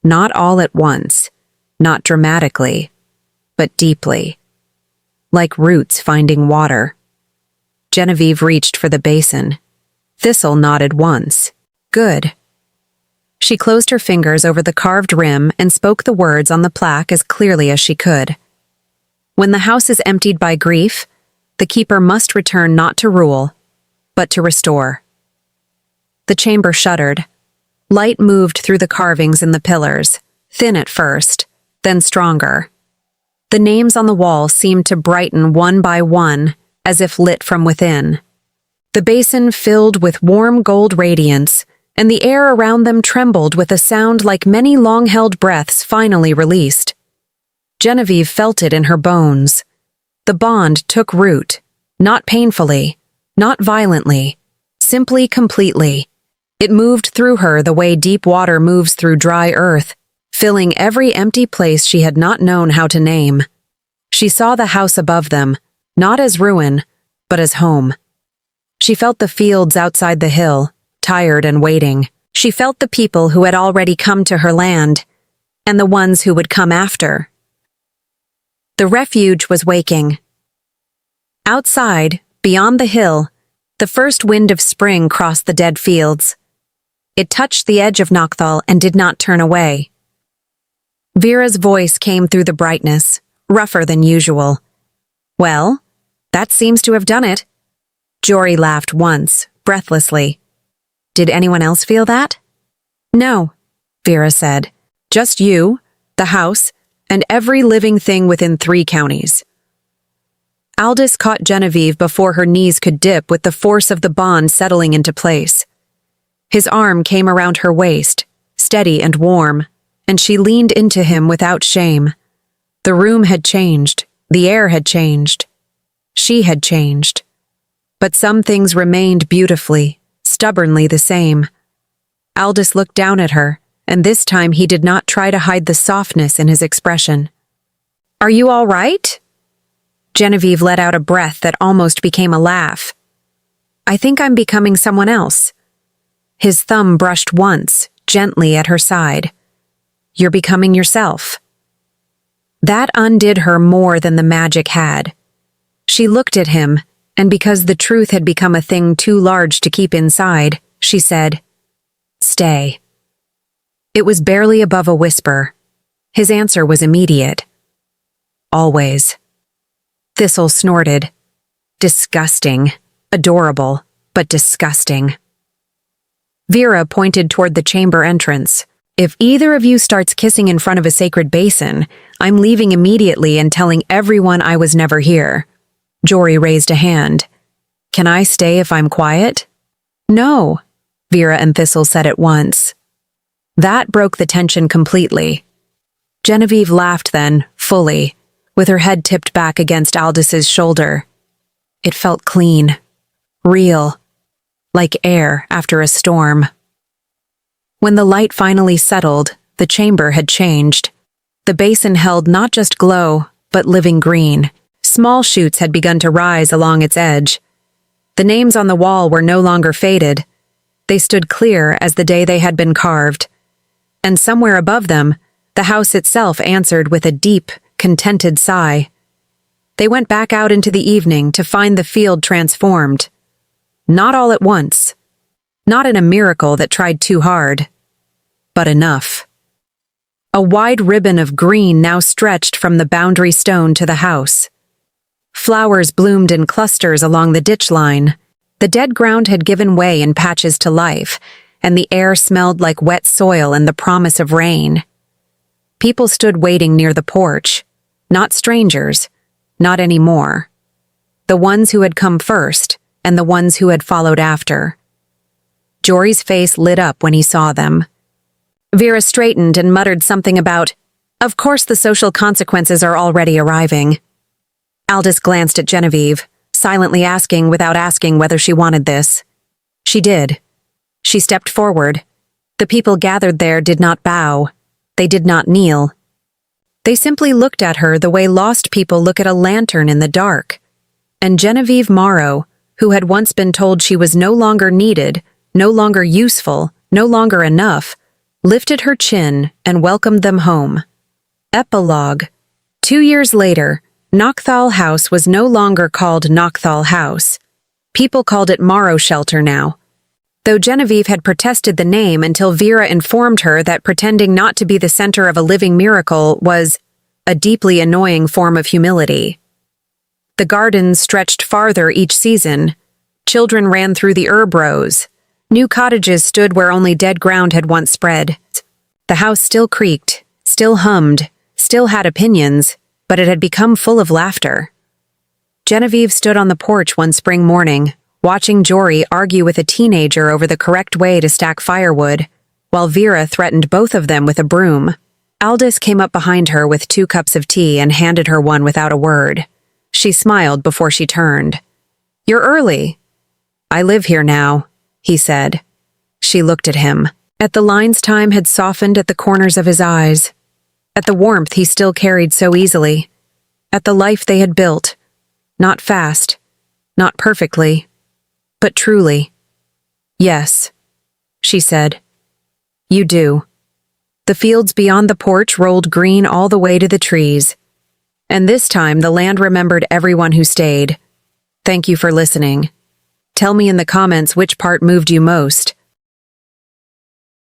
Not all at once, not dramatically, but deeply. Like roots finding water. Genevieve reached for the basin. Thistle nodded once. Good. She closed her fingers over the carved rim and spoke the words on the plaque as clearly as she could. When the house is emptied by grief, the keeper must return not to rule, but to restore. The chamber shuddered. Light moved through the carvings in the pillars, thin at first, then stronger. The names on the wall seemed to brighten one by one, as if lit from within. The basin filled with warm gold radiance, and the air around them trembled with a sound like many long-held breaths finally released. Genevieve felt it in her bones. The bond took root, not painfully, not violently, simply completely. It moved through her the way deep water moves through dry earth, filling every empty place she had not known how to name. She saw the house above them, not as ruin, but as home. She felt the fields outside the hill, tired and waiting. She felt the people who had already come to her land, and the ones who would come after. The refuge was waking. Outside, beyond the hill, the first wind of spring crossed the dead fields. It touched the edge of Nocthal and did not turn away. Vera's voice came through the brightness, rougher than usual. Well, that seems to have done it. Jory laughed once, breathlessly. Did anyone else feel that? No, Vera said. Just you, the house, and every living thing within 3 counties. Aldis caught Genevieve before her knees could dip with the force of the bond settling into place. His arm came around her waist, steady and warm, and she leaned into him without shame. The room had changed, the air had changed. She had changed. But some things remained beautifully, stubbornly the same. Aldous looked down at her, and this time he did not try to hide the softness in his expression. "Are you all right?" Genevieve let out a breath that almost became a laugh. "I think I'm becoming someone else." His thumb brushed once, gently at her side. "You're becoming yourself." That undid her more than the magic had. She looked at him, and because the truth had become a thing too large to keep inside, she said, "Stay." It was barely above a whisper. His answer was immediate. "Always." Thistle snorted. "Disgusting. Adorable, but disgusting." Vera pointed toward the chamber entrance. "If either of you starts kissing in front of a sacred basin, I'm leaving immediately and telling everyone I was never here." Jory raised a hand. "Can I stay if I'm quiet?" "No," Vera and Thistle said at once. That broke the tension completely. Genevieve laughed then, fully, with her head tipped back against Aldis's shoulder. It felt clean, real, like air after a storm. When the light finally settled, the chamber had changed. The basin held not just glow, but living green. Small shoots had begun to rise along its edge. The names on the wall were no longer faded. They stood clear as the day they had been carved. And somewhere above them, the house itself answered with a deep, contented sigh. They went back out into the evening to find the field transformed. Not all at once. Not in a miracle that tried too hard. But enough. A wide ribbon of green now stretched from the boundary stone to the house. Flowers bloomed in clusters along the ditch line. The dead ground had given way in patches to life, and the air smelled like wet soil and the promise of rain. People stood waiting near the porch. Not strangers. Not anymore. The ones who had come first, and the ones who had followed after. Jory's face lit up when he saw them. Vera straightened and muttered something about, "Of course the social consequences are already arriving." Aldous glanced at Genevieve, silently asking without asking whether she wanted this. She did. She stepped forward. The people gathered there did not bow. They did not kneel. They simply looked at her the way lost people look at a lantern in the dark. And Genevieve Morrow, who had once been told she was no longer needed, no longer useful, no longer enough, lifted her chin and welcomed them home. Epilogue. 2 years later, Knockthal House was no longer called Knockthal House. People called it Morrow Shelter now. Though Genevieve had protested the name until Vera informed her that pretending not to be the center of a living miracle was a deeply annoying form of humility. The gardens stretched farther each season. Children ran through the herb rows. New cottages stood where only dead ground had once spread. The house still creaked, still hummed, still had opinions, but it had become full of laughter. Genevieve stood on the porch one spring morning, watching Jory argue with a teenager over the correct way to stack firewood, while Vera threatened both of them with a broom. Aldous came up behind her with 2 cups of tea and handed her one without a word. She smiled before she turned. "You're early." "I live here now," he said. She looked at him. At the lines time had softened at the corners of his eyes. At the warmth he still carried so easily. At the life they had built. Not fast. Not perfectly. But truly. "Yes," she said. "You do." The fields beyond the porch rolled green all the way to the trees. And this time the land remembered everyone who stayed. Thank you for listening. Tell me in the comments which part moved you most.